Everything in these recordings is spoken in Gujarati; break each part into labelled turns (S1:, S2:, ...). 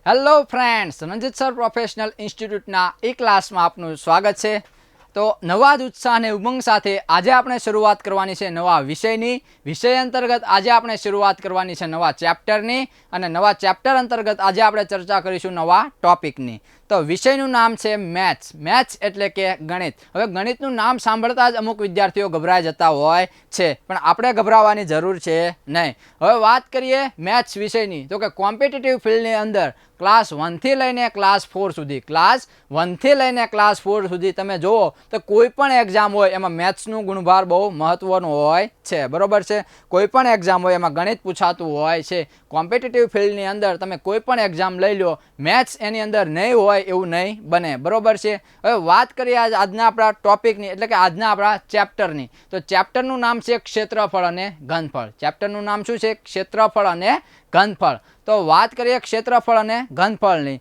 S1: Hello friends, Ranjit sir professional ઇન્સ્ટિટ્યૂટના એ ક્લાસમાં આપનું સ્વાગત છે. તો નવા જ ઉત્સાહ અને ઉમંગ સાથે આજે આપણે શરૂઆત કરવાની છે નવા વિષયની. વિષય અંતર્ગત આજે આપણે શરૂઆત કરવાની છે નવા ચેપ્ટરની, અને નવા ચેપ્ટર અંતર્ગત આજે આપણે ચર્ચા કરીશું નવા ટોપિકની. તો વિષયનું નામ છે મેથ્સ. મેથ્સ એટલે કે ગણિત. હવે ગણિતનું નામ સાંભળતા જ અમુક વિદ્યાર્થીઓ ગભરાઈ જતા હોય છે, પણ આપણે ગભરાવાની જરૂર છે નહીં. હવે વાત કરીએ મેથ્સ વિષયની, તો કે કોમ્પિટિટિવ ફિલ્ડની અંદર ક્લાસ 1 થી લઈને ક્લાસ 4 સુધી, ક્લાસ 1 થી લઈને ક્લાસ 4 સુધી તમે જુઓ તો કોઈ પણ એક્ઝામ હોય એમાં મેથ્સનું ગુણભાર બહુ મહત્વનું હોય છે. બરોબર છે? કોઈ પણ એક્ઝામ હોય એમાં ગણિત પૂછાતું હોય છે. કોમ્પિટિટિવ ફિલ્ડની અંદર તમે કોઈ પણ એક્ઝામ લઈ લો, મેથ્સ એની અંદર નહીં હોય એવું નહીં બને. બરોબર છે? હવે વાત કરીએ આજના આપણા ટોપિકની, એટલે કે આજના આપણા ચેપ્ટરની. તો ચેપ્ટરનું નામ છે ક્ષેત્રફળ અને ઘનફળ. ચેપ્ટરનું નામ શું છે? ક્ષેત્રફળ અને ઘનફળ. તો વાત કરીએ ક્ષેત્રફળ અને ઘનફળની,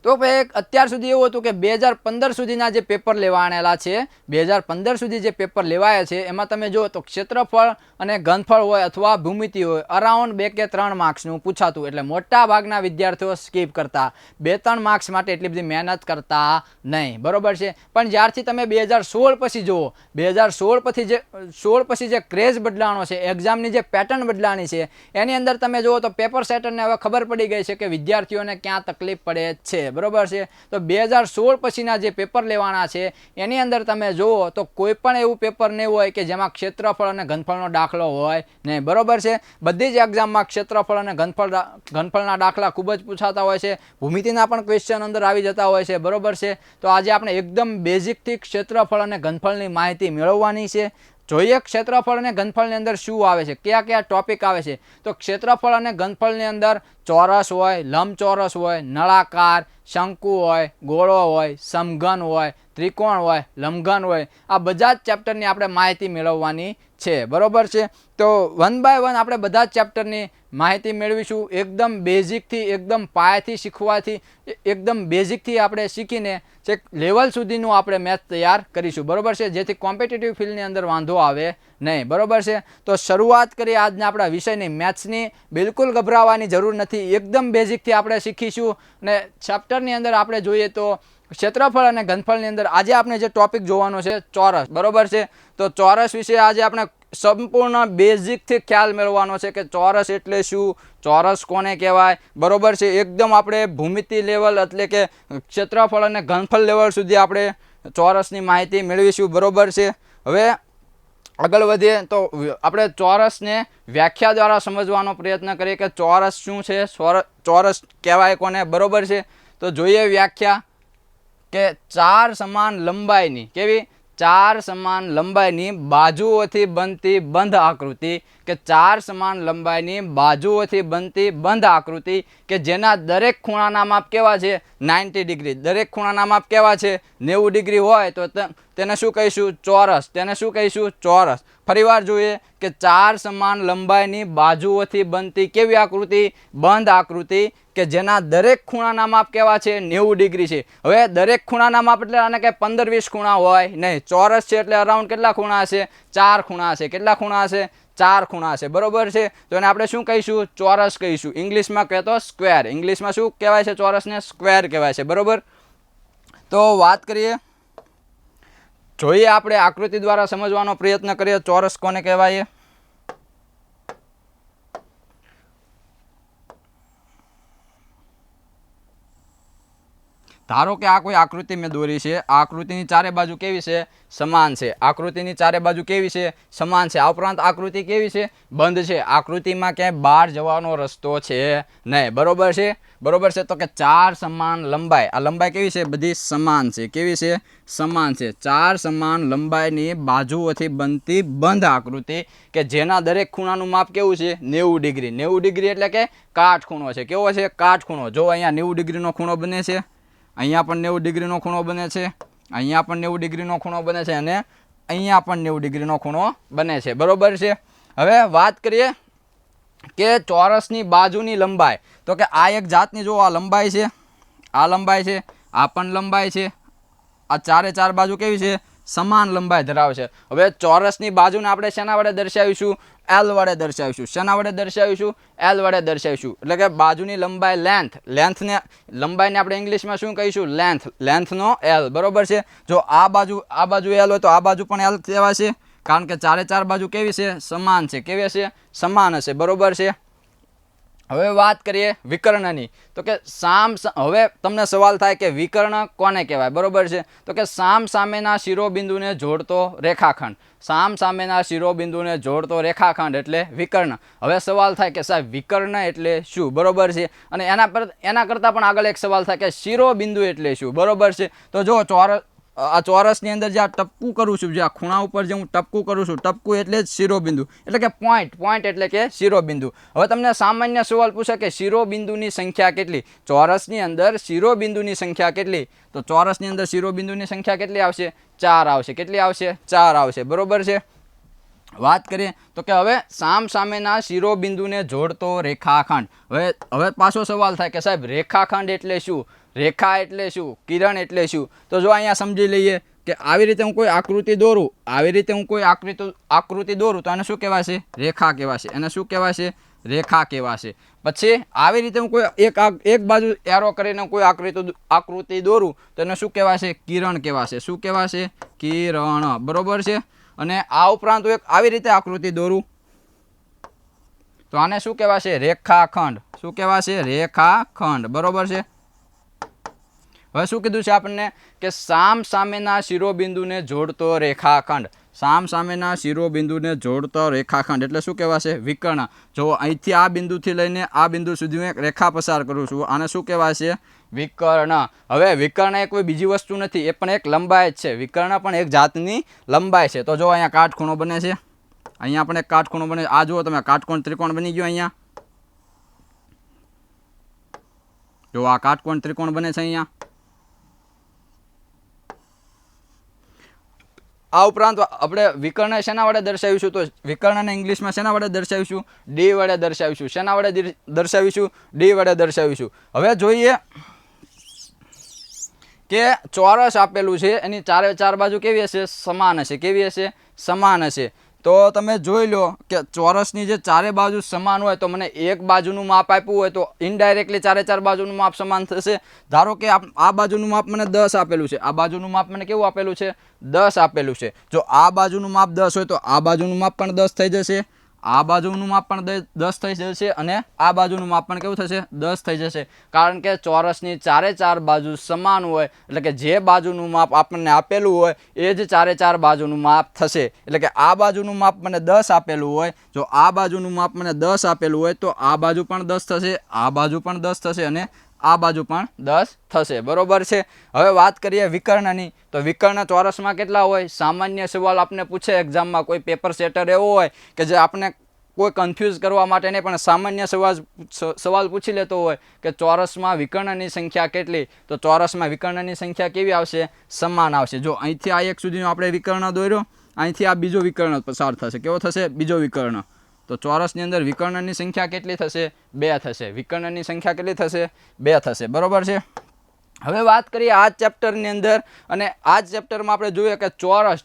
S1: તો ભાઈ અત્યાર સુધી એવું હતું કે 2015 સુધીના જે પેપર લેવાયેલા છે, 2015 સુધી જે પેપર લેવાયા છે એમાં તમે જુઓ તો ક્ષેત્રફળ અને ઘનફળ હોય અથવા ભૂમિતિ હોય, અરાઉન્ડ 2 કે 3 માર્ક્સનું પૂછાતું. એટલે મોટા ભાગના વિદ્યાર્થીઓ સ્કીપ કરતા, 2-3 માર્ક્સ માટે એટલી બધી મહેનત કરતા નહીં. બરોબર છે? પણ જ્યારથી તમે 2016 પછી જુઓ, 2016 પછી જે ક્રેઝ બદલાણો છે, એક્ઝામની જે પેટર્ન બદલાણી છે, એની અંદર તમે જુઓ તો પેપર સેટરને હવે ખબર પડી ગઈ છે કે વિદ્યાર્થીઓને ક્યાં તકલીફ પડે છે. બરોબર છે? તો 2016 પછીના જે પેપર લેવાના છે એની અંદર તમે જુઓ તો કોઈ પણ એવું પેપર નહીં હોય કે જેમાં ક્ષેત્રફળ અને ઘનફળનો દાખલો હોય નહીં. બરોબર છે? બધી જ એક્ઝામમાં ક્ષેત્રફળ અને ઘનફળના દાખલા ખૂબ જ પૂછાતા હોય છે. ભૂમિતિના પણ ક્વેશ્ચન અંદર આવી જતા હોય છે. બરોબર છે? તો આજે આપણે એકદમ બેઝિકથી ક્ષેત્રફળ અને ઘનફળની માહિતી મેળવવાની છે. જોઈએ ક્ષેત્રફળ અને ઘનફળની અંદર શું આવે છે, કયા કયા ટોપિક આવે છે. તો ક્ષેત્રફળ અને ઘનફળની અંદર ચોરસ હોય, લંબચોરસ હોય, નળાકાર, શંકુ હોય, ગોળો હોય, સમઘન હોય, ત્રિકોણ હોય, લંબઘન હોય, આ બધા જ ચેપ્ટરની આપણે માહિતી મેળવવાની છે. બરોબર છે? તો 1 બાય 1 આપણે બધા જ ચેપ્ટરની માહિતી મેળવીશું. એકદમ બેઝિકથી, એકદમ પાયાથી શીખવાથી, એકદમ બેઝિકથી આપણે શીખીને છેક લેવલ સુધીનું આપણે મેથ્સ તૈયાર કરીશું. બરોબર છે? જેથી કોમ્પિટિટિવ ફિલ્ડની અંદર વાંધો આવે નહીં. બરોબર છે? તો શરૂઆત કરીએ આજના આપણા વિષયની, મેથ્સની. બિલકુલ ગભરાવાની જરૂર નથી, એકદમ બેઝિકથી આપણે શીખીશું. અને ચેપ્ટરની અંદર આપણે જોઈએ તો ક્ષેત્રફળ અને ઘનફળની અંદર આજે આપણે જે ટોપિક જોવાનો છે ચોરસ. બરોબર છે? તો ચોરસ વિશે આજે આપણે સંપૂર્ણ બેઝિકથી ખ્યાલ મેળવવાનો છે કે ચોરસ એટલે શું, ચોરસ કોને કહેવાય. બરોબર છે? એકદમ આપણે ભૂમિતિ લેવલ એટલે કે ક્ષેત્રફળ અને ઘનફળ લેવલ સુધી આપણે ચોરસની માહિતી મેળવીશું. બરોબર છે? હવે આગળ વધીએ તો આપણે ચોરસને વ્યાખ્યા દ્વારા સમજવાનો પ્રયત્ન કરીએ કે ચોરસ શું છે, ચોરસ કહેવાય કોને. બરોબર છે? તો જોઈએ વ્યાખ્યા કે 4 સમાન લંબાઈની, કેવી? 4 સમાન લંબાઈની બાજુઓથી બનતી બંધ આકૃતિ, કે 4 સમાન લંબાઈની બાજુઓથી બનતી બંધ આકૃતિ કે જેના દરેક ખૂણાના માપ કેવા છે? 90 ડિગ્રી. દરેક ખૂણાના માપ કેવા છે? 90 ડિગ્રી હોય તો તેને શું કહીશું? ચોરસ. તેને શું કહીશું? ચોરસ. ફરીવાર જોઈએ કે 4 સમાન લંબાઈની બાજુઓથી બનતી કેવી આકૃતિ? બંધ આકૃતિ કે જેના દરેક ખૂણાના માપ કેવા છે? 90 ડિગ્રી છે. હવે દરેક ખૂણાના માપ એટલે આને કે 15-20 ખૂણા હોય નહીં. ચોરસ છે એટલે અરાઉન્ડ કેટલા ખૂણા હશે? 4 ખૂણા હશે. કેટલા ખૂણા હશે? 4 ખૂણા હશે. બરોબર છે? તો એને આપણે શું કહીશું? ચોરસ કહીશું. ઇંગ્લિશમાં કહેતો સ્ક્વેર. ઇંગ્લિશમાં શું કહેવાય છે? ચોરસને સ્ક્વેર કહેવાય છે. બરોબર? તો વાત કરીએ, જોઈએ આપણે આકૃતિ દ્વારા સમજવાનો પ્રયત્ન કરીએ ચોરસ કોને કહેવાય. ધારો કે આ કોઈ આકૃતિ મેં દોરી છે. આ આકૃતિની ચારે બાજુ કેવી છે? સમાન છે. આકૃતિની ચારે બાજુ કેવી છે? સમાન છે. આ ઉપરાંત આકૃતિ કેવી છે? બંધ છે. આકૃતિમાં ક્યાંય બહાર જવાનો રસ્તો છે નહીં. બરોબર છે? બરોબર છે? તો કે 4 સમાન લંબાઈ, આ લંબાઈ કેવી છે? બધી સમાન છે. કેવી છે? સમાન છે. 4 સમાન લંબાઈની બાજુઓથી બનતી બંધ આકૃતિ કે જેના દરેક ખૂણાનું માપ કેવું છે? 90 ડિગ્રી. 90 ડિગ્રી એટલે કે કાટખૂણો છે. કેવો છે? કાટખૂણો. જો અહીંયા 90 ડિગ્રીનો ખૂણો બને છે, અહીંયા પણ 90 ડિગ્રીનો ખૂણો બને છે, અહીંયા પણ 90 ડિગ્રીનો ખૂણો બને છે, અને અહીંયા પણ 90 ડિગ્રીનો ખૂણો બને છે. બરોબર છે? હવે વાત કરીએ કે ચોરસની બાજુની લંબાઈ, તો કે આ એક જાતની જો આ લંબાઈ છે, આ લંબાઈ છે, આ પણ લંબાઈ છે, આ ચારે ચાર બાજુ કેવી છે? સમાન લંબાઈ ધરાવે છે. હવે ચોરસની બાજુને આપણે શેના વડે દર્શાવીશું? એલ વડે દર્શાવીશું. શેના વડે દર્શાવીશું? એલ વડે દર્શાવીશું. એટલે કે બાજુની લંબાઈ લેન્થને લંબાઈને આપણે ઇંગ્લિશમાં શું કહીશું? લેન્થનો એલ. બરોબર છે. જો આ બાજુ એલ હોય તો આ બાજુ પણ એલ કહેવાશે, કારણ કે ચારે ચાર બાજુ કેવી છે? સમાન છે. કેવી હશે? સમાન હશે. બરોબર છે. હવે વાત કરીએ વિકર્ણની. તો કે હવે તમને સવાલ થાય કે વિકર્ણ કોને કહેવાય? બરોબર છે. તો કે સામેના શિરોબિંદુને જોડતો રેખાખંડ. સામેના શિરોબિંદુને જોડતો રેખાખંડ એટલે વિકર્ણ. હવે સવાલ થાય કે સાહેબ વિકર્ણ એટલે શું? બરોબર છે. અને એના કરતાં પણ આગળ એક સવાલ થાય કે શિરોબિંદુ એટલે શું? બરોબર છે. તો જો આ ચોરસની અંદર જે આ ટપકું કરું છું, જે આ ખૂણા ઉપર જે હું ટપકું કરું છું, ટપકું એટલે જ શિરોબિંદુ, એટલે કે પોઈન્ટ એટલે કે શિરોબિંદુ. હવે તમને સામાન્ય સવાલ પૂછે કે શિરોબિંદુની સંખ્યા કેટલી? ચોરસની અંદર શિરોબિંદુની સંખ્યા કેટલી? તો ચોરસની અંદર શિરોબિંદુની સંખ્યા કેટલી આવશે? 4 આવશે. કેટલી આવશે? 4 આવશે. બરોબર છે. વાત કરીએ તો કે હવે સામેના શિરોબિંદુને જોડતો રેખાખંડ. હવે પાછો સવાલ થાય કે સાહેબ રેખાખંડ એટલે શું? રેખા એટલે શું? કિરણ એટલે શું? તો જો અહીંયા સમજી લઈએ કે આવી રીતે હું કોઈ આકૃતિ દોરું, તો એને શું કહેવાશે? રેખા કહેવાશે. એને શું કહેવાશે? રેખા કહેવાશે. પછી આવી રીતે હું કોઈ એક બાજુ એરો કરીને કોઈ આકૃતિ દોરું તો એને શું કહેવાશે? કિરણ કહેવાશે. શું કહેવાશે? કિરણ. બરોબર છે. અને આ ઉપરાંત એક આવી રીતે આકૃતિ દોરું તો આને શું કહેવાશે? રેખાખંડ. શું કહેવાશે? રેખાખંડ. બરોબર છે. હવે શું કીધું છે આપણને કે સામેના શિરોબિંદુને જોડતો રેખાખંડ. સામેના શિરોબિંદુને જોડતો રેખાખંડ એટલે શું કહેવાશે? વિકર્ણ. જો અહીંથી આ બિંદુથી લઈને આ બિંદુ સુધી હું એક રેખા પસાર કરું છું, આને શું કહેવાશે? વિકર્ણ. હવે વિકર્ણ એ કોઈ બીજી વસ્તુ નથી, એ પણ એક લંબાઈ જ છે. વિકર્ણ પણ એક જાતની લંબાઈ છે. તો જો અહીંયા કાટખૂણો બને છે, અહીંયા પણ એક કાટખૂણો બને. આ જુઓ તમે, કાટકોણ ત્રિકોણ બની ગયો. અહીંયા જો આ કાટકોણ ત્રિકોણ બને છે. અહીંયા આ ઉપરાંત આપણે વિકર્ણ શેના વડે દર્શાવીશું? તો વિકર્ણને ઇંગ્લિશમાં શેના વડે દર્શાવીશું? ડી વડે દર્શાવીશું. શેના વડે દર્શાવીશું? ડી વડે દર્શાવીશું. હવે જોઈએ કે ચોરસ આપેલું છે, એની ચારે ચાર બાજુ કેવી હશે? સમાન હશે. કેવી હશે? સમાન હશે. તો તમે જોઈ લો કે ચોરસની જે ચારે બાજુ સમાન હોય તો મને એક બાજુનું માપ આપ્યું હોય તો ઇનડાયરેક્ટલી ચારે ચાર બાજુનું માપ સમાન થશે. ધારો કે આ બાજુનું માપ મને 10 આપેલું છે, આ બાજુનું માપ મને કેવું આપેલું છે? 10 આપેલું છે. જો આ બાજુનું માપ 10 હોય તો આ બાજુનું માપ પણ 10 થઈ જશે, આ બાજુનું માપ પણ 10 થઈ જશે, અને આ બાજુનું માપ પણ કેવું થશે? 10 થઈ જશે. કારણ કે ચોરસની ચારે ચાર બાજુ સમાન હોય, એટલે કે જે બાજુનું માપ આપણને આપેલું હોય એ જ ચારે ચાર બાજુનું માપ થશે. એટલે કે આ બાજુનું માપ મને 10 આપેલું હોય, જો આ બાજુનું માપ મને 10 આપેલું હોય તો આ બાજુ પણ 10 થશે, આ બાજુ પણ 10 થશે, અને આ બાજુ પણ 10 થશે. બરોબર છે. હવે વાત કરીએ વિકર્ણની. તો વિકર્ણ ચોરસમાં કેટલા હોય? સામાન્ય સવાલ આપને પૂછે એક્ઝામમાં, કોઈ પેપર સેટર એવો હોય કે જે આપણે કોઈ કન્ફ્યુઝ કરવા માટે નહીં પણ સામાન્ય સવાલ પૂછી લેતો હોય કે ચોરસમાં વિકર્ણની સંખ્યા કેટલી? તો ચોરસમાં વિકર્ણની સંખ્યા કેવી આવશે? સમાન આવશે. જો અહીંથી આ એક સુધીનો આપણે વિકર્ણ દોર્યો, અહીંથી આ બીજો વિકર્ણ પસાર થશે. કેવો થશે? બીજો વિકર્ણ. તો ચોરસની અંદર વિકર્ણની સંખ્યા કેટલી થશે? 2 થશે. વિકર્ણની સંખ્યા કેટલી થશે? 2 થશે. બરોબર છે. હવે વાત કરીએ આ જ ચેપ્ટરની અંદર, અને આ જ ચેપ્ટરમાં આપણે જોઈએ કે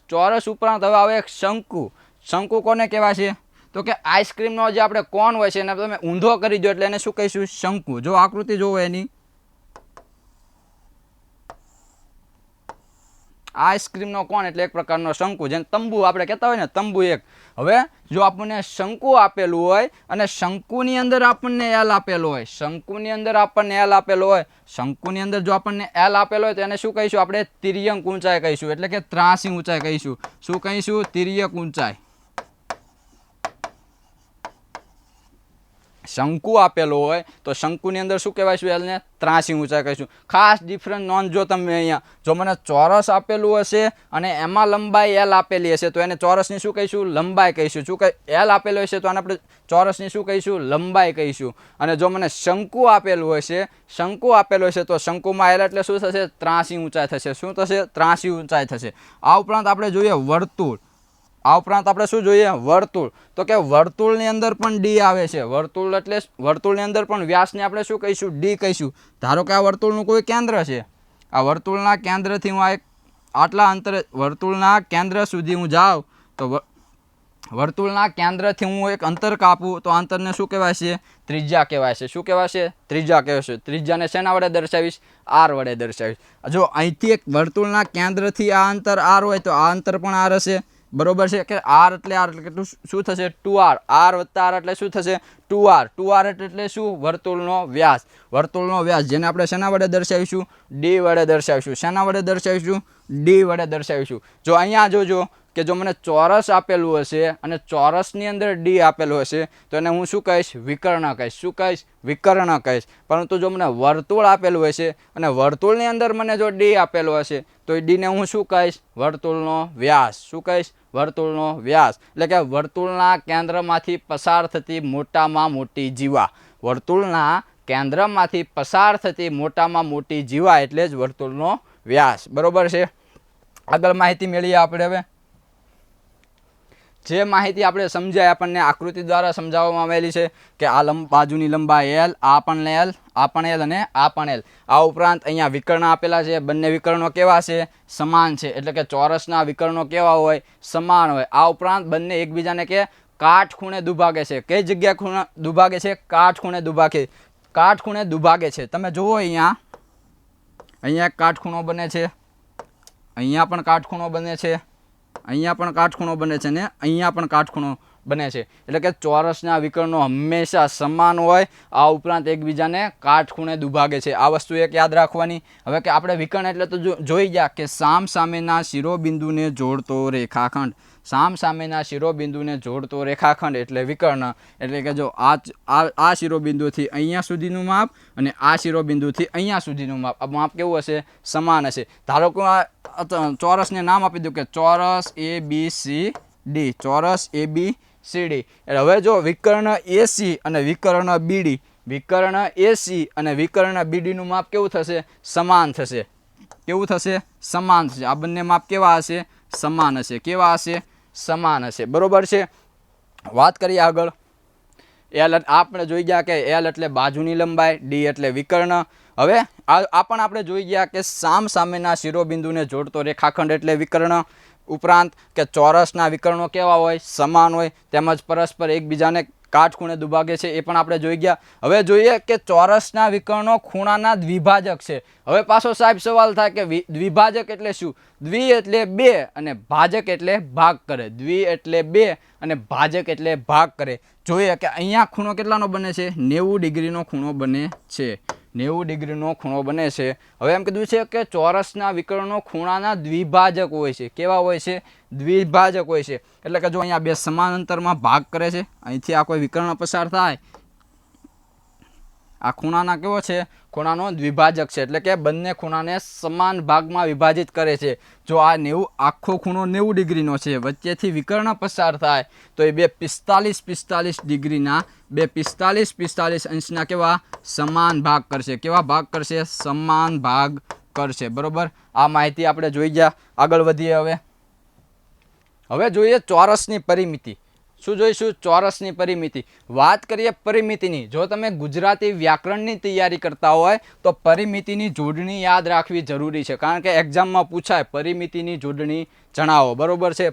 S1: ચોરસ ઉપરાંત હવે આવે એક શંકુ. શંકુ કોને કહેવાય છે? તો કે આઈસ્ક્રીમનો જે આપણે કોન હોય છે એને તમે ઊંધો કરી દો એટલે એને શું કહીશું? શંકુ. જો આકૃતિ જોવો એની, આઈસ્ક્રીમનો કોન એટલે એક પ્રકારનો શંકુ, જેને તંબુ આપણે કહેતા હોય ને, તંબુ એક. હવે જો આપણને શંકુ આપેલું હોય અને શંકુની અંદર આપણને એલ આપેલો હોય, શંકુની અંદર આપણને એલ આપેલો હોય, શંકુની અંદર જો આપણને એલ આપેલો હોય તો એને શું કહીશું? આપણે તિર્યક ઊંચાઈ કહીશું, એટલે કે ત્રાસી ઊંચાઈ કહીશું. શું કહીશું? તિર્યક ઊંચાઈ. શંકુ આપેલો હોય તો શંકુની અંદર શું કહેવાયશું? એલને ત્રાસી ઊંચાઈ કહીશું. ખાસ ડિફરન્ટ નોંધજો તમે અહીંયા. જો મને ચોરસ આપેલું હશે અને એમાં લંબાઈ એલ આપેલી હશે તો એને ચોરસની શું કહીશું? લંબાઈ કહીશું. શું એલ આપેલો હશે તો આને આપણે ચોરસની શું કહીશું? લંબાઈ કહીશું. અને જો મને શંકુ આપેલું હશે, તો શંકુમાં એલ એટલે શું થશે? ત્રાસી ઊંચાઈ થશે. શું થશે? ત્રાસી ઊંચાઈ થશે. આ ઉપરાંત આપણે જોઈએ વર્તુળ. શું જોઈએ? વર્તુળ. તો કે વર્તુળની અંદર પણ ડી આવે છે. વર્તુળ એટલે વર્તુળની અંદર પણ વ્યાસને આપણે શું કહીશું? ડી કહીશું. ધારો કે આ વર્તુળનું કોઈ કેન્દ્ર છે, આ વર્તુળના કેન્દ્રથી હું આ એક આટલા અંતરે વર્તુળના કેન્દ્ર સુધી હું જાઉં તો વર્તુળના કેન્દ્રથી હું એક અંતર કાપું તો અંતરને શું કહેવાય છે? ત્રિજ્યા કહેવાય છે. શું કહેવાય છે? ત્રિજ્યા કહેવાય છે. ત્રિજ્યાને શેના વડે દર્શાવીશ? આર વડે દર્શાવીશ. જો અહીંથી એક વર્તુળના કેન્દ્રથી આ અંતર આર હોય તો આ અંતર પણ આર હશે. બરોબર છે કે આર એટલે કેટલું શું થશે? 2r. આર વત્તા આર એટલે શું થશે? 2r. 2r એટલે શું? વર્તુળનો વ્યાસ. વર્તુળનો વ્યાસ જેને આપણે શેના વડે દર્શાવીશું? ડી વડે દર્શાવીશું. શેના વડે દર્શાવીશું? ડી વડે દર્શાવીશું. જો અહીંયા જોજો કે જો મને ચોરસ આપેલું હશે અને ચોરસની અંદર ડી આપેલું હશે તો એને હું શું કહીશ? વિકર્ણ કહીશ. શું કહીશ? વિકર્ણ કહીશ. પરંતુ જો મને વર્તુળ આપેલું હશે અને વર્તુળની અંદર મને જો ડી આપેલું હશે તો એ ડીને હું શું કહીશ? વર્તુળનો વ્યાસ. શું કહીશ? વર્તુળનો વ્યાસ. એટલે કે વર્તુળના કેન્દ્રમાંથી પસાર થતી મોટામાં મોટી જીવા. વર્તુળના કેન્દ્રમાંથી પસાર થતી મોટામાં મોટી જીવા એટલે જ વર્તુળનો વ્યાસ. બરોબર છે. આગળ માહિતી મેળવીએ આપણે. હવે જે માહિતી આપણે સમજાય આપણને આકૃતિ દ્વારા સમજાવવામાં આવેલી છે કે આ બાજુની લંબાઈ L, આ પણ L, આ પણ L અને આ પણ L. આ ઉપરાંત અહીંયા વિકર્ણ આપેલા છે. બંને વિકર્ણો કેવા છે? સમાન છે. એટલે કે ચોરસના વિકર્ણો કેવા હોય? સમાન હોય. આ ઉપરાંત બંને એકબીજાને કે કાટખૂણે દુભાગે છે. કઈ જગ્યા ખૂણે દુભાગે છે? કાટખૂણે દુભાગે. કાટખૂણે દુભાગે છે. તમે જુઓ અહીંયા એક કાટખૂણો બને છે, અહીંયા પણ કાટખૂણો બને છે, અહીંયા પણ કાટખૂણો બને છે ને અહીંયા પણ કાટખૂણો બને છે. એટલે કે ચોરસના વિકર્ણો હંમેશા સમાન હોય. આ ઉપરાંત એકબીજાને કાટખૂણે દુભાગે છે. આ વસ્તુ એક યાદ રાખવાની. હવે કે આપણે વિકર્ણ એટલે તો જોઈ ગયા કે સામ સામેના શિરોબિંદુને જોડતો રેખાખંડ. સામ સામેના શિરોબિંદુને જોડતો રેખાખંડ એટલે વિકર્ણ. એટલે કે જો આ શિરોબિંદુથી અહીંયા સુધીનું માપ અને આ શિરોબિંદુથી અહીંયા સુધીનું માપ, આ માપ કેવું હશે? સમાન હશે. ધારો કે આ ચોરસને નામ આપી દઉં કે ચોરસ ABCD. ચોરસ ABCD. એટલે હવે જો વિકર્ણ AC અને વિકર્ણ BD, વિકર્ણ AC અને વિકર્ણ BD નું માપ કેવું થશે? સમાન થશે. કેવું થશે? સમાન થશે. આ બંને માપ કેવા હશે? સમાન હશે. કેવા હશે? સમાન હશે. બરોબર છે. વાત કરીએ આગળ. L આપણે જોઈ ગયા કે L એટલે બાજુની લંબાઈ, D એટલે વિકર્ણ. હવે આ પણ આપણે જોઈ ગયા કે સામ સામેના શિરોબિંદુને જોડતો રેખાખંડ એટલે વિકર્ણ. ઉપરાંત કે ચોરસના વિકર્ણો કેવા હોય? સમાન હોય. તેમજ પરસ્પર એકબીજાને કાટખૂણે દુભાગે છે. એ પણ આપણે જોઈ ગયા. હવે જોઈએ કે ચોરસના વિકર્ણો ખૂણાના દ્વિભાજક છે. હવે પાછો સાહેબ સવાલ થાય કે દ્વિભાજક એટલે શું? દ્વિ એટલે બે અને ભાજક એટલે ભાગ કરે. દ્વિ એટલે બે અને ભાજક એટલે ભાગ કરે. જોઈએ કે અહીંયા ખૂણો કેટલાનો બને છે? 90 ડિગ્રીનો ખૂણો બને છે. 90 ડિગ્રીનો ખૂણો બને છે. હવે એમ કીધું છે કે ચોરસના વિકર્ણો ખૂણાના દ્વિભાજક હોય છે. કેવા હોય છે? દ્વિભાજક હોય છે. એટલે કે જો અહીંયા બે સમાન અંતરમાં ભાગ કરે છે, અહીંથી આ કોઈ વિકર્ણ પસાર થાય, આ ખૂણાના કેવો છે? ખૂણાનો દ્વિભાજક છે. એટલે કે બંને ખૂણાને સમાન ભાગમાં વિભાજિત કરે છે. જો આ 90 આખો ખૂણો 90 ડિગ્રીનો છે, વચ્ચેથી વિકર્ણ પસાર થાય તો એ બે 45 ડિગ્રીના, બે 45 અંશના કેવા? સમાન ભાગ કરશે. કેવા ભાગ કરશે? સમાન ભાગ કરશે. બરોબર. આ માહિતી આપણે જોઈ ગયા. આગળ વધીએ. હવે જોઈએ ચોરસની પરિમિતિ. શું જોઈશું? ચોરસની પરિમિતિ. વાત કરીએ પરિમિતિની. જો તમે ગુજરાતી વ્યાકરણની તૈયારી કરતા હોય તો પરિમિતિની જોડણી યાદ રાખવી જરૂરી છે. કારણ કે એક્ઝામમાં પૂછાય પરિમિતિની જોડણી જણાવો. બરોબર છે.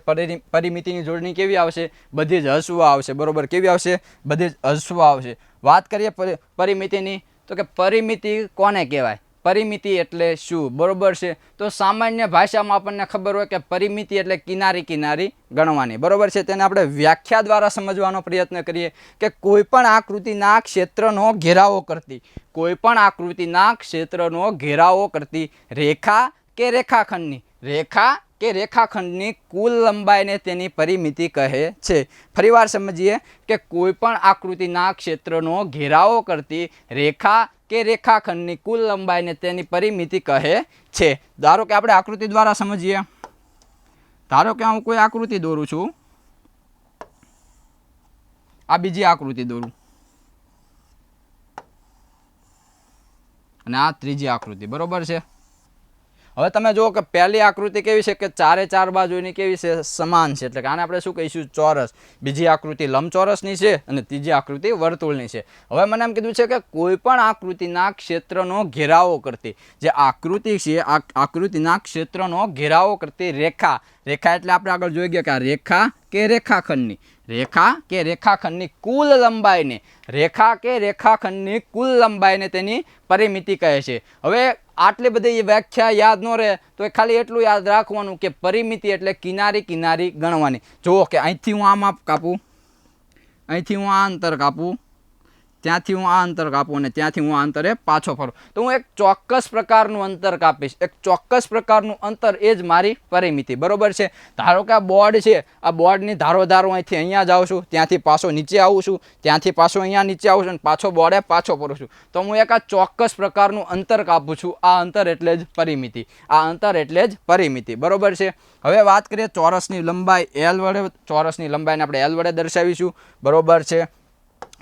S1: પરિમિતિની જોડણી કેવી આવશે? બધી જ હસવું આવશે. બરોબર. કેવી આવશે? બધી જ હસવું આવશે. વાત કરીએ પરિમિતિની તો કે પરિમિતિ કોને કહેવાય? પરિમિતિ એટલે શું? બરોબર છે. તો સામાન્ય ભાષામાં આપણને ખબર હોય કે પરિમિતિ એટલે કિનારી ગણવાની. બરોબર છે. તેને આપણે વ્યાખ્યા દ્વારા સમજવાનો પ્રયત્ન કરીએ કે કોઈ પણ આકૃતિના ક્ષેત્રનો ઘેરાવો કરતી, કોઈ પણ આકૃતિના ક્ષેત્રનો ઘેરાવો કરતી રેખા કે રેખાખંડની, રેખા કે રેખાખંડની કુલ લંબાઈને તેની પરિમિતિ કહે છે. ફરીવાર સમજીએ કે કોઈ પણ આકૃતિના ક્ષેત્રનો ઘેરાવો કરતી રેખા કે રેખાખંડની કુલ લંબાઈને તેની પરિમિતિ કહે છે. ધારો કે આપણે આકૃતિ દ્વારા સમજીએ. ધારો કે હું કોઈ આકૃતિ દોરું છું, આ બીજી આકૃતિ દોરું અને આ ત્રીજી આકૃતિ. બરોબર છે. હવે તમે જુઓ કે પહેલી આકૃતિ કેવી છે કે ચારે ચાર બાજુ એની કેવી છે, સમાન છે, એટલે કે આને આપણે શું કહીશું, ચોરસ. બીજી આકૃતિ લંબચોરસની છે અને ત્રીજી આકૃતિ વર્તુળની છે. હવે મને એમ કીધું છે કે કોઈ પણ આકૃતિના ક્ષેત્રનો ઘેરાવો કરતી જે આકૃતિ છે, આ આકૃતિના ક્ષેત્રનો ઘેરાવો કરતી રેખા, રેખા એટલે આપણે આગળ જોઈ ગયા કે આ રેખા કે રેખાખંડની, રેખા કે રેખાખંડની કુલ લંબાઈને, રેખા કે રેખાખંડની કુલ લંબાઈને તેની પરિમિતિ કહે છે. હવે આટલી બધી વ્યાખ્યા યાદ ન રહે તો એ ખાલી એટલું યાદ રાખવાનું કે પરિમિતિ એટલે કિનારી કિનારી ગણવાની. જુઓ કે અહીંથી હું આ માપ કાપું, અહીંથી હું આ અંતર કાપું, ત્યાંથી હું આ અંતર કાપું અને ત્યાંથી હું આ અંતરે પાછો ફરું, તો હું એક ચોક્કસ પ્રકારનું અંતર કાપીશ. એક ચોક્કસ પ્રકારનું અંતર એ જ મારી પરિમિતિ, બરોબર છે. ધારો કે આ બોર્ડ છે, આ બોર્ડની ધારો ધારો અહીંથી અહીંયા જાઉં છું, ત્યાંથી પાછો નીચે આવું છું, ત્યાંથી પાછો અહીંયા નીચે આવું છું અને પાછો બોર્ડે પાછો ફરું છું, તો હું એક આ ચોક્કસ પ્રકારનું અંતર કાપું છું. આ અંતર એટલે જ પરિમિતિ, આ અંતર એટલે જ પરિમિતિ, બરોબર છે. હવે વાત કરીએ ચોરસની લંબાઈ એલ વડે, ચોરસની લંબાઈને આપણે એલ વડે દર્શાવીશું, બરોબર છે.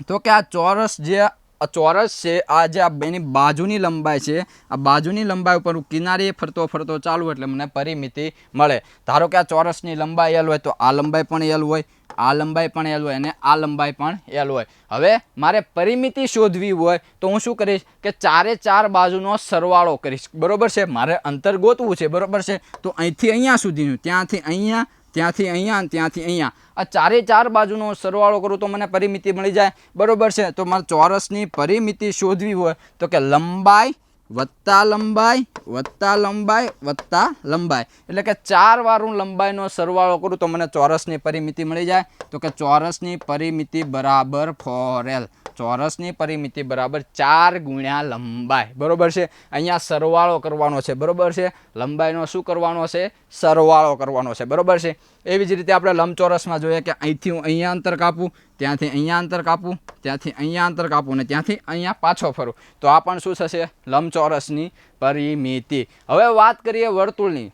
S1: તો કે આ ચોરસ જે ચોરસ છે, આ જે એની બાજુની લંબાઈ છે, આ બાજુની લંબાઈ ઉપર હું કિનારીએ ફરતો ફરતો ચાલુ એટલે મને પરિમિતિ મળે. ધારો કે આ ચોરસની લંબાઈ એલ હોય તો આ લંબાઈ પણ એલ હોય, આ લંબાઈ પણ એલ હોય અને આ લંબાઈ પણ એલ હોય. હવે મારે પરિમિતિ શોધવી હોય તો હું શું કરીશ કે ચારે ચાર બાજુનો સરવાળો કરીશ, બરોબર છે. મારે અંતર ગોતવું છે, બરોબર છે. તો અહીંથી અહીંયા સુધીનું, ત્યાંથી અહીંયા, ત્યાંથી અહીંયા અને ત્યાંથી અહીંયા, આ ચારે ચાર બાજુનો સરવાળો કરું તો મને પરિમિતિ મળી જાય, બરોબર છે. તો મારે ચોરસની પરિમિતિ શોધવી હોય તો કે લંબાઈ વત્તા લંબાઈ વત્તા લંબાઈ વત્તા લંબાઈ, એટલે કે 4 વારું લંબાઈનો સરવાળો કરું તો મને ચોરસની પરિમિતિ મળી જાય. તો કે ચોરસની પરિમિતિ બરાબર 4L, ચોરસની પરિમિતિ બરાબર 4 ગુણ્યા લંબાઈ, બરોબર છે. અહીંયા સરવાળો કરવાનો છે, બરોબર છે. લંબાઈનો શું કરવાનો છે, સરવાળો કરવાનો છે, બરોબર છે. એવી જ રીતે આપણે લંબચોરસમાં જોઈએ કે અહીંથી હું અહીંયા અંતર કાપું, ત્યાંથી અહીંયા અંતર કાપું, ત્યાંથી અહીંયા અંતર કાપું અને ત્યાંથી અહીંયા પાછો ફરું, તો આ પણ શું થશે, લંબચોરસની પરિમિતિ. હવે વાત કરીએ વર્તુળની,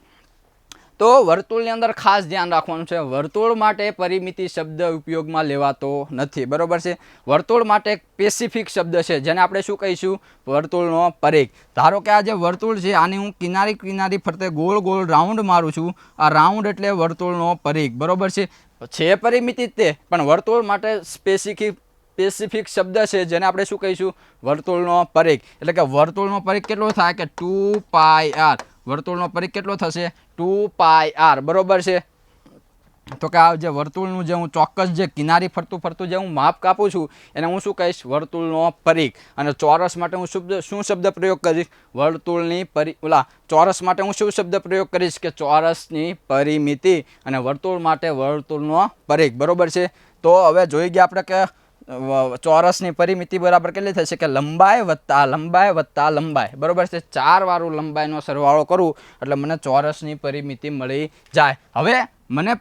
S1: તો વર્તુળની અંદર ખાસ ધ્યાન રાખવાનું છે, વર્તુળ માટે પરિમિતિ શબ્દ ઉપયોગમાં લેવાતો નથી, બરોબર છે. વર્તુળ માટે એક સ્પેસિફિક શબ્દ છે જેને આપણે શું કહીશું, વર્તુળનો પરિઘ. ધારો કે આ જે વર્તુળ છે આની હું કિનારી કિનારી ફરતે ગોળ ગોળ રાઉન્ડ મારું છું, આ રાઉન્ડ એટલે વર્તુળનો પરિઘ, બરોબર છે. પરિમિતિ તે પણ વર્તુળ માટે સ્પેસિફિક શબ્દ છે જેને આપણે શું કહીશું, વર્તુળનો પરિઘ. એટલે કે વર્તુળનો પરિઘ કેટલો થાય કે 2πr, વર્તુળનો પરિઘ કેટલો થશે, 2πr, બરોબર છે. તો કે આ જે વર્તુળનું જે હું ચોક્કસ જે કિનારી ફરતું ફરતું જે હું માપ કાપું છું એને હું શું કહીશ, વર્તુળનો પરિઘ. અને ચોરસ માટે હું શું શબ્દ પ્રયોગ કરીશ, વર્તુળની ચોરસ માટે હું શું શબ્દ પ્રયોગ કરીશ કે ચોરસની પરિમિતિ, અને વર્તુળ માટે વર્તુળનો પરિઘ, બરોબર છે. તો હવે જોઈ ગયા આપણે કે ચોરસની પરિમિતિ બરાબર કેટલી થશે કે લંબાઈ વત્તા લંબાઈ, બરોબર છે. 4 વારું લંબાઈનો સરવાળો કરું એટલે મને ચોરસની પરિમિતિ મળી જાય. હવે મને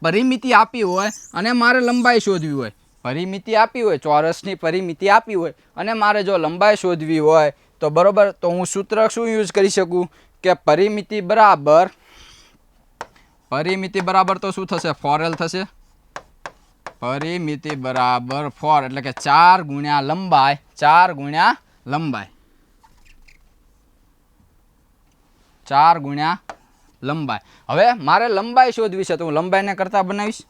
S1: પરિમિતિ આપી હોય અને મારે લંબાઈ શોધવી હોય, પરિમિતિ આપી હોય, ચોરસની પરિમિતિ આપી હોય અને મારે જો લંબાઈ શોધવી હોય તો બરોબર, તો હું સૂત્ર શું યુઝ કરી શકું કે પરિમિતિ બરાબર તો શું થશે, 4L થશે. પરિમિતિ બરાબર 4 એટલે કે 4 ગુણ્યા લંબાઈ, 4 ગુણ્યા લંબાઈ, 4 ગુણ્યા લંબાઈ. હવે મારે લંબાઈ શોધવી છે તો હું લંબાઈને કરતા બનાવીશ,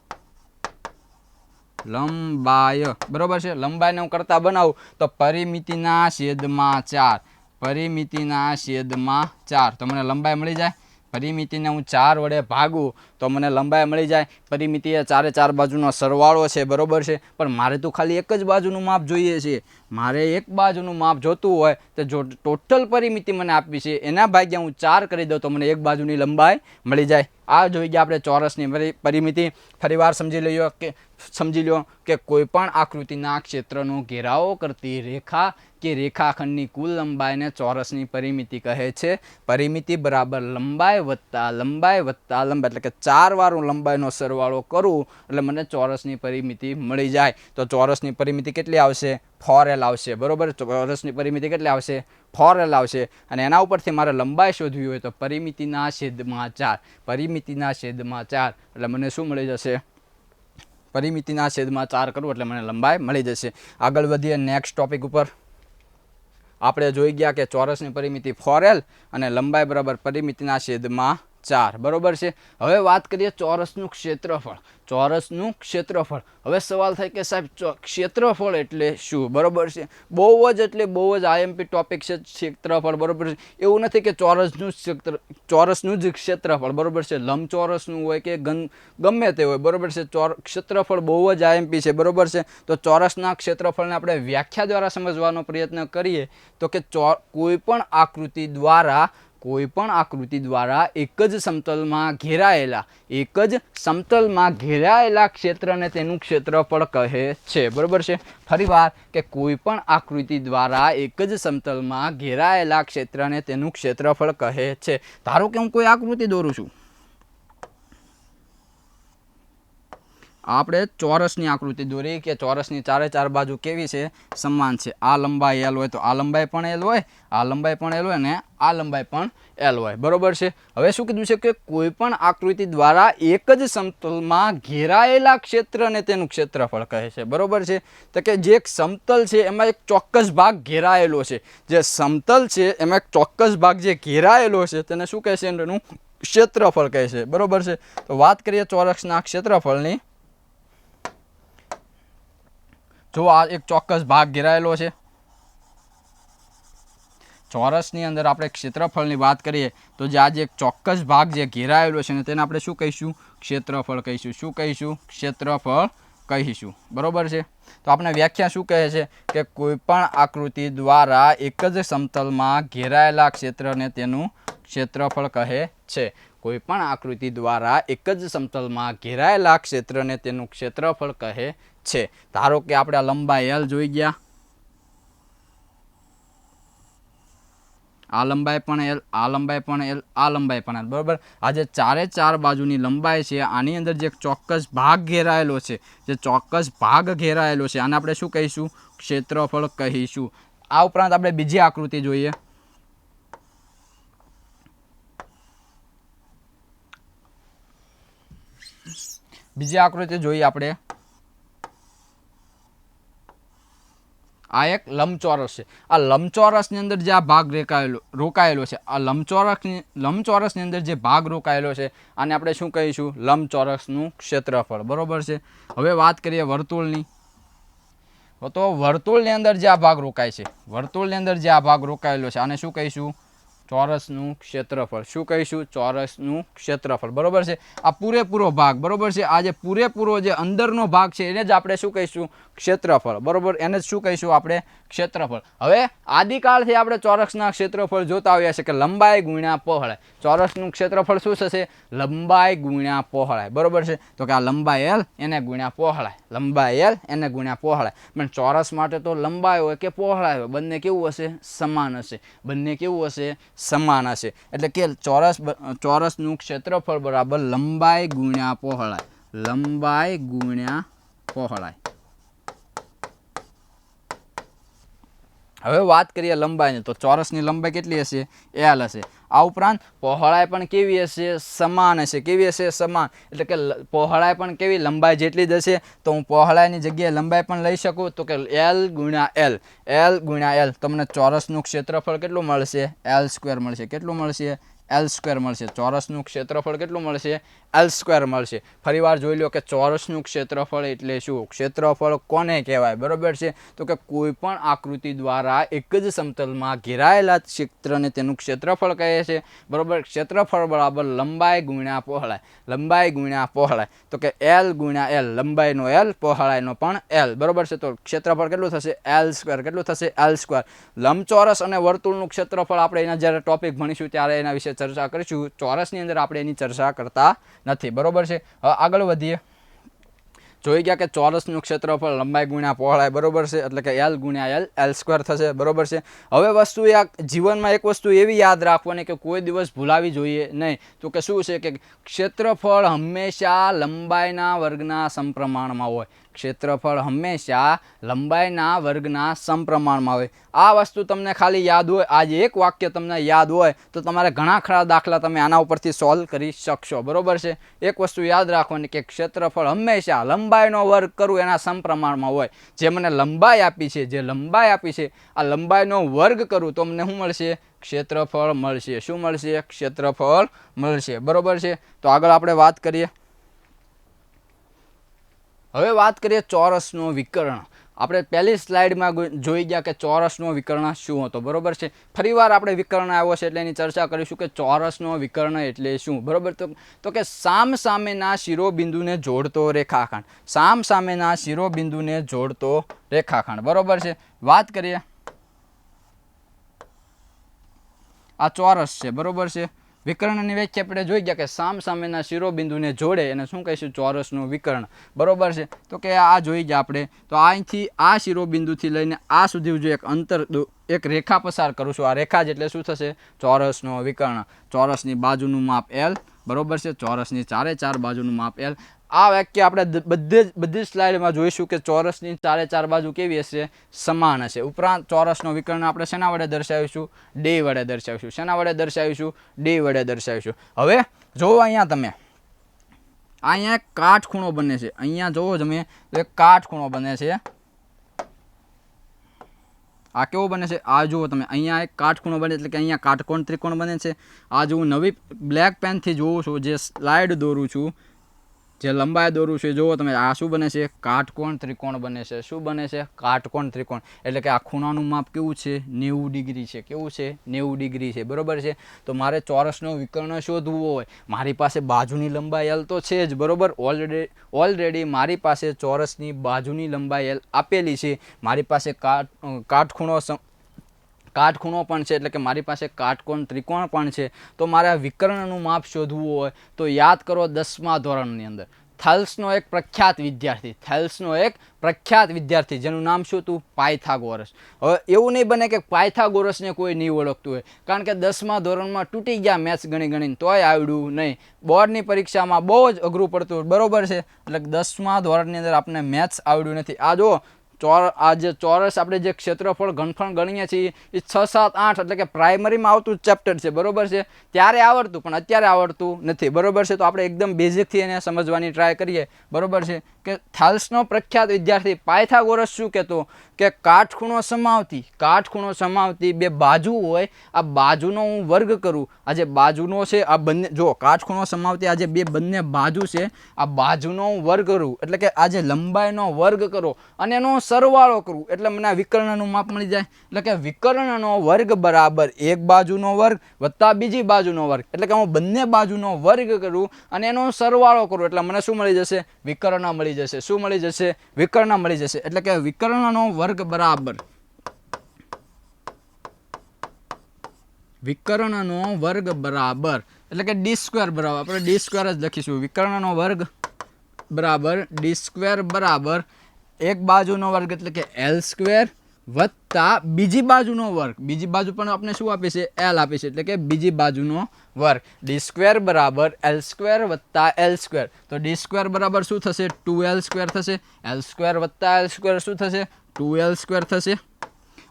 S1: લંબાઈ, બરોબર છે. લંબાઈને હું કરતા બનાવું તો પરિમિતિના છેદમાં 4, પરિમિતિના છેદમાં 4, તો મને લંબાઈ મળી જાય. પરિમિતિને હું 4 વડે ભાગું તો મને લંબાઈ મળી જાય. પરિમિતિ એ ચારે ચાર બાજુનો સરવાળો છે, બરોબર છે. પણ મારે તો ખાલી એક જ બાજુનું માપ જોઈએ છે, મારે એક બાજુનું માપ જોતું હોય તો જો ટોટલ પરિમિતિ મને આપી છે એના ભાગ્યા હું 4 કરી દઉં તો મને એક બાજુની લંબાઈ મળી જાય. આ જોઈ ગયા આપણે ચોરસની પરિમિતિ. ફરીવાર સમજી લો કે કોઈ પણ આકૃતિના ક્ષેત્રનો ઘેરાવો કરતી રેખા કે રેખાખંડની કુલ લંબાઈને ચોરસની પરિમિતિ કહે છે. પરિમિતિ બરાબર લંબાઈ વત્તા લંબાઈ એટલે કે 4 વારું લંબાઈનો સરવાળો કરું એટલે મને ચોરસની પરિમિતિ મળી જાય. તો ચોરસની પરિમિતિ કેટલી આવશે, 4L આવશે, બરોબર. ચોરસની પરિમિતિ કેટલી આવશે, 4L આવશે. અને એના ઉપરથી મારે લંબાઈ શોધવી હોય તો પરિમિતિના છેદમાં 4, પરિમિતિના છેદમાં 4 એટલે મને શું મળી જશે, પરિમિતિના છેદમાં 4 કરું એટલે મને લંબાઈ મળી જશે. આગળ વધીએ નેક્સ્ટ ટોપિક ઉપર. આપણે જોઈ ગયા કે ચોરસની પરિમિતિ 4L અને લંબાઈ બરાબર પરિમિતિના છેદમાં 4 બરોબર છે. હવે વાત કરીએ ચોરસનું ક્ષેત્રફળ. ચોરસનું ક્ષેત્રફળ. હવે સવાલ થાય કે સાહેબ ક્ષેત્રફળ એટલે શું? બરોબર છે. બહુ જ આઈએમપી ટોપિક છે ક્ષેત્રફળ. બરોબર છે. એવું નથી કે ચોરસનું જ ક્ષેત્રફળ. બરોબર છે. લંબચોરસનું હોય કે ગમે તે હોય. બરોબર છે. ક્ષેત્રફળ બહુ જ આઈએમપી છે. બરોબર છે. તો ચોરસના ક્ષેત્રફળને આપણે વ્યાખ્યા દ્વારા સમજવાનો પ્રયત્ન કરીએ તો કે કોઈ પણ આકૃતિ દ્વારા એક જ સમતલમાં ઘેરાયેલા ક્ષેત્રને તેનું ક્ષેત્રફળ કહે છે. બરોબર છે. ફરીવાર કે કોઈ પણ આકૃતિ દ્વારા એક જ સમતલમાં ઘેરાયેલા ક્ષેત્રને તેનું ક્ષેત્રફળ કહે છે. ધારો કે હું કોઈ આકૃતિ દોરું છું. આપણે ચોરસની આકૃતિ દોરી કે ચોરસની ચારે ચાર બાજુ કેવી છે? સમાન છે. આ લંબાઈ L હોય તો આ લંબાઈ પણ L હોય, આ લંબાઈ પણ L હોય અને આ લંબાઈ પણ L હોય. બરોબર છે. હવે શું કીધું છે કે કોઈ પણ આકૃતિ દ્વારા એક જ સમતલમાં ઘેરાયેલા ક્ષેત્રને તેનું ક્ષેત્રફળ કહે છે. બરોબર છે. તો કે જે એક સમતલ છે એમાં એક ચોક્કસ ભાગ ઘેરાયેલો છે. જે સમતલ છે એમાં એક ચોક્કસ ભાગ જે ઘેરાયેલો છે તેને શું કહે છે? એનું ક્ષેત્રફળ કહે છે. બરોબર છે. તો વાત કરીએ ચોરસના ક્ષેત્રફળની. જો આ એક ચોક્કસ ભાગ ઘેરાયેલો છે. ચોરસની અંદર આપણે ક્ષેત્રફળની વાત કરીએ તો જે આજે એક ચોક્કસ ભાગ જે ઘેરાયેલો છે ને તેને આપણે શું કહીશું? ક્ષેત્રફળ કહીશું. શું કહીશું? ક્ષેત્રફળ કહીશું. બરોબર છે. તો આપણે વ્યાખ્યા શું કહે છે કે કોઈ પણ આકૃતિ દ્વારા એક જ સમતલમાં ઘેરાયેલા ક્ષેત્રને તેનું ક્ષેત્રફળ કહે છે. કોઈ પણ આકૃતિ દ્વારા એક જ સમતલમાં ઘેરાયેલા ક્ષેત્રને તેનું ક્ષેત્રફળ કહે છે. ધારો કે આપણે આ લંબાઈ L જોઈ ગયા, આ લંબાઈ પણ L, આ લંબાઈ પણ L, આ લંબાઈ પણ L. બરોબર. આ જે ચારે ચાર બાજુની લંબાઈ છે આની અંદર જે ચોક્કસ ભાગ ઘેરાયેલો છે, આને આપણે શું કહીશું? ક્ષેત્રફળ કહીશું. આ ઉપરાંત આપણે બીજી આકૃતિ જોઈએ. આપણે આ એક લંબચોરસ છે. આ લંબચોરસની અંદર જે આ ભાગ રોકાયેલો છે, આ લંબચોરસની અંદર જે ભાગ રોકાયેલો છે આને આપણે શું કહીશું? લંબચોરસનું ક્ષેત્રફળ. બરોબર છે. હવે વાત કરીએ વર્તુળની. તો વર્તુળની અંદર જે આ ભાગ રોકાય છે, રોકાયેલો છે આને શું કહીશું? ચોરસનું ક્ષેત્રફળ. શું કહીશું? ચોરસનું ક્ષેત્રફળ. બરોબર છે. આ પૂરેપૂરો ભાગ. બરોબર છે. આ જે પૂરેપૂરો જે અંદરનો ભાગ છે એને જ આપણે શું કહીશું? ક્ષેત્રફળ. બરોબર. એને જ શું કહીશું આપણે? ક્ષેત્રફળ. હવે આદિકાળથી આપણે ચોરસના ક્ષેત્રફળ જોતા આવ્યા છે કે લંબાઈ ગુણ્યા પહોળાઈ. ચોરસનું ક્ષેત્રફળ શું થશે? લંબાઈ ગુણ્યા પહોળાઈ. બરોબર છે. તો કે આ લંબાઈ L એને ગુણ્યા પહોળાઈ, પણ ચોરસ માટે તો લંબાઈ હોય કે પહોળાઈ હોય બંને કેવું હશે? સમાન હશે. એટલે કે ચોરસનું ક્ષેત્રફળ બરાબર લંબાઈ ગુણ્યા પહોળાઈ. હવે વાત કરીએ લંબાઈની. તો ચોરસની લંબાઈ કેટલી હશે? L હશે. આ ઉપરાંત પહોળાઈ પણ કેવી હશે? સમાન હશે. કેવી હશે? સમાન. એટલે કે પહોળાઈ પણ કેવી? લંબાઈ જેટલી જ હશે. તો હું પહોળાઈની જગ્યાએ લંબાઈ પણ લઈ શકું. તો કે L ગુણ્યા L તમને ચોરસનું ક્ષેત્રફળ કેટલું મળશે? L² મળશે. કેટલું મળશે? L² મળશે. ચોરસનું ક્ષેત્રફળ કેટલું મળશે? L² મળશે. ફરીવાર જોઈ લો કે ચોરસનું ક્ષેત્રફળ એટલે શું? ક્ષેત્રફળ કોને કહેવાય? બરોબર છે. તો કે કોઈ પણ આકૃતિ દ્વારા એક જ સમતલમાં ઘેરાયેલા ક્ષેત્રને તેનું ક્ષેત્રફળ કહે છે. બરોબર. ક્ષેત્રફળ બરાબર લંબાઈ ગુણ્યા પહોળાઈ. તો કે L ગુણ્યા L. લંબાઈનો L, પહોળાઈનો પણ L. બરોબર છે. તો ક્ષેત્રફળ કેટલું થશે? L². કેટલું થશે? L². લંબચોરસ અને વર્તુળનું ક્ષેત્રફળ આપણે એના જ્યારે ટોપિક ભણીશું ત્યારે એના વિશે ચર્ચા કરીશું. ચોરસની અંદર આપણે એની ચર્ચા કરતા નથી. બરોબર છે. હવે આગળ વધીએ. જોઈ ગયા કે ચોરસનું ક્ષેત્રફળ લંબાઈ ગુણ્યા પહોળાઈ. બરોબર છે. એટલે કે L ગુણ્યા L² થશે. બરોબર છે. હવે જીવનમાં એક વસ્તુ એવી યાદ રાખવાની કે કોઈ દિવસ ભૂલાવી જોઈએ નહીં. તો કે શું છે કે ક્ષેત્રફળ હંમેશા લંબાઈના વર્ગના સમપ્રમાણમાં હોય. હોય. આ વસ્તુ તમને ખાલી યાદ હોય, આજે એક વાક્ય તમને યાદ હોય તો તમારે ઘણા ખરા દાખલા તમે આના ઉપરથી સોલ્વ કરી શકશો. બરોબર છે. એક વસ્તુ યાદ રાખવાની કે ક્ષેત્રફળ હંમેશા લંબાઈનો વર્ગ કરું એના સમપ્રમાણમાં હોય. જે મને લંબાઈ આપી છે, આ લંબાઈનો વર્ગ કરું તો મને શું મળશે? ક્ષેત્રફળ મળશે. શું મળશે? ક્ષેત્રફળ મળશે. બરોબર છે. તો આગળ આપણે વાત કરીએ. હવે વાત કરીએ ચોરસનો વિકર્ણ. આપણે પહેલી સ્લાઇડમાં જોઈ ગયા કે ચોરસનો વિકર્ણ શું હતો. બરોબર છે. ફરીવાર આપણે વિકર્ણ આવ્યો છે એટલે એની ચર્ચા કરીશું કે ચોરસનો વિકર્ણ એટલે શું. બરોબર. તો કે સામસામેના શિરોબિંદુને જોડતો રેખાખંડ. સામસામેના શિરોબિંદુને જોડતો રેખાખંડ. બરોબર છે. વાત કરીએ. આ ચોરસ છે. બરોબર છે. વિકર્ણની વ્યાખ્યા આપણે જોઈ ગયા કે સામસામેના શિરોબિંદુને જોડે એને શું કહીશું? ચોરસનું વિકર્ણ. બરોબર છે. તો કે આ જોઈ ગયા આપણે. તો અહીંથી આ શિરોબિંદુથી લઈને આ સુધી જો એક અંતર એક રેખા પસાર કરું છું. આ રેખા જ એટલે શું થશે? ચોરસનો વિકર્ણ. ચોરસની બાજુનું માપ L. બરોબર છે. ચોરસની ચારે ચાર બાજુનું માપ L. આ વ્યાખ્યા આપણે બધી સ્લાઇડમાં જોઈશું કે ચોરસની ચારે ચાર બાજુ કેવી હશે? સમાન હશે. ઉપરાંત ચોરસનો વિકર્ણ આપણે શેના વડે દર્શાવીશું? D વડે દર્શાવીશું. શેના વડે દર્શાવીશું? D વડે દર્શાવીશું. હવે જોવો અહીંયા તમે, અહીંયા એક કાટખૂણો બને છે. અહીંયા જોવો તમે એક કાટખૂણો બને છે. આ કેવો બને છે? આ જુઓ તમે, અહીંયા એક કાટખૂણો બને એટલે કે અહીંયા કાટકોણ ત્રિકોણ બને છે. આ જો હું નવી બ્લેક પેનથી જોઉં છું, જે સ્લાઇડ દોરું છું, જે લંબાઈ દોરું છે, જુઓ તમે, આ શું બને છે? કાટકોણ ત્રિકોણ બને છે. શું બને છે? કાટકોણ ત્રિકોણ. એટલે કે આ ખૂણાનું માપ કેવું છે? 90 ડિગ્રી છે. કેવું છે? 90 ડિગ્રી છે. બરોબર છે. તો મારે ચોરસનો વિકર્ણ શોધવું હોય, મારી પાસે બાજુની લંબાઈ L તો છે જ. બરોબર. ઓલરેડી મારી પાસે ચોરસની બાજુની લંબાઈ L આપેલી છે. મારી પાસે કાટખૂણો પણ છે, એટલે કે મારી પાસે કાટકોણ ત્રિકોણ પણ છે. તો મારે આ વિકર્ણનું માપ શોધવું હોય તો યાદ કરો 10મા ધોરણની અંદર થેલ્સનો એક પ્રખ્યાત વિદ્યાર્થી જેનું નામ શું હતું? પાયથાગોરસ. હવે એવું નહીં બને કે પાયથાગોરસને કોઈ નહીં ઓળખતું હોય, કારણ કે 10મા ધોરણમાં તૂટી ગયા મેથ્સ ગણીને તોય આવડ્યું નહીં. બોર્ડની પરીક્ષામાં બહુ જ અઘરું પડતું. બરોબર છે. એટલે 10મા ધોરણની અંદર આપણે મેથ્સ આવડ્યું નથી. આ જો આ જે ચોરસ આપણે જે ક્ષેત્રફળ ઘનફળ ગણીએ છીએ એ 6, 7, 8 એટલે કે પ્રાઇમરીમાં આવતું ચેપ્ટર છે. બરોબર છે. ત્યારે આવડતું પણ અત્યારે આવડતું નથી. બરોબર છે. તો આપણે એકદમ બેઝિકથી એને સમજવાની ટ્રાય કરીએ. બરોબર છે. કે થેલ્સનો પ્રખ્યાત વિદ્યાર્થી પાયથાગોરસ શું કહેતો કે કાટખૂણો સમાવતી બે બાજુ હોય, આ બાજુનો હું વર્ગ કરું. આ જે બાજુનો છે, આ બંને જો કાટખૂણો સમાવતી આ જે બંને બાજુ છે, આ બાજુનો હું વર્ગ કરું એટલે કે આ જે લંબાઈનો વર્ગ કરો અને એનો સરવાળો કરું એટલે મને આ વિકર્ણનું માપ મળી જાય. એટલે કે વિકર્ણનો વર્ગ બરાબર એક બાજુનો વર્ગ વત્તા બીજી બાજુનો વર્ગ. એટલે કે હું બંને બાજુનો વર્ગ કરું અને એનો સરવાળો કરું એટલે મને શું મળી જશે? વિકર્ણ મળી જશે. શું મળી જશે? વિકર્ણ મળી જશે. એટલે કે વિકર્ણનો વર્ગ બરાબર એટલે કે d² બરાબર, આપણે d² જ લખીશું. વિકર્ણનો વર્ગ બરાબર d² બરાબર એક બાજુનો વર્ગ એટલે કે L² વત્તા બીજી બાજુનો વર્ગ. બીજી બાજુ પણ આપણે શું આપે છે? L આપે છે. એટલે કે બીજી બાજુનો વર્ગ. d² બરાબર L² વત્તા L². તો d² બરાબર શું થશે? 2L² થશે. L² વત્તા L² શું થશે? 2L² થશે.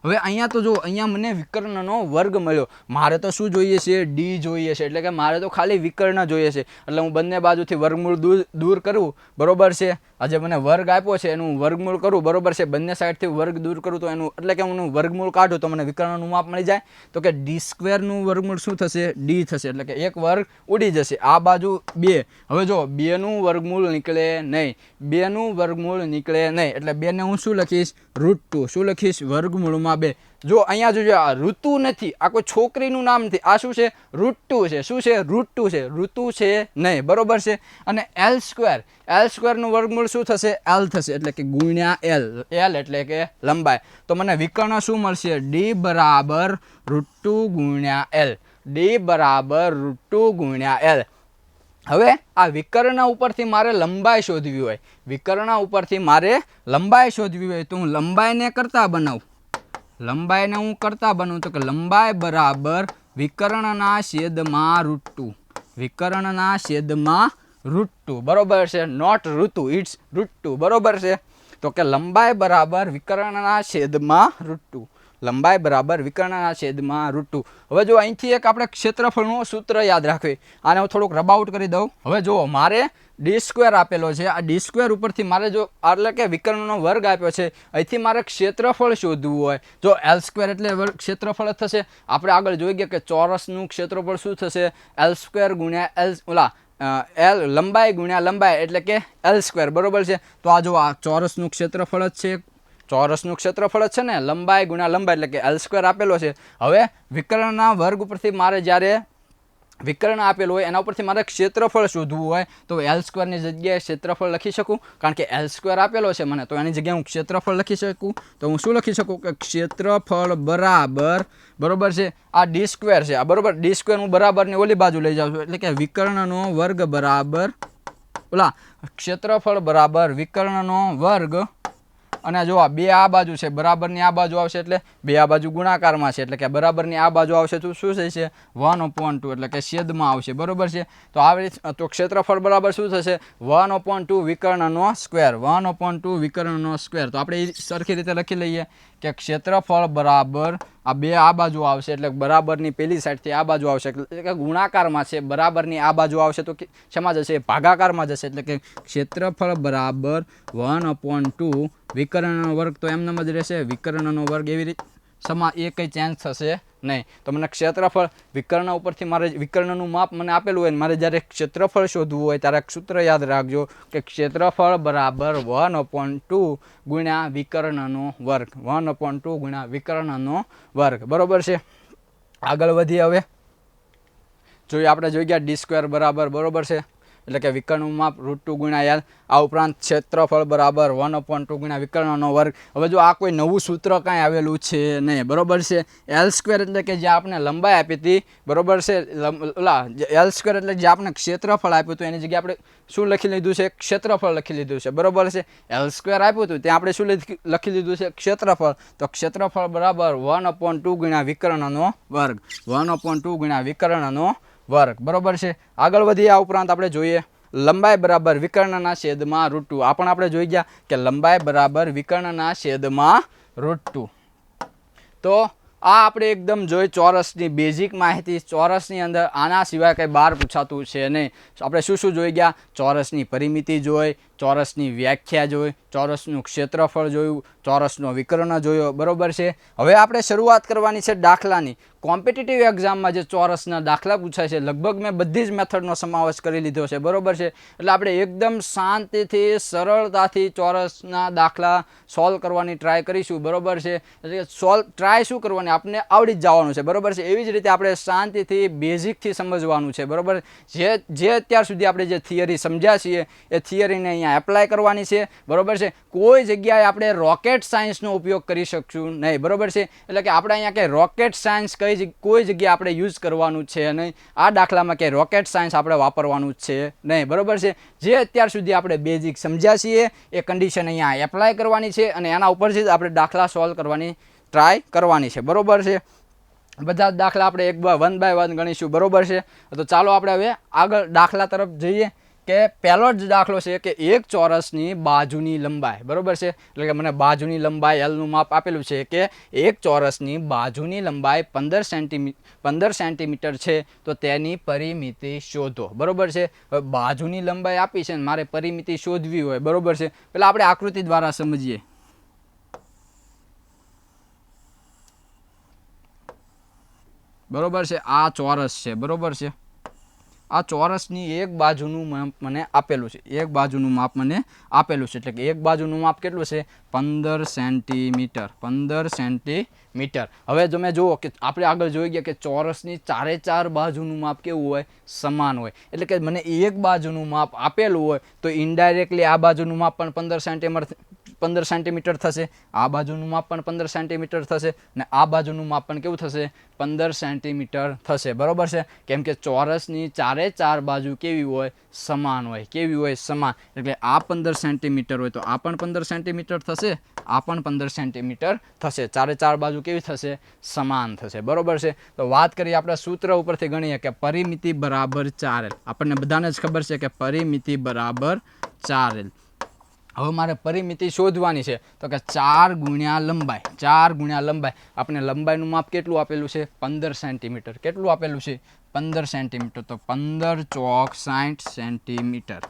S1: હવે અહીંયા તો જો, અહીંયા મને વિકર્ણનો વર્ગ મળ્યો. મારે તો શું જોઈએ છે? D જોઈએ છે. એટલે કે મારે તો ખાલી વિકર્ણ જોઈએ છે. એટલે હું બંને બાજુથી વર્ગમૂળ દૂર કરું. બરોબર છે. આજે મને વર્ગ આપ્યો છે એનું વર્ગમૂળ કરું. બરોબર છે. બંને સાઈડથી વર્ગ દૂર કરું તો એનું એટલે કે હું વર્ગમૂળ કાઢું તો મને વિકર્ણનું માપ મળી જાય. તો કે d² નું વર્ગમૂળ શું થશે? D થશે. એટલે કે એક વર્ગ ઉડી જશે. આ બાજુ 2. હવે જો 2 નું વર્ગમૂળ નીકળે નહીં. 2 નું વર્ગમૂળ નીકળે નહીં એટલે 2 ને હું શું લખીશ? √2. શું લખીશ? વર્ગમૂળમાં 2. જો અહીંયા જોજો, આ ઋતુ નથી, આ કોઈ છોકરીનું નામ નથી. આ શું છે? √2 છે. શું છે? √2 છે. ઋતુ છે નહીં. બરોબર છે. અને L² નું વર્ગમૂળ શું થશે? L થશે. એટલે કે ગુણ્યા L એટલે કે લંબાઈ. તો મને વિકર્ણ શું મળશે? D બરાબર √2 ગુણ્યા L. D બરાબર √2 ગુણ્યા L. હવે આ વિકર્ણ ઉપરથી મારે લંબાઈ શોધવી હોય તો હું લંબાઈને કરતા બનાવું. તો કે લંબાઈ બરાબર વિકર્ણના છેદમાં √2. બરોબર છે. નોટ ઋતુ, ઇટ્સ √2. બરોબર છે. તો કે લંબાઈ બરાબર વિકર્ણના છેદમાં √2. લંબાઈ બરાબર વિકર્ણના છેદમાં √2. હવે જો અહીંથી એક આપણે ક્ષેત્રફળનું સૂત્ર યાદ રાખવી. આને હું થોડુંક રબ આઉટ કરી દઉં. હવે જુઓ મારે d² આપેલો છે. આ d² ઉપરથી મારે જો એટલે કે વિકર્ણનો વર્ગ આપ્યો છે, અહીંથી મારે ક્ષેત્રફળ શોધવું હોય. જો l² એટલે વર્ગ ક્ષેત્રફળ જ થશે. આપણે આગળ જોઈ ગયા કે ચોરસનું ક્ષેત્રફળ શું થશે, l² ગુણ્યા l લંબાઈ ગુણ્યા લંબાઈ એટલે કે l², બરોબર છે. તો આ જો આ ચોરસનું ક્ષેત્રફળ જ છે, ચોરસનું ક્ષેત્રફળ જ છે ને, લંબાઈ ગુણ્યા લંબાઈ એટલે કે l² આપેલો છે. હવે વિકર્ણના વર્ગ ઉપરથી મારે જ્યારે વિકર્ણ આપેલું હોય એના ઉપરથી મારે ક્ષેત્રફળ શોધવું હોય તો l² ની જગ્યાએ ક્ષેત્રફળ લખી શકું, કારણ કે l² આપેલો છે મને, તો એની જગ્યાએ હું ક્ષેત્રફળ લખી શકું. તો હું શું લખી શકું કે ક્ષેત્રફળ બરાબર, બરોબર છે, આ d² છે, આ બરોબર d² હું બરાબરની ઓલી બાજુ લઈ જાઉં છું, એટલે કે વિકર્ણનો વર્ગ બરાબર ક્ષેત્રફળ બરાબર વિકર્ણનો વર્ગ. અને જો આ બે આ બાજુ છે, બરાબરની આ બાજુ આવશે એટલે બે આ બાજુ ગુણાકારમાં છે, એટલે કે બરાબરની આ બાજુ આવશે તો શું થશે 1/2 એટલે કે છેદમાં આવશે, બરોબર છે. તો આવી તો ક્ષેત્રફળ બરાબર શું થશે 1/2 વિકર્ણનો સ્ક્વેર, 1/2 વિકર્ણનો સ્ક્વેર. તો આપણે સરખી રીતે લખી લઈએ કે ક્ષેત્રફળ બરાબર આ બે આ બાજુ આવશે એટલે બરાબરની પેલી સાઈડથી આ બાજુ આવશે એટલે કે ગુણાકારમાં છે, બરાબરની આ બાજુ આવશે તો શેમાં જશે, ભાગાકારમાં જશે, એટલે કે ક્ષેત્રફળ બરાબર 1/2 વિકર્ણનો વર્ગ. તો એમનેમ જ રહેશે, વિકર્ણનો વર્ગ, એવી રીતે એ કંઈ ચેન્જ થશે નહીં. તો મને ક્ષેત્રફળ વિકર્ણ ઉપરથી મારે વિકર્ણનું માપ મને આપેલું હોય ને મારે જ્યારે ક્ષેત્રફળ શોધવું હોય ત્યારે સૂત્ર યાદ રાખજો કે ક્ષેત્રફળ બરાબર 1/2 ગુણ્યા વિકર્ણનો વર્ગ, 1/2 ગુણ્યા વિકર્ણનો વર્ગ, બરોબર છે. આગળ વધીએ. હવે જોઈએ આપણે જોઈ ગયા d² બરાબર, બરોબર છે, એટલે કે વિકર્ણનું માપ √2 ગુણ્યા l. આ ઉપરાંત ક્ષેત્રફળ બરાબર 1/2 ગુણ્યા વિકર્ણનો વર્ગ. હવે જો આ કોઈ નવું સૂત્ર કાંઈ આવેલું છે નહીં, બરોબર છે. l² એટલે કે જે આપણે લંબાઈ આપી હતી, બરોબર છે, l² એટલે જે આપણે ક્ષેત્રફળ આપ્યું હતું એની જગ્યાએ આપણે શું લખી લીધું છે, ક્ષેત્રફળ લખી લીધું છે, બરોબર છે. l² આપ્યું હતું ત્યાં આપણે શું લખી લીધું છે, ક્ષેત્રફળ. તો ક્ષેત્રફળ બરાબર 1/2 ગુણ્યા વિકર્ણનો વર્ગ, 1/2 ગુણ્યા વિકર્ણનો વર્ગ, બરોબર છે. આગળ વધીએ. આ ઉપરાંત આપણે જોઈએ લંબાઈ બરાબર વિકર્ણના છેદમાં √2. આ પણ આપણે જોઈ ગયા કે લંબાઈ બરાબર વિકર્ણના છેદમાં √2. તો આ આપણે એકદમ જોઈ ચોરસની બેઝિક માહિતી. ચોરસની અંદર આના સિવાય કંઈ બહાર પૂછાતું છે નહીં. આપણે શું શું જોઈ ગયા, ચોરસની પરિમિતિ જોઈ, ચોરસની વ્યાખ્યા જોઈ, ચોરસનું ક્ષેત્રફળ જોયું, ચોરસનો વિકર્ણ જોયો, બરોબર છે. હવે આપણે શરૂઆત કરવાની છે દાખલાની. કોમ્પિટિટિવ એક્ઝામમાં જે ચોરસના દાખલા પૂછાય છે લગભગ મેં બધી જ મેથડનો સમાવેશ કરી લીધો છે, બરોબર છે. એટલે આપણે એકદમ શાંતિથી સરળતાથી ચોરસના દાખલા સોલ્વ કરવાની ટ્રાય કરીશું, બરોબર છે. એટલે ટ્રાય શું કરવાની, આપણે આવડી જ જવાનું છે, બરોબર છે. એવી જ રીતે આપણે શાંતિથી બેઝિકથી સમજવાનું છે, બરોબર. જે અત્યાર સુધી આપણે જે થિયરી સમજ્યા છીએ એ થિયરીને અહીંયા એપ્લાય કરવાની છે, બરોબર છે. કોઈ જગ્યાએ આપણે રોકેટ સાયન્સનો ઉપયોગ કરી શકશું નહીં, બરોબર છે. એટલે કે આપણે અહીંયા કંઈ રોકેટ સાયન્સ કોઈ જગ્યાએ આપણે યુઝ કરવાનું છે નહીં. આ દાખલામાં કે રોકેટ સાયન્સ આપણે વાપરવાનું છે નહીં, બરોબર છે. જે અત્યાર સુધી આપણે બેઝિક સમજ્યા છીએ એ કન્ડિશન અહીંયા એપ્લાય કરવાની છે અને એના ઉપરથી જ આપણે દાખલા સોલ્વ કરવાની ટ્રાય કરવાની છે, બરોબર છે. બધા દાખલા આપણે 1 બાય 1 ગણીશું, બરોબર છે. તો ચાલો આપણે હવે આગળ દાખલા તરફ જઈએ કે પહેલો જ દાખલો છે કે એક ચોરસની બાજુની લંબાઈ, બરોબર છે. એટલે કે મને બાજુની લંબાઈ એલનું માપ આપેલું છે કે એક ચોરસની બાજુની લંબાઈ 15 સેન્ટીમીટર છે, તો તેની પરિમિતિ શોધો, બરોબર છે. હવે બાજુની લંબાઈ આપી છે ને મારે પરિમિતિ શોધવી હોય, બરોબર છે. પહેલાં આપણે આકૃતિ દ્વારા સમજીએ. બરોબર છે, આ ચોરસ છે, બરોબર છે. આ ચોરસની એક બાજુનું માપ મને આપેલું છે, એક બાજુનું માપ મને આપેલું છે, એટલે કે એક બાજુનું માપ કેટલું છે 15 સેન્ટીમીટર, 15 સેન્ટીમીટર. હવે તમે જુઓ કે આપણે આગળ જોઈ ગયા કે ચોરસની ચારે ચાર બાજુનું માપ કેવું હોય, સમાન હોય. એટલે કે મને એક બાજુનું માપ આપેલું હોય તો ઇનડાયરેક્ટલી આ બાજુનું માપ પણ 15 સેન્ટીમીટર થશે, આ બાજુનું માપ પણ 15 સેન્ટીમીટર થશે અને આ બાજુનું માપ પણ કેવું થશે 15 સેન્ટીમીટર થશે, બરોબર છે. કેમ કે ચોરસની ચારે ચાર બાજુ કેવી હોય, સમાન હોય. કેવી હોય, સમાન. એટલે આ 15 સેન્ટીમીટર હોય તો આ પણ 15 સેન્ટીમીટર થશે, આ પણ 15 સેન્ટીમીટર થશે. ચારે ચાર બાજુ કેવી થશે, સમાન થશે, બરોબર છે. તો વાત કરીએ આપણે સૂત્ર ઉપરથી ગણીએ કે પરિમિતિ બરાબર 4L. આપણને બધાને જ ખબર છે કે પરિમિતિ બરાબર 4L. હવે મારે પરિમિતિ શોધવાની છે તો કે 4 ગુણ્યા લંબાઈ, 4 ગુણ્યા લંબાઈ. આપણે લંબાઈનું માપ કેટલું આપેલું છે? 15 સેન્ટીમીટર. કેટલું આપેલું છે? 15 સેન્ટીમીટર. તો 15 ચોક 60 સેન્ટીમીટર.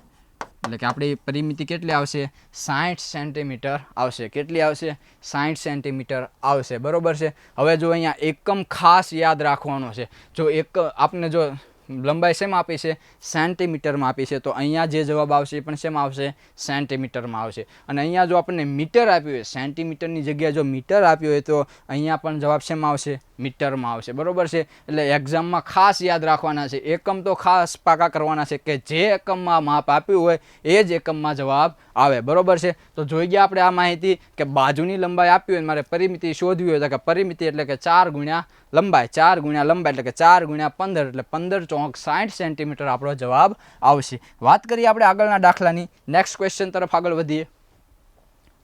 S1: એટલે કે આપણી પરિમિતિ કેટલી આવશે? 60 સેન્ટીમીટર આવશે. કેટલી આવશે? 60 સેન્ટીમીટર આવશે. બરોબર છે. હવે જો અહીંયા એકમ ખાસ યાદ રાખવાનો છે. જો આપને જો લંબાઈ શેમાં આપી છે? સેન્ટીમીટરમાં આપી છે. તો અહીંયા જે જવાબ આવશે એ પણ શેમાં આવશે? સેન્ટીમીટરમાં આવશે. અને અહીંયા જો આપણને મીટર આપ્યું હોય, સેન્ટીમીટરની જગ્યાએ જો મીટર આપ્યું હોય તો અહીંયા પણ જવાબ શેમાં આવશે? મીટરમાં આવશે. બરોબર છે. એટલે એક્ઝામમાં ખાસ યાદ રાખવાના છે. એકમ તો ખાસ પાકા કરવાના છે કે જે એકમમાં માપ આપ્યું હોય એ જ એકમમાં જવાબ આવે. બરોબર છે. તો જોઈ ગયા આપણે આ માહિતી કે બાજુની લંબાઈ આપી હોય મારે પરિમિતિ શોધવી હોય તો કે પરિમિતિ એટલે કે 4 ગુણ્યા લંબાઈ, 4 ગુણ્યા લંબાઈ એટલે કે 4 ગુણ્યા 15 એટલે 15 ચોક 60 સેન્ટીમીટર આપણો જવાબ આવશે. વાત કરીએ આપણે આગળના દાખલાની. નેક્સ્ટ ક્વેશ્ચન તરફ આગળ વધીએ.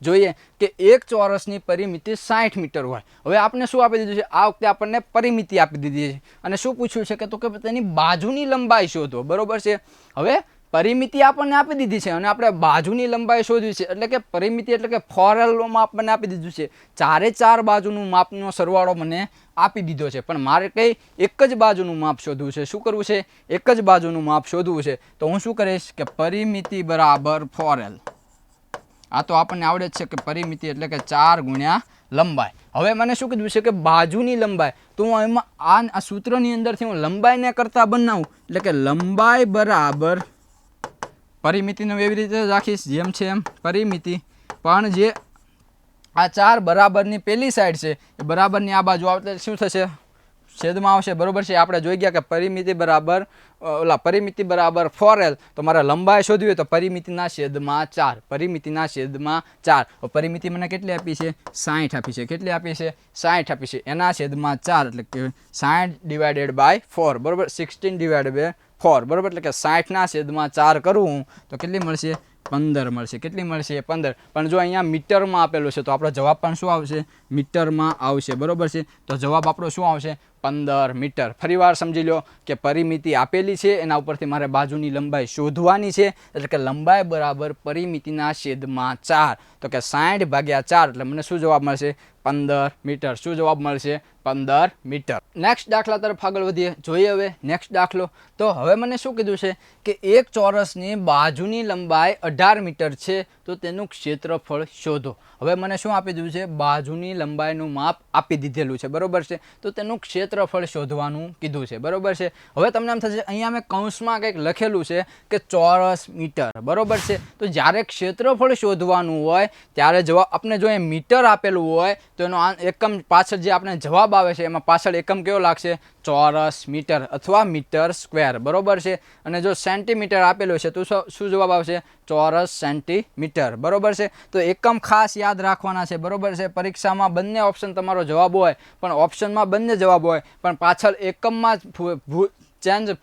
S1: જોઈએ કે એક ચોરસની પરિમિતિ 60 મીટર હોય. હવે આપણે શું આપી દીધું છે? આ વખતે આપણને પરિમિતિ આપી દીધી છે અને શું પૂછ્યું છે કે તો કે તેની બાજુની લંબાઈ શોધો. બરોબર છે. હવે પરિમિતિ આપણને આપી દીધી છે અને આપણે બાજુની લંબાઈ શોધવી છે. એટલે કે પરિમિતિ એટલે કે ફોરેલમાં આપણને આપી દીધું છે. 4 બાજુનું માપનો સરવાળો મને આપી દીધો છે, પણ મારે કઈ એક જ બાજુનું માપ શોધવું છે. શું કરવું છે? એક જ બાજુનું માપ શોધવું છે. તો હું શું કરીશ કે પરિમિતિ બરાબર ફોરેલ. આ તો આપણને આવડે જ છે કે પરિમિતિ એટલે કે 4 ગુણ્યા લંબાઈ. હવે મને શું કીધું છે કે બાજુની લંબાઈ. તો હું એમાં આ સૂત્રની અંદરથી હું લંબાઈને કરતા બનાવું એટલે કે લંબાઈ બરાબર પરિમિતિને એવી રીતે રાખીશ જેમ છે એમ પરિમિતિ, પણ જે આ 4 બરાબરની પેલી સાઈડ છે એ બરાબરની આ બાજુ આવે શું થશે? છેદમાં આવશે. બરોબર છે. આપણે જોઈ ગયા કે પરિમિતિ બરાબર પરિમિતિ બરાબર 4L. તો મારે લંબાઈ શોધવી હોય તો પરિમિતિના છેદમાં 4, પરિમિતિના છેદમાં 4. પરિમિતિ મને કેટલી આપી છે? 60 આપી છે. કેટલી આપી છે? 60 આપી છે. એના છેદમાં 4 એટલે કે 60 ડિવાઇડેડ બાય 4. બરોબર. 16 ડિવાઇડેડ બાય 4. બરોબર. એટલે કે 60ના છેદમાં 4 કરું તો કેટલી મળશે? 15 મળશે. કેટલી મળશે? 15. પણ જો અહીંયા મીટરમાં આપેલું છે તો આપણો જવાબ પણ શું આવશે? મીટરમાં આવશે. બરોબર છે. તો જવાબ આપણો શું આવશે? 15 મીટર. ફરીવાર સમજી લો કે પરિમિતિ આપેલી છે, એના ઉપરથી મારે બાજુની લંબાઈ શોધવાની છે. એટલે કે લંબાઈ બરાબર પરિમિતિના છેદમાં 4. તો કે 60 ભાગ્યા 4 એટલે મને શું જવાબ મળશે? 15 મીટર. શું જવાબ મળશે? 15 મીટર. નેક્સ્ટ દાખલા તરફ આગળ વધીએ. જોઈએ હવે નેક્સ્ટ દાખલો. તો હવે મને શું કીધું છે કે એક ચોરસની બાજુની લંબાઈ 18 મીટર છે તો તેનું ક્ષેત્રફળ શોધો. હવે મને શું આપી દીધું છે? બાજુની લંબાઈનું માપ આપી દીધેલું છે. બરોબર છે. તો તેનું ક્ષેત્રફળ શોધવાનું કીધું છે. બરોબર છે. હવે તમને એમ થશે અહીંયા મેં કૌંસમાં કંઈક લખેલું છે કે ચોરસ મીટર. બરોબર છે. તો જ્યારે ક્ષેત્રફળ શોધવાનું હોય ત્યારે જવાબ આપણે જો મીટર આપેલું હોય તો એનો એકમ પાછળ જે આપણે જવાબ આવે છે એમાં પાછળ એકમ કેવો લાગશે? ચોરસ મીટર અથવા મીટર સ્ક્વેર. બરોબર છે. અને જો સેન્ટીમીટર આપેલું છે તો શું જવાબ આવશે? ચોરસ સેન્ટીમીટર. બરોબર છે. તો એકમ ખાસ યાદ રાખવાના છે. બરોબર છે. પરીક્ષામાં બંને ઓપ્શન તમારો જવાબ હોય પણ ઓપ્શનમાં બંને જવાબ હોય પણ પાછળ એકમમાં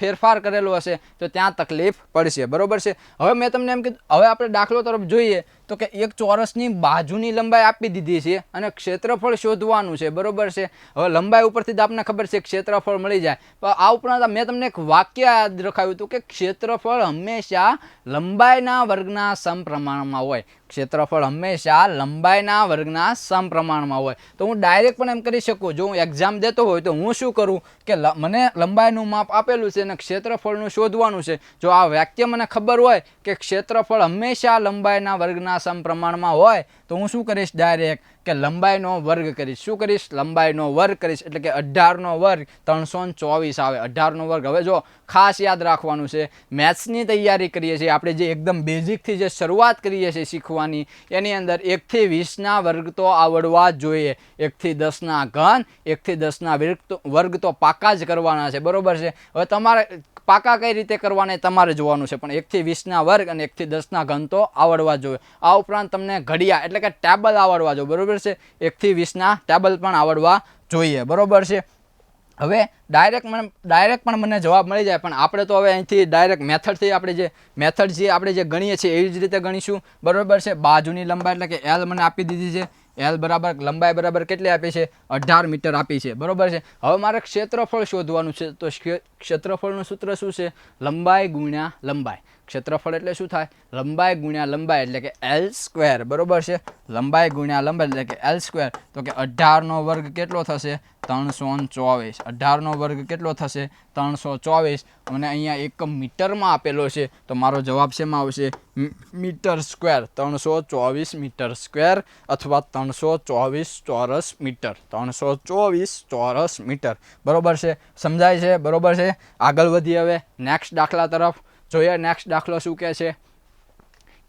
S1: ફેરફાર કરેલો હશે તો ત્યાં તકલીફ પડશે. બરોબર છે. હવે મેં તમને એમ કીધું, હવે આપણે દાખલો તરફ જોઈએ તો કે એક ચોરસની બાજુની લંબાઈ આપી દીધી છે અને ક્ષેત્રફળ શોધવાનું છે. બરોબર છે. હવે લંબાઈ ઉપરથી જ આપણને ખબર છે ક્ષેત્રફળ મળી જાય. પણ આ ઉપરાંત મેં તમને એક વાક્ય યાદ રખાવ્યું હતું કે ક્ષેત્રફળ હંમેશા લંબાઈના વર્ગના સમપ્રમાણમાં હોય. ક્ષેત્રફળ હંમેશા લંબાઈના વર્ગના સમપ્રમાણમાં હોય. તો હું ડાયરેક્ટ પણ એમ કરી શકું, જો હું એક્ઝામ દેતો હોય તો હું શું કરું કે મને લંબાઈનું માપ આપેલું છે અને ક્ષેત્રફળનું શોધવાનું છે. જો આ વાક્ય મને ખબર હોય કે ક્ષેત્રફળ હંમેશા લંબાઈના વર્ગના સમપ્રમાણમાં હોય તો હું શું કરીશ? ડાયરેક્ટ કે લંબાઈનો વર્ગ કરીશ. શું કરીશ? લંબાઈનો વર્ગ કરીશ. એટલે કે 18નો વર્ગ 324 આવે. 18નો વર્ગ. હવે જો ખાસ યાદ રાખવાનું છે, મેથ્સની તૈયારી કરીએ છીએ આપણે, જે એકદમ બેઝિકથી જે શરૂઆત કરીએ છીએ શીખવાની, એની અંદર 1 થી 20ના વર્ગ તો આવડવા જ જોઈએ. 1 થી 10ના ઘન, 1 થી 10ના વર્ગ તો પાકા જ કરવાના છે. બરોબર છે. હવે તમારે પાકા કઈ રીતે કરવાના તમારે જોવાનું છે, પણ 1 થી 20ના વર્ગ અને 1 થી 10ના ઘન તો આવડવા જોઈએ. આ ઉપરાંત તમને ઘડિયા એટલે કે ટેબલ આવડવા જોઈએ. બરોબર છે. 1 થી 20ના ટેબલ પણ આવડવા જોઈએ. બરોબર છે. હવે ડાયરેક્ટ પણ મને જવાબ મળી જાય, પણ આપણે તો હવે અહીંથી ડાયરેક્ટ મેથડથી આપણે જે ગણીએ છીએ એવી જ રીતે ગણીશું. બરોબર છે. બાજુની લંબાઈ એટલે કે L મને આપી દીધી છે. L બરાબર લંબાઈ બરાબર કેટલી આપી છે? 18 મીટર આપી છે. બરોબર છે. હવે મારે ક્ષેત્રફળ શોધવાનું છે તો ક્ષેત્રફળનું સૂત્ર શું છે? લંબાઈ ગુણ્યા લંબાઈ. ક્ષેત્રફળ એટલે શું થાય? લંબાઈ ગુણ્યા લંબાઈ એટલે કે L સ્ક્વેર, બરોબર છે. લંબાઈ ગુણ્યા લંબાઈ એટલે કે L સ્ક્વેર. તો કે 18નો વર્ગ કેટલો થશે? 324. 18નો વર્ગ કેટલો થશે? 324. અને અહીંયા એકમ મીટરમાં આપેલો છે, તો મારો જવાબ શેમાં આવશે? Metre square. 324 મીટર સ્ક્વેર અથવા 324 ચોરસ મીટર. 324 ચોરસ મીટર, બરોબર છે. સમજાય છે? બરોબર છે. આગળ વધીએ હવે નેક્સ્ટ દાખલા તરફ. જોઈએ નેક્સ્ટ દાખલો શું કહે છે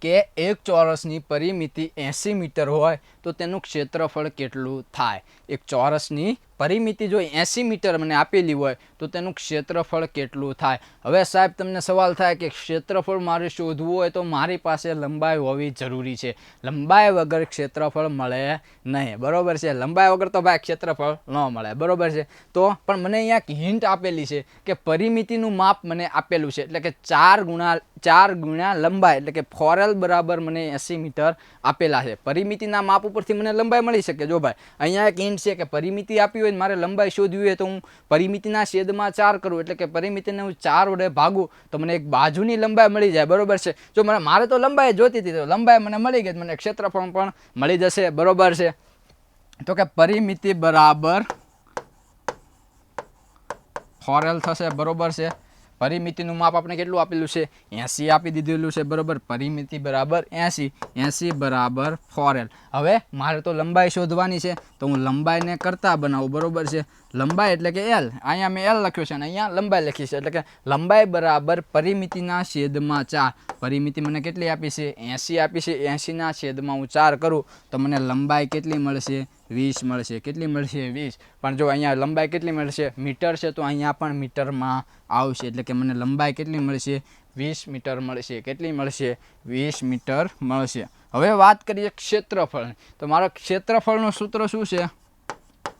S1: કે એક ચોરસની પરિમિતિ 80 મીટર હોય તો તેનું ક્ષેત્રફળ કેટલું થાય? એક ચોરસની પરિમિતિ જો 80 મીટર મને આપેલી હોય તો તેનું ક્ષેત્રફળ કેટલું થાય? હવે સાહેબ તમને સવાલ થાય કે ક્ષેત્રફળ મારે શોધવું હોય તો મારી પાસે લંબાઈ હોવી જરૂરી છે. લંબાઈ વગર ક્ષેત્રફળ મળે નહીં, બરોબર છે. લંબાઈ વગર તો ભાઈ ક્ષેત્રફળ ન મળે, બરોબર છે. તો પણ મને અહીંયા એક હિન્ટ આપેલી છે કે પરિમિતિનું માપ મને આપેલું છે, એટલે કે 4 ગુણ્યા લંબાઈ એટલે કે 4L બરાબર મને 80 મીટર આપેલા છે. પરિમિતિના માપ ઉપરથી મને લંબાઈ મળી શકે. જો ભાઈ અહીંયા એક હિન્ટ છે કે પરિમિતિ આપી હોય મારે લંબાઈ શોધવી હોય તો હું પરિમિતિના છેદમાં 4 કરું, એટલે કે પરિમિતિને હું 4 વડે ભાગું તો મને એક બાજુની લંબાઈ મળી જાય, બરોબર છે. જો મારે તો લંબાઈ જોતી હતી તો લંબાઈ મને મળી ગઈ, મને ક્ષેત્રફળ પણ મળી જશે, બરોબર છે. તો કે પરિમિતિ બરાબર 4L થશે, બરોબર છે. પરિમિતિનું માપ આપણે કેટલું આપેલું છે? 80 આપી દીધેલું છે, બરોબર. પરિમિતિ બરાબર 80 બરાબર 4L. હવે મારે તો લંબાઈ શોધવાની છે તો હું લંબાઈને કરતા બનાવું, બરોબર છે. લંબાઈ એટલે કે L, અહીંયા મેં L લખ્યું છે અને અહીંયા લંબાઈ લખી છે, એટલે કે લંબાઈ બરાબર પરિમિતિના છેદમાં 4. પરિમિતિ મને કેટલી આપી છે? 80 આપી છે. 80ના છેદમાં હું 4 કરું તો મને લંબાઈ કેટલી મળશે? 20 મળશે. કેટલી મળશે? 20. પણ જો અહીંયા લંબાઈ કેટલી મળશે? મીટર છે તો અહીંયા પણ મીટરમાં આવશે, એટલે કે મને લંબાઈ કેટલી મળશે? 20 મીટર મળશે. કેટલી મળશે? 20 મીટર મળશે. હવે વાત કરીએ ક્ષેત્રફળ. તો મારા ક્ષેત્રફળનું સૂત્ર શું છે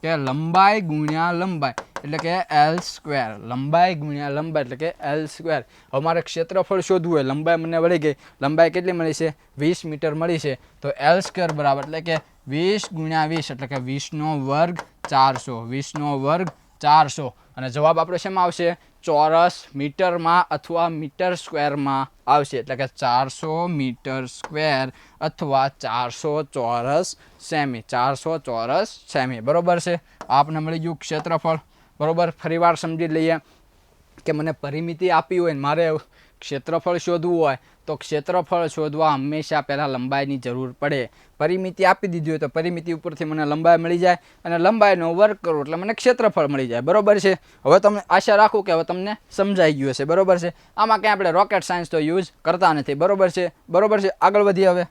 S1: કે લંબાઈ ગુણ્યા લંબાઈ એટલે કે L સ્ક્વેર. લંબાઈ ગુણ્યા લંબાઈ એટલે કે L સ્ક્વેર. હવે મારે ક્ષેત્રફળ શોધવું હોય, લંબાઈ મને મળી ગઈ, લંબાઈ કેટલી મળી છે? 20 મીટર મળી છે. તો L સ્ક્વેર બરાબર એટલે કે 20 ગુણ્યા 20 એટલે કે 20નો વર્ગ 400. 20નો વર્ગ 400. અને જવાબ આપણો શેમાં આવશે? ચોરસ મીટરમાં અથવા મીટર સ્ક્વેરમાં આવશે, એટલે કે 400 મીટર સ્ક્વેર અથવા 400 ચોરસ સેમી. 400 ચોરસ સેમી, બરોબર છે. આપને મળી ગયું ક્ષેત્રફળ, બરોબર. ફરીવાર સમજી લઈએ કે મને પરિમિતિ આપી હોય ને મારે ક્ષેત્રફળ શોધવું હોય તો ક્ષેત્રફળ શોધવા હંમેશા પહેલાં લંબાઈની જરૂર પડે. પરિમિતિ આપી દીધી હોય તો પરિમિતિ ઉપરથી મને લંબાઈ મળી જાય અને લંબાઈનો વર્ગ કરું એટલે મને ક્ષેત્રફળ મળી જાય, બરોબર છે. હવે તમને આશા રાખું કે હવે તમને સમજાઈ ગયું હશે, બરોબર છે. આમાં કંઈ આપણે રોકેટ સાયન્સ તો યુઝ કરતા નથી, બરોબર છે. બરોબર છે. આગળ વધીએ હવે.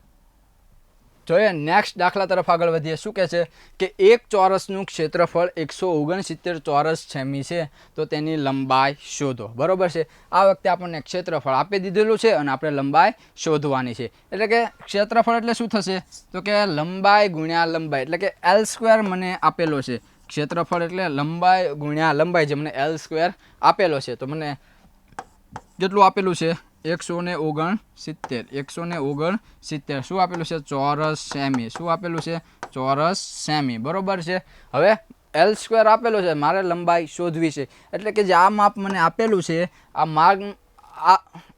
S1: જોઈએ નેક્સ્ટ દાખલા તરફ આગળ વધીએ. શું કહે છે કે એક ચોરસનું ક્ષેત્રફળ 169 ચોરસ સેમી છે તો તેની લંબાઈ શોધો, બરોબર છે. આ વખતે આપણને ક્ષેત્રફળ આપી દીધેલું છે અને આપણે લંબાઈ શોધવાની છે. એટલે કે ક્ષેત્રફળ એટલે શું થશે તો કે લંબાઈ ગુણ્યા લંબાઈ એટલે કે L સ્ક્વેર મને આપેલો છે. ક્ષેત્રફળ એટલે લંબાઈ ગુણ્યા લંબાઈ, જે મને L સ્ક્વેર આપેલો છે. તો મને કેટલું આપેલું છે? 169. 169. શું આપેલું છે? ચોરસ સેમી. શું આપેલું છે? ચોરસ સેમી, બરોબર છે. હવે L સ્ક્વેર આપેલો છે, મારે લંબાઈ શોધવી છે, એટલે કે જે આ માપ મને આપેલું છે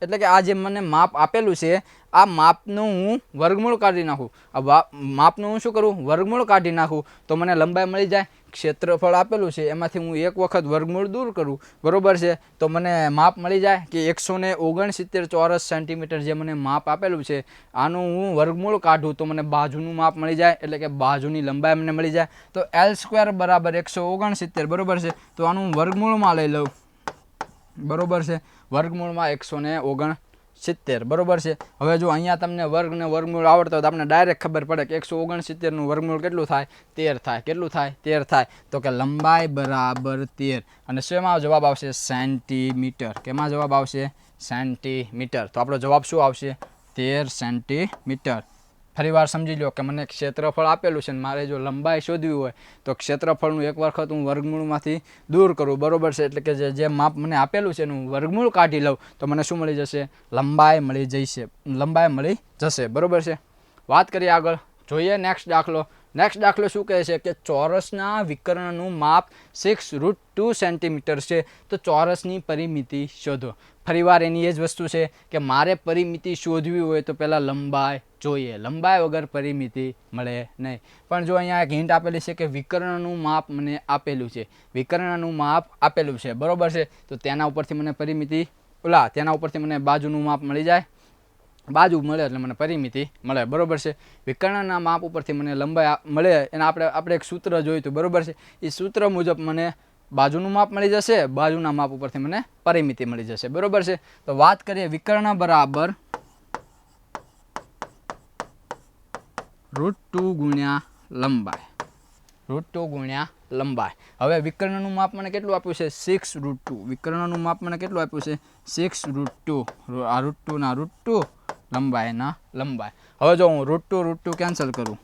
S1: એટલે કે આ જે મને માપ આપેલું છે આ માપનું હું વર્ગમૂળ કાઢી નાખું. આ માપનું હું શું કરું? વર્ગમૂળ કાઢી નાખું તો મને લંબાઈ મળી જાય. ક્ષેત્રફળ આપેલું છે એમાંથી હું એક વખત વર્ગમૂળ દૂર કરું, બરોબર છે, તો મને માપ મળી જાય કે 169 ચોરસ સેન્ટીમીટર જે મને માપ આપેલું છે આનું હું વર્ગમૂળ કાઢું તો મને બાજુનું માપ મળી જાય, એટલે કે બાજુની લંબાઈ મને મળી જાય. તો L સ્ક્વેર બરાબર 169, બરોબર છે. તો આનું હું વર્ગમૂળમાં લઈ લઉં, બરોબર છે. વર્ગમૂળમાં 169, બરોબર છે. હવે જો અહીંયા તમને વર્ગ ને વર્ગમૂળ આવડતો હોય તો આપણે ડાયરેક્ટ ખબર પડે કે 169નું વર્ગમૂળ કેટલું થાય? 13 થાય. કેટલું થાય? 13 થાય. તો કે લંબાઈ બરાબર 13 અને શેમાં જવાબ આવશે? સેન્ટીમીટર. કેમાં જવાબ આવશે? સેન્ટીમીટર. તો આપણો જવાબ શું આવશે? 13 સેન્ટીમીટર. ફરીવાર સમજી લો કે મને ક્ષેત્રફળ આપેલું છે ને મારે જો લંબાઈ શોધવી હોય તો ક્ષેત્રફળનું એક વખત હું વર્ગમૂળમાંથી દૂર કરું, બરોબર છે. એટલે કે જે માપ મને આપેલું છે એનું વર્ગમૂળ કાઢી લઉં તો મને શું મળી જશે? લંબાઈ મળી જશે, બરોબર છે. વાત કરીએ આગળ. જોઈએ નેક્સ્ટ દાખલો. નેક્સ્ટ દાખલો શું કહે છે કે ચોરસના વિકર્ણનું માપ 6√2 સેન્ટીમીટર છે, તો ચોરસની પરિમિતિ શોધો. ફરીવાર એની એ જ વસ્તુ છે કે મારે પરિમિતિ શોધવી હોય તો પહેલાં લંબાઈ જોઈએ, લંબાઈ વગર પરિમિતિ મળે નહીં. પણ જો અહીંયા એક હિન્ટ આપેલી છે કે વિકર્ણનું માપ મને આપેલું છે, વિકર્ણનું માપ આપેલું છે, બરોબર છે, તો તેના ઉપરથી મને પરિમિતિ તેના ઉપરથી મને બાજુનું માપ મળી જાય, બાજુ મળે એટલે મને પરિમિતિ મળે, બરોબર છે. વિકર્ણના માપ ઉપરથી મને લંબાઈ મળે એના આપણે એક સૂત્ર જોયું હતું, બરોબર છે. એ સૂત્ર મુજબ મને બાજુનું માપ મળી જશે, બાજુના માપ ઉપરથી મને પરિમિતિ મળી જશે, બરોબર છે. તો વાત કરીએ વિકર્ણ બરાબર √2 ગુણ્યા લંબાઈ, √2 ગુણ્યા લંબાઈ. હવે વિકર્ણનું માપ મને કેટલું આપ્યું છે 6√2, વિકર્ણનું માપ મને કેટલું આપ્યું છે 6√2, આ √2 ના √2 લંબાઈના લંબાઈ. હવે જો હું √2 કેન્સલ કરું,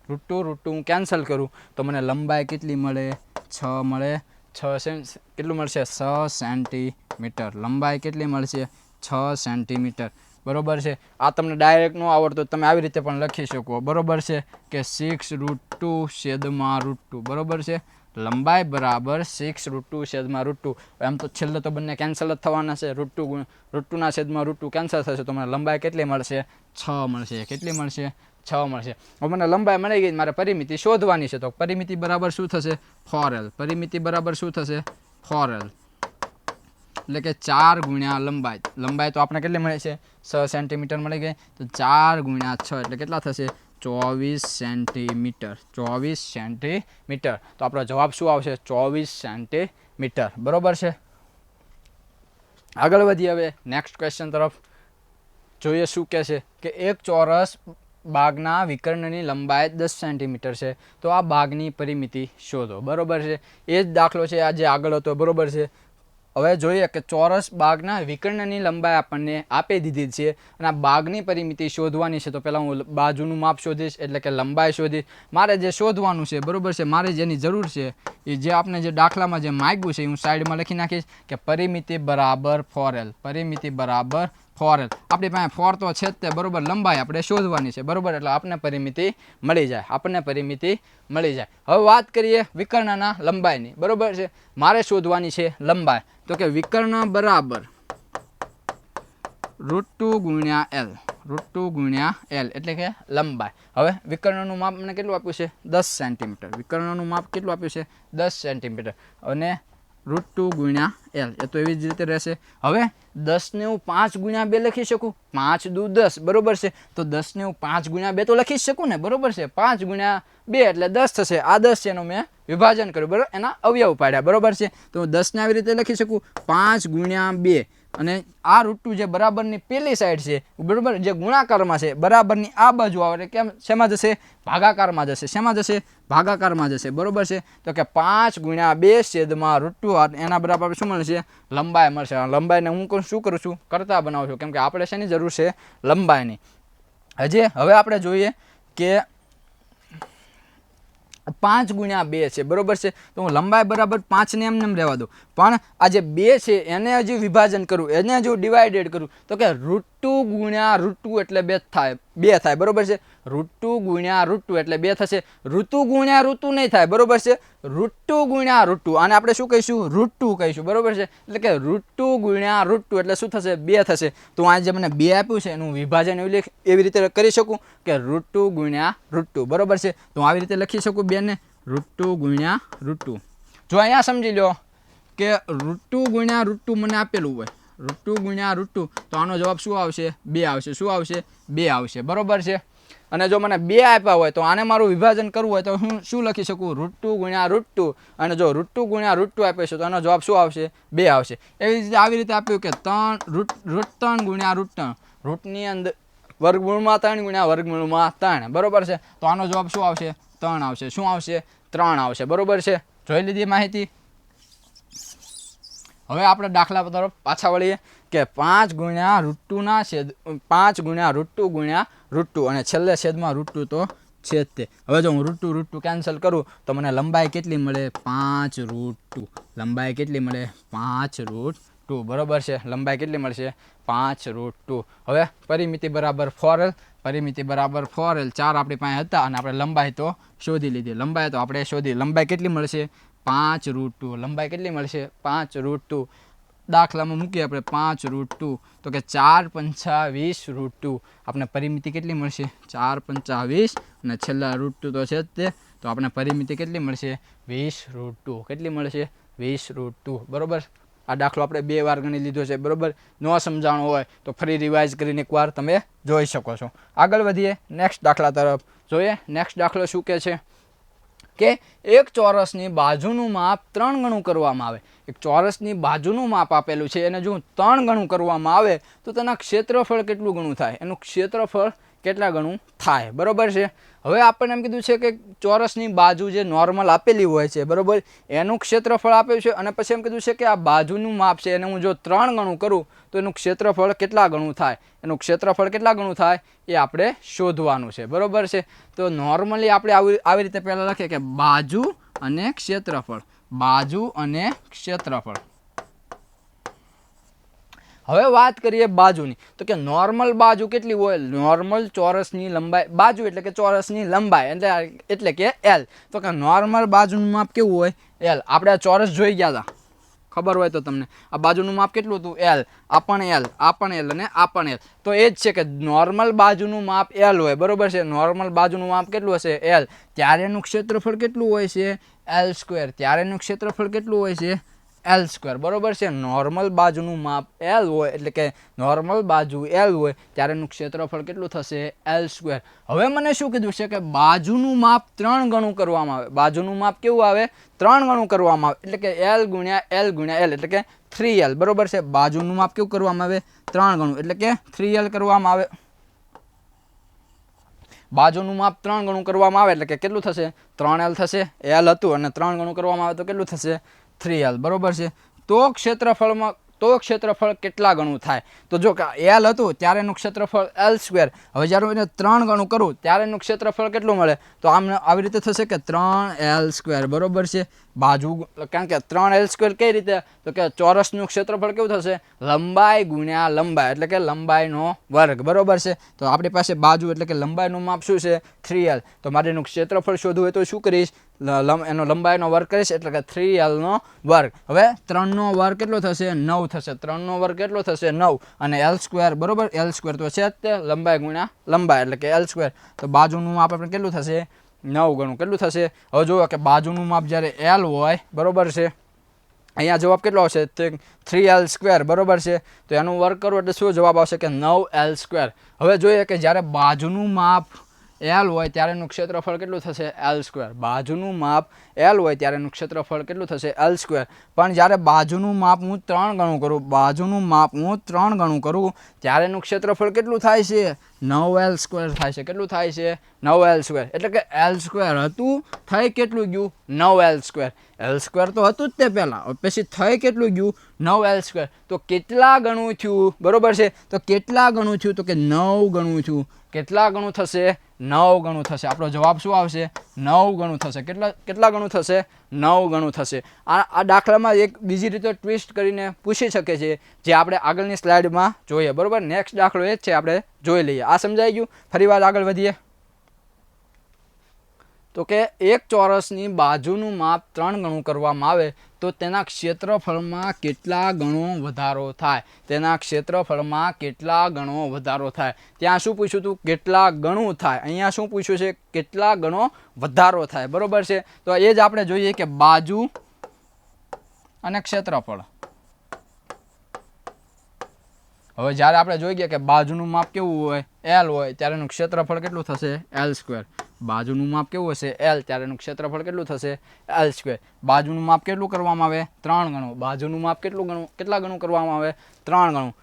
S1: √2 હું કેન્સલ કરું તો મને લંબાઈ કેટલી મળે 6 મળે, 6 કેટલું મળશે 6 સેન્ટીમીટર, લંબાઈ કેટલી મળશે 6 સેન્ટીમીટર, બરોબર છે. આ તમને ડાયરેક્ટ ન આવડતો તમે આવી રીતે પણ લખી શકો, બરોબર છે, કે 6√2 છેદમાં √2, બરોબર છે, લંબાઈ બરાબર 6√2 છેદમાં √2. એમ તો છેલ્લે તો બંને કેન્સલ જ થવાના છે, √2 ના છેદમાં √2 કેન્સલ થશે તો મને લંબાઈ કેટલી મળશે 6 મળશે, કેટલી મળશે 6 મળશે. હવે મને લંબાઈ મળી ગઈ, મારે પરિમિતિ શોધવાની છે, તો પરિમિતિ બરાબર શું થશે 4L, પરિમિતિ બરાબર શું થશે 4L, એટલે કે 4 ગુણ્યા લંબાઈ, લંબાઈ તો આપણે કેટલી મળે છે 6 સેન્ટીમીટર મળી ગઈ, તો 4 ગુણ્યા 6 એટલે કેટલા થશે 24 સેન્ટીમીટર, 24 સેન્ટીમીટર. તો આપણો જવાબ શું આવશે 24 સેન્ટીમીટર, બરોબર છે. આગળ વધીએ હવે નેક્સ્ટ ક્વેશ્ચન તરફ. જોઈએ શું કહે છે કે એક ચોરસ બાગના વિકર્ણની લંબાઈ 10 સેન્ટીમીટર છે, તો આ બાગની પરિમિતિ શોધો, બરોબર છે. એ જ દાખલો છે આજે આગળ હતો, બરોબર છે. હવે જોઈએ કે ચોરસ બાગના વિકર્ણની લંબાઈ આપણને આપી દીધી છે અને આ બાગની પરિમિતિ શોધવાની છે, તો પહેલાં હું બાજુનું માપ શોધીશ, એટલે કે લંબાઈ શોધીશ. મારે જે શોધવાનું છે, બરોબર છે, મારે જેની જરૂર છે એ જે આપણે જે દાખલામાં જે માગ્યું છે હું સાઈડમાં લખી નાખીશ કે પરિમિતિ બરાબર 4L, પરિમિતિ બરાબર 4L. આપણી પાસે 4 તો છે જ તે, બરોબર, લંબાઈ આપણે શોધવાની છે, બરોબર, એટલે આપણને પરિમિતિ મળી જાય, આપણને પરિમિતિ મળી જાય. હવે વાત કરીએ વિકર્ણના લંબાઈની, બરોબર છે. મારે શોધવાની છે લંબાઈ, તો કે વિકર્ણ બરાબર √2 ગુણ્યા L, √2 ગુણ્યા L એટલે કે લંબાઈ. હવે વિકર્ણનું માપ મને કેટલું આપ્યું છે 10 સેન્ટીમીટર, વિકર્ણનું માપ કેટલું આપ્યું છે 10 સેન્ટીમીટર અને √2 ગુણ્યા L, એ તો એવી જ રીતે રહેશે. હવે 10 ને હું 5 ગુણ્યા 2 લખી શકું, 5 દુ 10, બરોબર છે, તો 10 ને હું 5 ગુણ્યા 2 તો લખી શકું ને, બરોબર છે. 5 ગુણ્યા 2 એટલે 10 થશે, આ 10 છે એનું મેં વિભાજન કર્યું, બરોબર, એના અવયવ પાડ્યા, બરોબર છે. તો હું 10 ને આવી રીતે લખી શકું 5 ગુણ્યા 2 અને આ √2 જે બરાબરની પેલી સાઈડ છે, બરોબર, જે ગુણાકારમાં છે, બરાબરની આ બાજુ આવે એટલે કેમ શેમાં જશે ભાગાકારમાં જશે, શેમાં જશે ભાગાકારમાં જશે, બરોબર છે. તો કે 5 ગુણ્યા 2 છેદમાં √2 એના બરાબર શું મળશે લંબાઈ મળશે. લંબાઈને હું શું કરું છું કરતા બનાવું છું, કેમ કે આપણે શેની જરૂર છે લંબાઈની. હવે આપણે જોઈએ કે 5 ગુણ્યા 2 છે, બરોબર છે, તો હું લંબાઈ બરાબર 5 ને એમને રહેવા દઉં, પણ આ જે 2 છે એને હજી વિભાજન કરું, એને હજુ ડિવાઇડેડ કરું, તો કે √2 ગુણ્યા √2 એટલે 2 થાય, બરોબર છે. √2 ગુણ્યા √2 એટલે 2 થશે, ઋતુ ગુણ્યા ઋતુ નહીં થાય, બરોબર છે, √2 ગુણ્યા √2, આને આપણે શું કહીશું √2 કહીશું, બરોબર છે. એટલે કે √2 ગુણ્યા √2 એટલે શું થશે 2 થશે. તો આ જે મને 2 આપ્યું છે એનું વિભાજન એવી રીતે કરી શકું કે √2 ગુણ્યા √2, બરોબર છે. તો આવી રીતે લખી શકું 2 ને √2 ગુણ્યા √2. જો અહીંયા સમજી લો કે √2 ગુણ્યા √2 મને આપેલું હોય, √2 ગુણ્યા √2, તો આનો જવાબ શું આવશે 2 આવશે, શું આવશે 2 આવશે, બરોબર છે. અને જો મને 2 આપ્યા હોય તો આને મારું વિભાજન કરવું હોય તો હું શું લખી શકું √2 ગુણ્યા √2, અને જો √2 ગુણ્યા √2 આપ્યો છે તો એનો જવાબ શું આવશે 2 આવશે. એવી રીતે આવી રીતે આપ્યું કે 3 ગુણ્યા √3, √ની અંદર વર્ગમૂળમાં 3 ગુણ્યા વર્ગમૂળમાં 3, બરોબર છે, તો આનો જવાબ શું આવશે 3 આવશે, શું આવશે 3 આવશે, બરોબર છે. જોઈ લીધી માહિતી. હવે આપણે દાખલા તરફ પાછા વળીએ કે 5 ગુણ્યા √2 ના છેદ 5 ગુણ્યા √2 ગુણ્યા √2 અને છેલ્લે છેદમાં √2 તો છે જ તે. હવે જો હું √2 કેન્સલ કરું તો મને લંબાઈ કેટલી મળે 5 √2, લંબાઈ કેટલી મળે 5 √2, બરોબર છે, લંબાઈ કેટલી મળશે 5 √2. હવે પરિમિતિ બરાબર 4L, પરિમિતિ બરાબર 4L, 4 આપણી પાસે હતા અને આપણે લંબાઈ તો શોધી લીધી. લંબાઈ તો આપણે શોધી, લંબાઈ કેટલી મળશે 5√2. લંબાઈ કેટલી મળશે 5√2. દાખલામાં મૂકીએ આપણે 5√2 તો કે 4 પંચા 20√2. આપણે પરિમિતિ કેટલી મળશે 4 પંચા 20 અને છેલ્લા √2 તો છે જ તે, તો આપણે પરિમિતિ કેટલી મળશે 20√2. કેટલી મળશે 20√2. બરોબર. આ દાખલો આપણે 2 વાર ગણી લીધો છે. બરોબર. ન સમજાણો હોય તો ફરી રિવાઇઝ કરીને એકવાર તમે જોઈ શકો છો. આગળ વધીએ નેક્સ્ટ દાખલા તરફ. જોઈએ નેક્સ્ટ દાખલો શું કહે છે કે એક ચોરસની બાજુનું માપ 3 ગણું કરવામાં આવે. એક ચોરસની બાજુનું માપ આપેલું છે એને જો 3 ગણું કરવામાં આવે તો તેના ક્ષેત્રફળ કેટલું ગણું થાય, એનું ક્ષેત્રફળ કેટલા ગણું થાય. બરોબર છે. હવે આપણને એમ કીધું છે કે ચોરસની બાજુ જે નોર્મલ આપેલી હોય છે, બરોબર, એનું ક્ષેત્રફળ આપ્યું છે અને પછી એમ કીધું છે કે આ બાજુનું માપ છે એને હું જો 3 ગણું કરું તો એનું ક્ષેત્રફળ કેટલા ગણું થાય. એનું ક્ષેત્રફળ કેટલા ગણું થાય એ આપણે શોધવાનું છે. બરોબર છે. તો નોર્મલી આપણે આવી રીતે પહેલાં લખીએ કે બાજુ અને ક્ષેત્રફળ, બાજુ અને ક્ષેત્રફળ. હવે વાત કરીએ બાજુની, તો કે નોર્મલ બાજુ કેટલી હોય, નોર્મલ ચોરસની લંબાઈ, બાજુ એટલે કે ચોરસની લંબાઈ એટલે કે L. તો કે નોર્મલ બાજુનું માપ કેવું હોય L. આપણે આ ચોરસ જોઈ ગયા હતા, ખબર હોય તો તમને આ બાજુનું માપ કેટલું હતું L. આ પણ L, આ પણ L અને આ પણ L. તો એ જ છે કે નોર્મલ બાજુનું માપ L હોય. બરોબર છે. નોર્મલ બાજુનું માપ કેટલું હશે L. ત્યારે એનું ક્ષેત્રફળ કેટલું હોય છે L². ત્યારે એનું ક્ષેત્રફળ કેટલું હોય છે L². બરોબર છે. નોર્મલ બાજુનું માપ L હોય એટલે કે નોર્મલ બાજુ L હોય ત્યારે એનું ક્ષેત્રફળ કેટલું થશે L². હવે મને શું કીધું છે કે બાજુનું માપ 3 ગણું કરવામાં આવે. બાજુનું માપ કેવું આવે 3 ગણું કરવામાં આવે એટલે કે L ગુણ્યા L ગુણ્યા L એટલે કે 3L. બરોબર છે. બાજુનું માપ કેવું કરવામાં આવે 3 ગણું એટલે કે 3L કરવામાં આવે. બાજુનું માપ 3 ગણું કરવામાં આવે એટલે કે કેટલું થશે 3L થશે. L હતું અને 3 ગણું કરવામાં આવે તો કેટલું થશે 3L. બરોબર છે. તો ક્ષેત્રફળ કેટલા ગણું થાય, તો જો કે L હતું ત્યારે એનું ક્ષેત્રફળ L². હવે જ્યારે એને 3 ગણું કરું ત્યારે એનું ક્ષેત્રફળ કેટલું મળે, તો આમ આવી રીતે થશે કે 3L². બરોબર છે. બાજુ કારણ કે 3L² કઈ રીતે, તો કે ચોરસનું ક્ષેત્રફળ કેવું થશે લંબાઈ ગુણ્યા લંબાઈ એટલે કે લંબાઈનો વર્ગ. બરોબર છે. તો આપણી પાસે બાજુ એટલે કે લંબાઈનું માપ શું છે 3L. તો મારે એનું ક્ષેત્રફળ શોધવું હોય તો શું કરીશ, એનો લંબાઈનો વર્ગ કરીશ એટલે કે 3L નો વર્ગ. હવે 3 નો વર્ગ કેટલો થશે 9 થશે. 3 નો વર્ગ કેટલો થશે 9 અને L². બરોબર. L² તો છે જ તે, લંબાઈ ગુણ્યા લંબાઈ એટલે કે L². તો બાજુનું માપ આપણે કેટલું થશે 9 ગણું. કેટલું થશે, હવે જુઓ કે બાજુનું માપ જ્યારે L હોય, બરોબર છે, અહીંયા જવાબ કેટલો આવશે 3L². બરોબર છે. તો એનું વર્ગ કરવું એટલે શું જવાબ આવશે કે 9L². હવે જોઈએ કે જ્યારે બાજુનું માપ L હોય ત્યારે એનું ક્ષેત્રફળ કેટલું થશે L². બાજુનું માપ L હોય ત્યારે એનું ક્ષેત્રફળ કેટલું થશે L². પણ જ્યારે બાજુનું માપ હું 3 ગણું કરું, બાજુનું માપ હું 3 ગણું કરું ત્યારે એનું ક્ષેત્રફળ કેટલું થાય છે 9L² થાય છે. કેટલું થાય છે 9L². એટલે કે L² હતું થઈ કેટલું ગયું 9L². L² તો હતું જ તે પહેલાં, પછી થઈ કેટલું ગયું 9L². તો કેટલા ગણું થયું, બરોબર છે, તો કેટલા ગણું થયું, તો કે 9 ગણું થયું. કેટલા ગણું થશે 9 ગણું થશે. આપણો જવાબ શું આવશે 9 ગણું થશે. કેટલા ગણું થશે 9 ગણું થશે. આ દાખલામાં એક બીજી રીતે ટ્વિસ્ટ કરીને પૂછી શકે છે જે આપણે આગળની સ્લાઇડમાં જોઈએ. બરોબર. નેક્સ્ટ દાખલો એ જ છે, આપણે જોઈ લઈએ. આ સમજાઈ ગયું. ફરીવાર આગળ વધીએ. તો કે એક ચોરસની બાજુનું માપ 3 ગણું કરવામાં આવે તો તેના ક્ષેત્રફળમાં કેટલા ગણો વધારો થાય. તેના ક્ષેત્રફળમાં કેટલા ગણો વધારો થાય. ત્યાં શું પૂછ્યું હતું કેટલા ગણું થાય, અહીંયા શું પૂછ્યું છે કેટલા ગણો વધારો થાય. બરોબર છે. તો એ જ આપણે જોઈએ કે બાજુ અને ક્ષેત્રફળ. હવે જ્યારે આપણે જોઈ ગયા કે બાજુનું માપ કેવું હોય L હોય ત્યારે એનું ક્ષેત્રફળ કેટલું થશે L². બાજુનું માપ કેવું હશે L ત્યારે એનું ક્ષેત્રફળ કેટલું થશે L². બાજુનું માપ કેટલું કરવામાં આવે 3 ગણું. બાજુનું માપ કેટલા ગણું કરવામાં આવે 3 ગણું.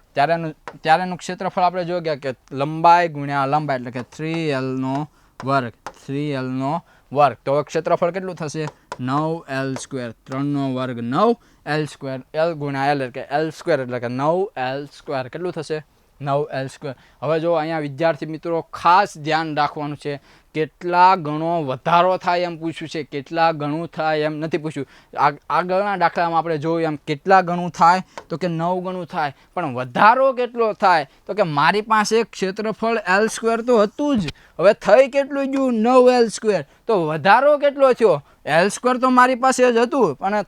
S1: ત્યારે એનું ક્ષેત્રફળ આપણે જોઈ ગયા કે લંબાઈ ગુણ્યા લંબાઈ એટલે કે 3L નો વર્ગ. 3L નો વર્ગ. તો ક્ષેત્રફળ કેટલું થશે 9L². 3 નો વર્ગ 9L². L ગુણ્યા L એટલે કે L² એટલે કે 9L². કેટલું થશે 9L². હવે જો અહીંયા વિદ્યાર્થી મિત્રો ખાસ ધ્યાન રાખવાનું છે, કેટલા ગણો વધારો થાય એમ પૂછ્યું છે, કેટલા ગણું થાય એમ નથી પૂછ્યું. આગળના દાખલામાં આપણે જોયું એમ કેટલા ગણું થાય તો કે 9 ગણું થાય, પણ વધારો કેટલો થાય તો કે મારી પાસે ક્ષેત્રફળ L² તો હતું જ, હવે થઈ કેટલું ગયું 9L², તો વધારો કેટલો થયો? L² તો મારી પાસે જ હતું, પણ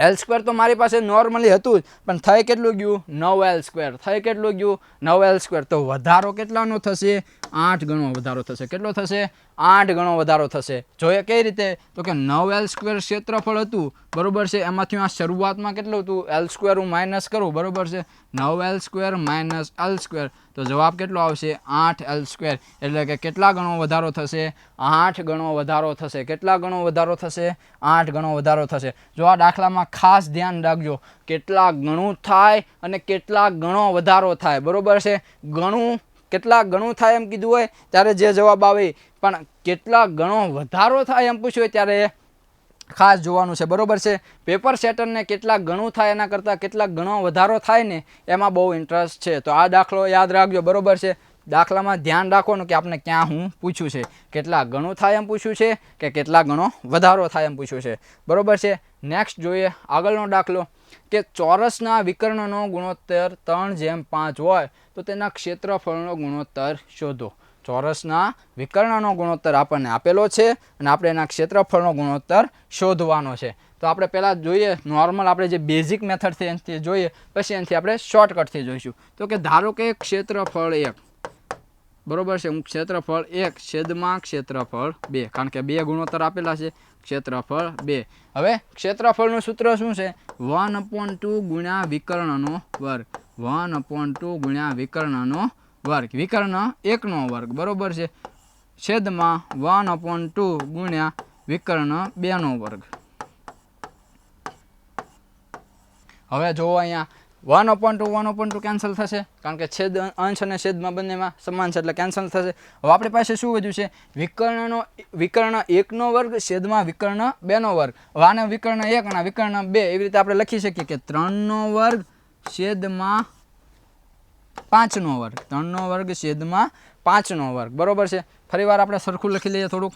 S1: L² તો મારી પાસે નોર્મલી હતું જ, પણ થઈ કેટલું ગયું 9L², થઈ કેટલું ગયું 9L², તો વધારો કેટલાનો થશે? 8 ગણો વધારો થશે. કેટલો થશે? 8 ગણો વધારો થશે. જોઈએ કઈ રીતે? તો કે 9L² ક્ષેત્રફળ હતું, બરોબર છે, એમાંથી આ શરૂઆતમાં કેટલું હતું? L² હું માઇનસ કરું, બરોબર છે, 9L² માઇનસ L², તો જવાબ કેટલો આવશે? 8L². એટલે કે કેટલા ગણો વધારો થશે? 8 ગણો વધારો થશે. કેટલા ગણો વધારો થશે? 8 ગણો વધારો થશે. જો આ દાખલામાં ખાસ ધ્યાન રાખજો, કેટલા ગણું થાય અને કેટલા ગણો વધારો થાય, બરોબર છે. ગણું કેટલા ગણું થાય એમ કીધું હોય ત્યારે જે જવાબ આવે, પણ કેટલા ગણો વધારો થાય એમ પૂછ્યું હોય ત્યારે ખાસ જોવાનું છે, બરોબર છે. પેપર સેટરને કેટલા ગણું થાય એના કરતાં કેટલા ગણો વધારો થાય ને એમાં બહુ ઇન્ટરેસ્ટ છે. તો આ દાખલો યાદ રાખજો, બરોબર છે. દાખલામાં ધ્યાન રાખવાનું કે આપણે ક્યાં હું પૂછ્યું છે, કેટલા ગણું થાય એમ પૂછ્યું છે કે કેટલા ગણો વધારો થાય એમ પૂછ્યું છે, બરોબર છે. નેક્સ્ટ જોઈએ આગળનો દાખલો કે ચોરસના વિકર્ણનો ગુણોત્તર 3:5 હોય તો તેના ક્ષેત્રફળનો ગુણોત્તર શોધો. ચોરસના વિકર્ણનો ગુણોત્તર આપણને આપેલો છે અને આપણે એના ક્ષેત્રફળનો ગુણોત્તર શોધવાનો છે. તો આપણે પહેલાં જોઈએ નોર્મલ આપણે જે બેઝિક મેથડથી એનાથી જોઈએ, પછી એનાથી આપણે શોર્ટકટથી જોઈશું. તો કે ધારો કે ક્ષેત્રફળ 1, બરોબર છે, હું ક્ષેત્રફળ 1 છેદમાં ક્ષેત્રફળ 2, કારણ કે 2 ગુણોત્તર આપેલા છે, ક્ષેત્રફળ 2. હવે ક્ષેત્રફળનું સૂત્ર શું છે? 1/2 ગુણ્યા વિકર્ણનો વર્ગ, 1/2 ગુણ્યા વિકર્ણનો વર્ગ, વિકર્ણ 1નો વર્ગ, બરોબર છે, છેદમાં 1/2 ગુણ્યા વિકર્ણ 2નો વર્ગ. હવે જુઓ અહીંયા 1/2 કેન્સલ થશે, કારણ કે છેદ અંશ અને છેદમાં બંનેમાં સમાન છે એટલે કેન્સલ થશે. હવે આપણી પાસે શું વધ્યું છે? વિકર્ણ 1નો વર્ગ છેદમાં વિકર્ણ 2નો વર્ગ. હવે આને વિકર્ણ 1 અને વિકર્ણ 2 એવી રીતે આપણે લખી શકીએ કે 3નો વર્ગ છેદમાં 5નો વર્ગ, 3નો વર્ગ છેદમાં 5નો વર્ગ, બરોબર છે. ફરી વાર આપણે સરખું લખી લઈએ થોડુંક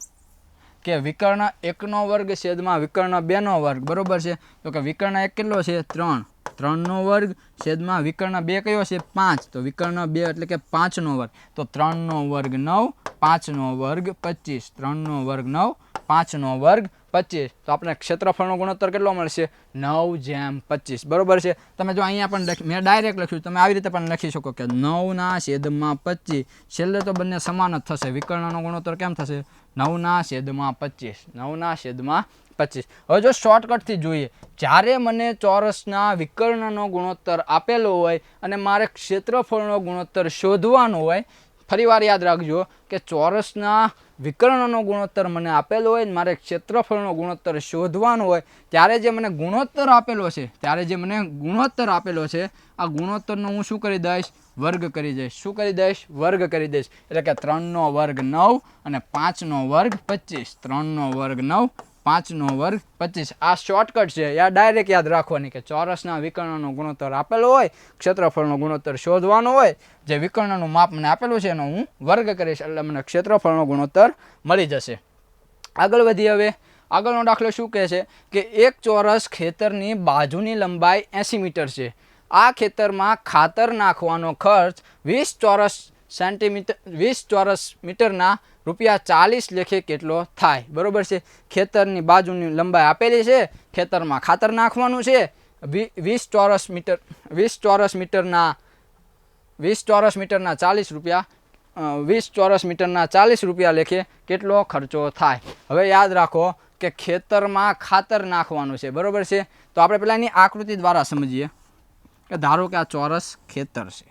S1: કે વિકર્ણ 1નો વર્ગ છેદમાં વિકર્ણ 2નો વર્ગ, બરોબર છે. તો કે વિકર્ણ 1 કેટલો છે? 3, 3નો વર્ગ છેદમાં વિકર્ણ 2 કયો છે? 5, તો વિકર્ણ 2 એટલે કે 5નો વર્ગ, તો 3નો વર્ગ 9, 5નો વર્ગ 25, 3નો વર્ગ 9, 5નો વર્ગ 25. તો આપણે ક્ષેત્રફળનો ગુણોત્તર કેટલો મળશે? 9/25, બરોબર છે. તમે જો અહીંયા પણ મેં ડાયરેક્ટ લખ્યું, તમે આવી રીતે પણ લખી શકો કે 9/25, છેલ્લે તો બંને સમાન જ થશે. વિકર્ણનો ગુણોત્તર કેમ થશે? 9/25, 9/25. હવે જો શોર્ટકટથી જોઈએ, જ્યારે મને ચોરસના વિકર્ણનો ગુણોત્તર આપેલો હોય અને મારે ક્ષેત્રફળનો ગુણોત્તર શોધવાનો હોય, ફરીવાર યાદ રાખજો કે ચોરસના વિકર્ણનો ગુણોત્તર મને આપેલો હોય ને મારે ક્ષેત્રફળનો ગુણોત્તર શોધવાનો હોય, ત્યારે જે મને ગુણોત્તર આપેલો છે, આ ગુણોત્તરનો હું શું કરી દઈશ? વર્ગ કરી દઈશ. શું કરી દઈશ? વર્ગ કરી દઈશ. એટલે કે 3નો વર્ગ 9 અને 5નો વર્ગ 25, 3નો વર્ગ 9, 5નો વર્ગ 25. આ શોર્ટકટ છે, ડાયરેક્ટ યાદ રાખવાની કે ચોરસના વિકર્ણનો ગુણોત્તર આપેલો હોય, ક્ષેત્રફળનો ગુણોત્તર શોધવાનો હોય, જે વિકર્ણનું માપ મને આપેલું છે એનો હું વર્ગ કરીશ એટલે મને ક્ષેત્રફળનો ગુણોત્તર મળી જશે. આગળ વધીએ. હવે આગળનો દાખલો શું કહે છે કે એક ચોરસ ખેતરની બાજુની લંબાઈ 80 મીટર છે. આ ખેતરમાં ખાતર નાખવાનો ખર્ચ 20 ચોરસ મીટરના ₹40 લેખે કેટલો થાય, બરોબર છે. ખેતરની બાજુની લંબાઈ આપેલી છે, ખેતરમાં ખાતર નાખવાનું છે, 20 ચોરસ મીટરના 40 રૂપિયા લેખે કેટલો ખર્ચો થાય. હવે યાદ રાખો કે ખેતરમાં ખાતર નાખવાનું છે, બરોબર છે. તો આપણે પહેલાં એની આકૃતિ દ્વારા સમજીએ કે ધારો કે આ ચોરસ ખેતર છે,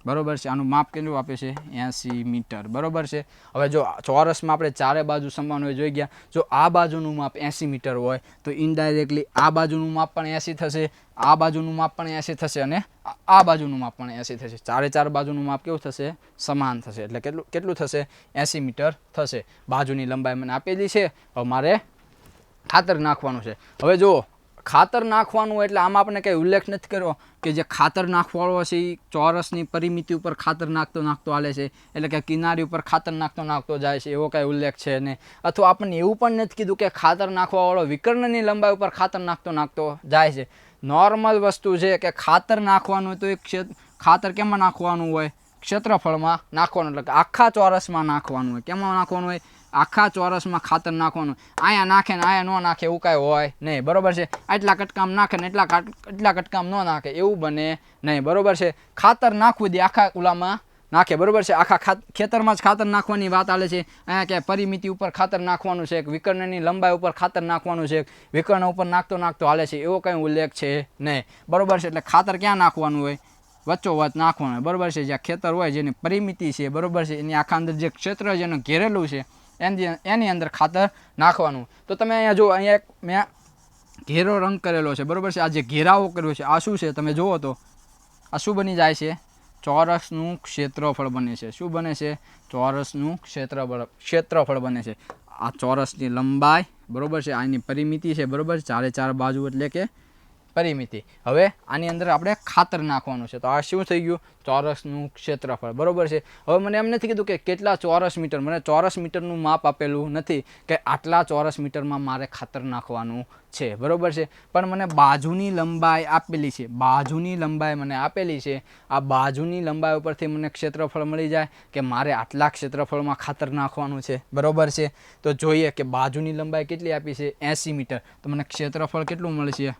S1: બરોબર છે, આનું માપ કેટલું આપે છે? 80 મીટર, બરોબર છે. હવે જો ચોરસમાં આપણે ચારે બાજુ સમાન હોય, જોઈ ગયા, જો આ બાજુનું માપ 80 મીટર હોય તો ઇનડાયરેક્ટલી આ બાજુનું માપ પણ 80 થશે, આ બાજુનું માપ પણ 80 થશે અને આ બાજુનું માપ પણ 80 થશે. ચારે બાજુનું માપ કેવું થશે? સમાન થશે. એટલે કેટલું થશે? 80 મીટર થશે. બાજુની લંબાઈ મને આપેલી છે, હવે મારે ખાતર નાખવાનું છે. હવે જો ખાતર નાખવાનું એટલે આમાં આપણે કંઈ ઉલ્લેખ નથી કર્યો કે જે ખાતર નાખવાળો છે એ ચોરસની પરિમિતિ ઉપર ખાતર નાખતો હાલે છે, એટલે કે કિનારી ઉપર ખાતર નાખતો જાય છે, એવો કાંઈ ઉલ્લેખ છે નહીં. અથવા આપણને એવું પણ નથી કીધું કે ખાતર નાખવાવાળો વિકર્ણની લંબાઈ ઉપર ખાતર નાખતો જાય છે. નોર્મલ વસ્તુ છે કે ખાતર નાખવાનું તો ખાતર કેમાં નાખવાનું હોય? ક્ષેત્રફળમાં નાખવાનું, એટલે કે આખા ચોરસમાં નાખવાનું હોય. કેમાં નાખવાનું હોય? આખા ચોરસમાં ખાતર નાખવાનું. અહીંયા નાખે ને અહીંયા ન નાખે એવું કાંઈ હોય નહીં, બરોબર છે. આટલા કટકામ નાખે ને એટલા કટકામ ન નાખે એવું બને નહીં, બરોબર છે. ખાતર નાખવું દે આખા ઉલામાં નાખે, બરોબર છે. આખા ખેતરમાં જ ખાતર નાખવાની વાત આલે છે. અહીંયા ક્યાંય પરિમિતિ ઉપર ખાતર નાખવાનું છે, વિકર્ણની લંબાઈ ઉપર ખાતર નાખવાનું છે, વિકર્ણ ઉપર નાખતો હાલે છે, એવો કંઈ ઉલ્લેખ છે નહીં, બરોબર છે. એટલે ખાતર ક્યાં નાખવાનું હોય? વચ્ચોવચ નાખવાનું હોય, બરોબર છે. જ્યાં ખેતર હોય જેની પરિમિતિ છે, બરોબર છે, એની આખા અંદર જે ક્ષેત્ર જેનું ઘેરેલું છે એની અંદર ખાતર નાખવાનું. તો તમે અહીંયા જુઓ, અહીંયા એક મેં ઘેરો રંગ કરેલો છે, બરોબર છે. આ જે ઘેરાવો કર્યો છે આ શું છે? તમે જુઓ તો આ શું બની જાય છે? ચોરસનું ક્ષેત્રફળ બને છે. શું બને છે? ચોરસનું ક્ષેત્રફળ બને છે. આ ચોરસની લંબાઈ, બરોબર છે, આની પરિમિતિ છે, બરોબર છે, 4 બાજુ એટલે કે પરિમિતિ. હવે આની અંદર આપણે ખાતર નાખવાનું છે, તો આ શું થઈ ગયું? ચોરસનું ક્ષેત્રફળ, બરોબર છે. હવે મને એમ નથી કીધું કે કેટલા ચોરસ મીટર, મને ચોરસ મીટરનું માપ આપેલું નથી કે આટલા ચોરસ મીટરમાં મારે ખાતર નાખવાનું છે, બરોબર છે. પણ મને બાજુની લંબાઈ આપેલી છે, બાજુની લંબાઈ મને આપેલી છે. આ બાજુની લંબાઈ ઉપરથી મને ક્ષેત્રફળ મળી જાય કે મારે આટલા ક્ષેત્રફળમાં ખાતર નાખવાનું છે, બરોબર છે. તો જોઈએ કે બાજુની લંબાઈ કેટલી આપી છે? 80 મીટર. તો મને ક્ષેત્રફળ કેટલું મળશે?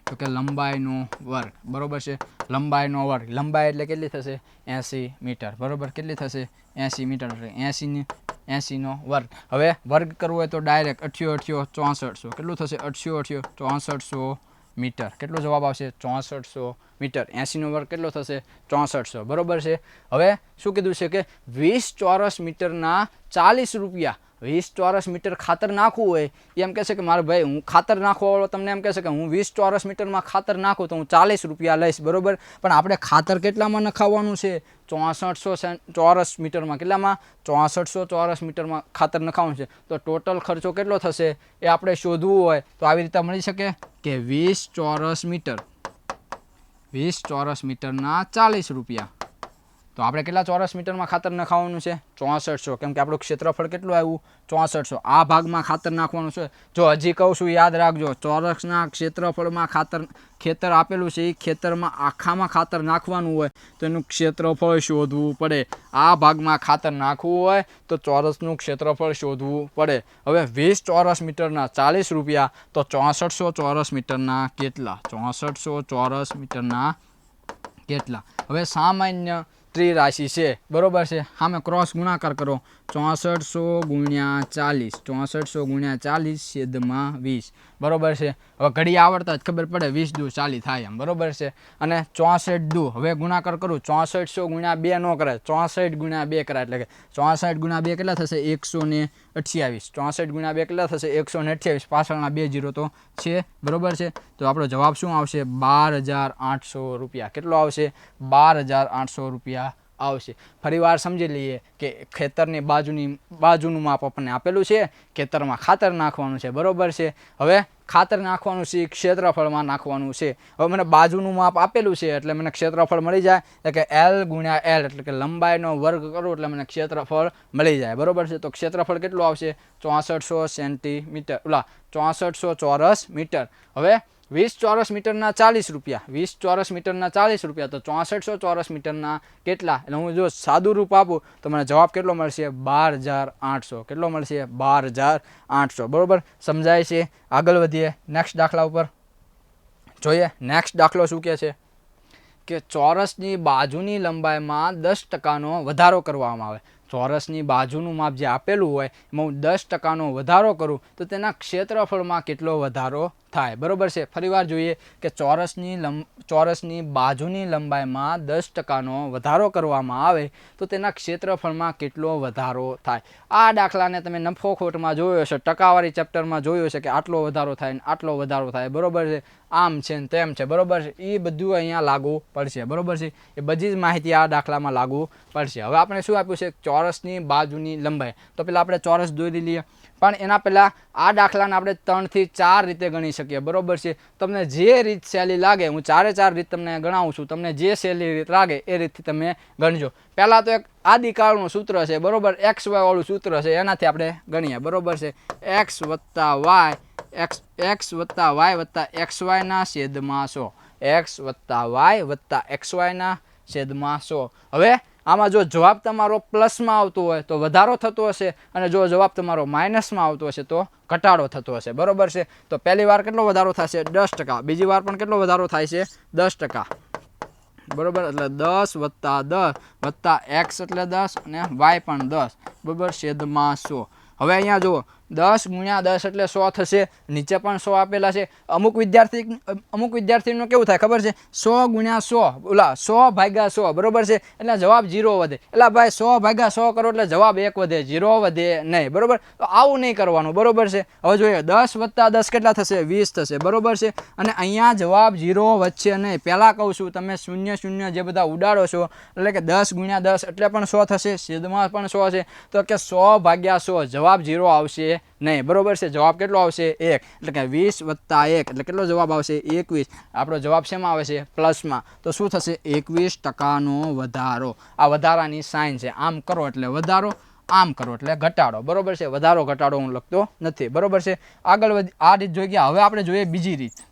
S1: તો કે લંબાઈનો વર્ગ, બરોબર છે. લંબાઈનો વર્ગ, લંબાઈ એટલે કેટલી થશે? 80 મીટર, બરોબર. કેટલી થશે? 80 મીટર, એટલે 80નો વર્ગ. હવે વર્ગ કરવો હોય તો ડાયરેક્ટ 88 6400, કેટલું થશે? 88 6400 મીટર. કેટલો જવાબ આવશે? 6400 મીટર. 80નો વર્ગ કેટલો થશે? 6400, બરોબર છે. હવે શું કીધું છે કે 20 ચોરસ મીટરના 40 રૂપિયા. 20 ચોરસ મીટર ખાતર નાખવું હોય એમ કહેશે કે મારે ભાઈ, હું ખાતર નાખવાવાળો તમને એમ કહેશે કે હું 20 ચોરસ મીટરમાં ખાતર નાખું તો હું 40 રૂપિયા લઈશ, બરોબર. પણ આપણે ખાતર કેટલામાં નખાવવાનું છે? 6400 ચોરસ મીટરમાં. કેટલામાં? 6400 ચોરસ મીટરમાં ખાતર નખાવવાનું છે. તો ટોટલ ખર્ચો કેટલો થશે એ આપણે શોધવું હોય તો આવી રીતે મળી શકે કે 20 ચોરસ મીટર, 20 ચોરસ મીટરના 40 રૂપિયા. તો આપણે કેટલા ચોરસ મીટરમાં ખાતર નખાવવાનું છે? 6400, કેમ કે આપણું ક્ષેત્રફળ કેટલું આવ્યું? 6400. આ ભાગમાં ખાતર નાખવાનું છે. જો હજી કહું છું, યાદ રાખજો, ચોરસના ક્ષેત્રફળમાં ખેતર આપેલું છે, એ ખેતરમાં આખામાં ખાતર નાખવાનું હોય તો એનું ક્ષેત્રફળ શોધવું પડે. આ ભાગમાં ખાતર નાખવું હોય તો ચોરસનું ક્ષેત્રફળ શોધવું પડે. હવે 20 ચોરસ મીટરના 40 રૂપિયા, તો 6400 ચોરસ મીટરના કેટલા? 6400 ચોરસ મીટરના કેટલા? હવે સામાન્ય ત્રિરાશિ છે, બરોબર છે. સામે ક્રોસ ગુણાકાર કરો. 6400 ગુણ્યા 40, 6400 ગુણ્યા 40 છેદમાં 20, બરોબર છે. હવે ઘડી આવડતા જ ખબર પડે, 20 દુ 40 થાય એમ, બરોબર છે. અને 64 દુ, હવે ગુણાકાર કરું, 6400 ગુણ્યા 2 ન કરાય, 64 ગુણ્યા 2 કરાય, એટલે કે 64 ગુણ્યા 2 કેટલા થશે? 128. 64 ગુણ્યા 2 કેટલા થશે? 128. પાછળના 2 0 તો છે, બરોબર છે. તો આપણો જવાબ શું આવશે? 12800 રૂપિયા. કેટલો આવશે? 12800 રૂપિયા આવશે. ફરીવાર સમજી લઈએ કે ખેતરની બાજુનું માપ આપણને આપેલું છે, ખેતરમાં ખાતર નાખવાનું છે, બરોબર છે. હવે ખાતર નાખવાનું છે, ક્ષેત્રફળમાં નાખવાનું છે. હવે મને બાજુનું માપ આપેલું છે એટલે મને ક્ષેત્રફળ મળી જાય, એટલે કે L ગુણ્યા L, એટલે કે લંબાઈનો વર્ગ કરું એટલે મને ક્ષેત્રફળ મળી જાય, બરોબર છે. તો ક્ષેત્રફળ કેટલું આવશે? 6400 સેન્ટીમીટર, 6400 ચોરસ મીટર. હવે 20 ચોરસ મીટરના 40 રૂપિયા, 20 ચોરસ મીટરના 40 રૂપિયા, તો 6400 ચોરસ મીટરના કેટલા? એટલે હું જો સાદું રૂપ આપું તો મને જવાબ કેટલો મળશે? 12800. કેટલો મળશે? 12800, બરોબર. સમજાય છે? આગળ વધીએ નેક્સ્ટ દાખલા ઉપર જોઈએ. નેક્સ્ટ દાખલો શું કહે છે કે ચોરસની બાજુની લંબાઈમાં 10%નો વધારો કરવામાં આવે. ચોરસની બાજુનું માપ જે આપેલું હોય એમાં હું 10%નો વધારો કરું તો તેના ક્ષેત્રફળમાં કેટલો વધારો થાય, બરોબર છે. ફરીવાર જોઈએ કે ચોરસની બાજુની લંબાઈમાં 10%નો વધારો કરવામાં આવે તો તેના ક્ષેત્રફળમાં કેટલો વધારો થાય. આ દાખલાને તમે નફો ખોટમાં જોયો હશે, ટકાવારી ચેપ્ટરમાં જોયું હશે કે આટલો વધારો થાય ને આટલો વધારો થાય, બરોબર છે. આમ છે ને તેમ છે, બરોબર છે. એ બધું અહીંયા લાગુ પડશે, બરોબર છે. એ બધી જ માહિતી આ દાખલામાં લાગુ પડશે. હવે આપણે શું આપ્યું છે? ચોરસની બાજુની લંબાઈ. તો પહેલાં આપણે ચોરસ દોરી લઈએ, પણ એના પહેલાં આ દાખલાને આપણે 3 થી 4 રીતે ગણી શકીએ, બરાબર છે. તમને જે રીત સહેલી લાગે, હું 4 રીત તમને ગણાવું છું, તમને જે સહેલી રીત લાગે એ રીતથી તમે ગણજો. પહેલાં તો એક આદિકાળનું સૂત્ર છે, બરાબર, XY વાળું સૂત્ર છે, એનાથી આપણે ગણીએ, બરાબર છે. x વત્તા y વત્તા xy ના છેદમાં 100, x વત્તા y વત્તા xy ના છેદમાં 100. હવે આમાં જો જવાબ તમારો પ્લસમાં આવતો હોય તો વધારો થતો હશે, અને જો જવાબ તમારો માઇનસમાં આવતો હશે તો ઘટાડો થતો હશે, બરાબર છે. તો પહેલી વાર કેટલો વધારો થશે? 10%. બીજી વાર પણ કેટલો વધારો થાય છે? 10%, બરાબર. એટલે 10 વત્તા 10 વત્તા x એટલે 10 અને y પણ 10, બરાબર, છેદમાં 100. હવે અહીંયા જુઓ, 10 ગુણ્યા 10 એટલે 100 થશે. નીચે પણ 100 આપેલા છે. અમુક વિદ્યાર્થીનું કેવું થાય ખબર છે? 100 ગુણ્યા 100, ઓલા 100 ભાગ્યા 100, બરાબર છે, એટલે જવાબ 0 વધે. એટલે ભાઈ 100 ભાગ્યા 100 કરો એટલે જવાબ 1 વધે, 0 વધે નહીં, બરાબર. તો આવું નહીં કરવાનું, બરાબર છે. હવે જોઈએ, 10 વત્તા 10 કેટલા થશે? 20 થશે, બરાબર છે. અને અહીંયા જવાબ 0 વધશે નહીં. પહેલાં કહું છું, તમે 0 જે બધા ઉડાડો છો, એટલે કે 10 ગુણ્યા 10 એટલે પણ 100 થશે, છેદમાં પણ 100 છે, તો કે 100 ભાગ્યા 100 જવાબ 0 આવશે નહીં, બરાબર છે. જવાબ કેટલો આવશે? 1. એટલે કે 20 વત્તા 1 એટલે કેટલો જવાબ આવશે? 21. આપણો જવાબ શેમાં આવે છે? પ્લસમાં. તો શું થશે? 21% વધારો. આ વધારાની સાઇન છે. આમ કરો એટલે વધારો, આમ કરો એટલે ઘટાડો, બરાબર છે. વધારો ઘટાડો હું લખતો નથી, બરાબર છે. આગળ આ રીત જોઈ ગયા. હવે આપણે જોઈએ બીજી રીત.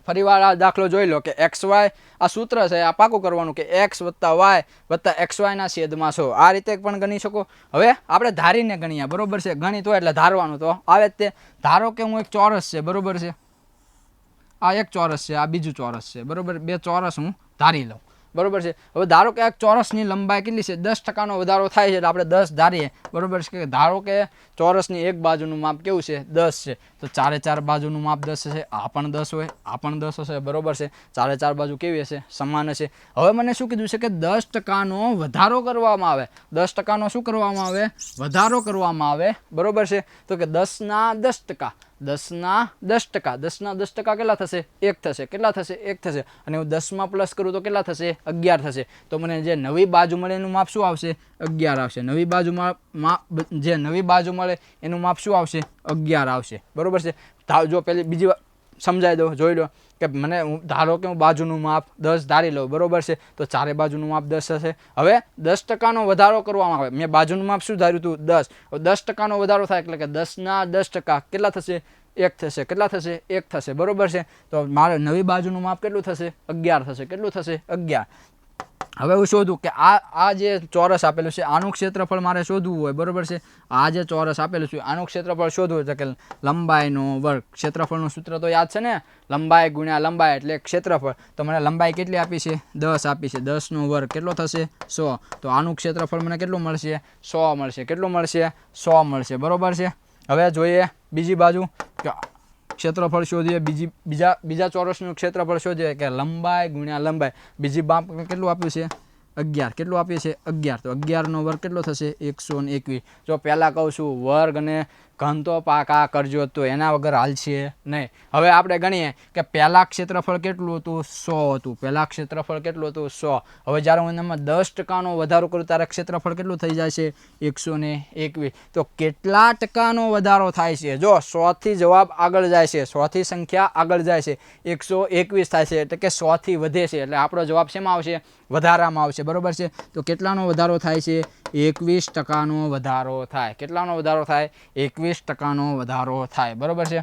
S1: ફરીવાર આ દાખલો જોઈ લો કે XY આ સૂત્ર છે, આ પાકું કરવાનું કે x વત્તા y વત્તા xy ના છેદમાં 100. આ રીતે પણ ગણી શકો. હવે આપણે ધારીને ગણીએ, બરાબર છે. ગણિત હોય એટલે ધારવાનું તો આવે જ તે. ધારો કે હું એક ચોરસ છે, બરાબર છે, આ એક ચોરસ છે, આ બીજું ચોરસ છે, બરાબર. બે ચોરસ હું ધારી લઉં, બરાબર છે. હવે ધારો કે એક ચોરસની લંબાઈ કેટલી છે? 10%નો વધારો થાય છે, એટલે આપણે 10 ધારીએ, બરાબર છે. ધારો કે ચોરસની એક બાજુનું માપ કેવું છે? 10 છે, તો 4 બાજુનું માપ 10 હશે. આ પણ 10 હોય, આ પણ 10 હશે, બરાબર છે. 4 બાજુ કેવી હશે? સમાન હશે. હવે મને શું કીધું છે કે 10%નો વધારો કરવામાં આવે. 10%નો શું કરવામાં આવે? વધારો કરવામાં આવે, બરાબર છે. તો કે 10 ના 10%, 10 ના 10%, 10 ના 10% કેટલા થશે? 1 થશે. કેટલા થશે? 1 થશે. અને હું 10 પ્લસ કરું તો કેટલા થશે? 11 થશે. તો મને જે નવી બાજુ મળે એનું માપ શું આવશે? 11 આવશે. નવી બાજુમાં જે નવી બાજુ મળે એનું માપ શું આવશે? 11 આવશે, બરાબર છે. જો પેલી બીજી વાર સમજાવી દો, જોઈ લો કે મને ધારો કે હું બાજુનું માપ 10 ધારી લઉં, બરાબર છે. તો 4 બાજુનું માપ 10 હશે. હવે 10%નો વધારો કરવામાં આવે. મેં બાજુનું માપ શું ધાર્યું હતું? 10. હવે 10%નો વધારો થાય એટલે કે 10 ના 10% કેટલા થશે? 1 થશે. કેટલા થશે? 1 થશે, બરાબર છે. તો મારે નવી બાજુનું માપ કેટલું થશે? 11 થશે. કેટલું થશે? 11. હવે હું શોધું કે આ જે ચોરસ આપેલું છે આનું ક્ષેત્રફળ મારે શોધવું હોય, બરાબર છે. આ જે ચોરસ આપેલું છે આનું ક્ષેત્રફળ શોધવું હોય કે લંબાઈનો વર્ગ. ક્ષેત્રફળનું સૂત્ર તો યાદ છે ને? લંબાઈ ગુણ્યા લંબાઈ એટલે ક્ષેત્રફળ. તો મને લંબાઈ કેટલી આપી છે? 10 આપી છે. 10નો વર્ગ કેટલો થશે? 100. તો આનું ક્ષેત્રફળ મને કેટલું મળશે? 100 મળશે. કેટલું મળશે? 100 મળશે, બરાબર છે. હવે જોઈએ બીજી બાજુ કે ક્ષેત્રફળ શોધીએ. બીજા ચોરસનું ક્ષેત્રફળ શોધીએ કે લંબાઈ ગુણ્યા લંબાઈ. બીજી બાપ કેટલું આપ્યું છે? 11. કેટલું આપ્યું છે? 11. તો 11નો વર્ગ કેટલો થશે? 121. જો પહેલાં કહું છું વર્ગ અને ઘન તો પાકા કરજો, તો એના વગર હાલશે નહીં. હવે આપણે ગણીએ કે પહેલાં ક્ષેત્રફળ કેટલું હતું? 100 હતું. પહેલાં ક્ષેત્રફળ કેટલું હતું? 100. હવે જ્યારે હું એનામાં 10%નો વધારો કરું ત્યારે ક્ષેત્રફળ કેટલું થઈ જાય છે? 121. તો કેટલા ટકાનો વધારો થાય છે? જો 100થી જવાબ આગળ જાય છે, 100થી સંખ્યા આગળ જાય છે, 121 થાય છે, એટલે કે 100થી વધે છે, એટલે આપણો જવાબ શેમાં આવશે? વધારામાં આવશે, બરાબર છે. તો કેટલાનો વધારો થાય છે? 21%નો વધારો થાય. કેટલાનો વધારો થાય? 21%નો વધારો થાય, બરાબર છે.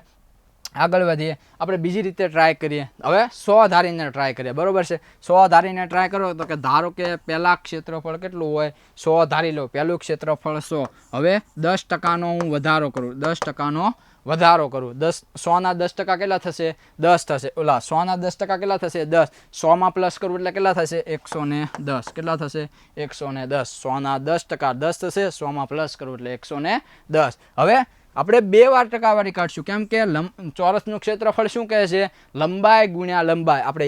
S1: આગળ વધીએ. આપણે બીજી રીતે ટ્રાય કરીએ. હવે 100 ધારીને ટ્રાય કરીએ, બરાબર છે. 100 ધારીને ટ્રાય કરો તો કે ધારો કે પહેલાં ક્ષેત્રફળ કેટલું હોય? 100 ધારી લો. પહેલું ક્ષેત્રફળ 100. હવે 10%નો હું વધારો કરું. 10%નો વધારો કરું. 100ના 10% કેટલા થશે? 10 થશે. ઓલા 100ના 10% કેટલા થશે? 10. 100માં પ્લસ કરું એટલે કેટલા થશે? 110. કેટલા થશે? 110. 100ના 10% 10 થશે. 100માં પ્લસ કરું એટલે 110. હવે આપણે 2 વાર ટકાવારી કાઢશું, કેમ કે ચોરસનું ક્ષેત્રફળ શું કહે છે? લંબાઈ ગુણ્યા લંબાઈ. આપણે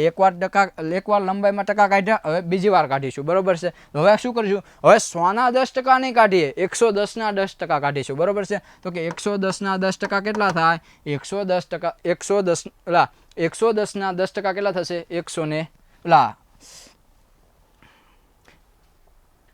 S1: એકવાર લંબાઈમાં ટકા કાઢ્યા, હવે બીજી વાર કાઢીશું, બરાબર છે. હવે શું કરીશું? હવે 100ના 10% નહીં કાઢીએ, 110ના 10% કાઢીશું, બરાબર છે. તો કે 110ના 10% કેટલા થાય? 110%. 110ના 10% કેટલા થશે? 100 ને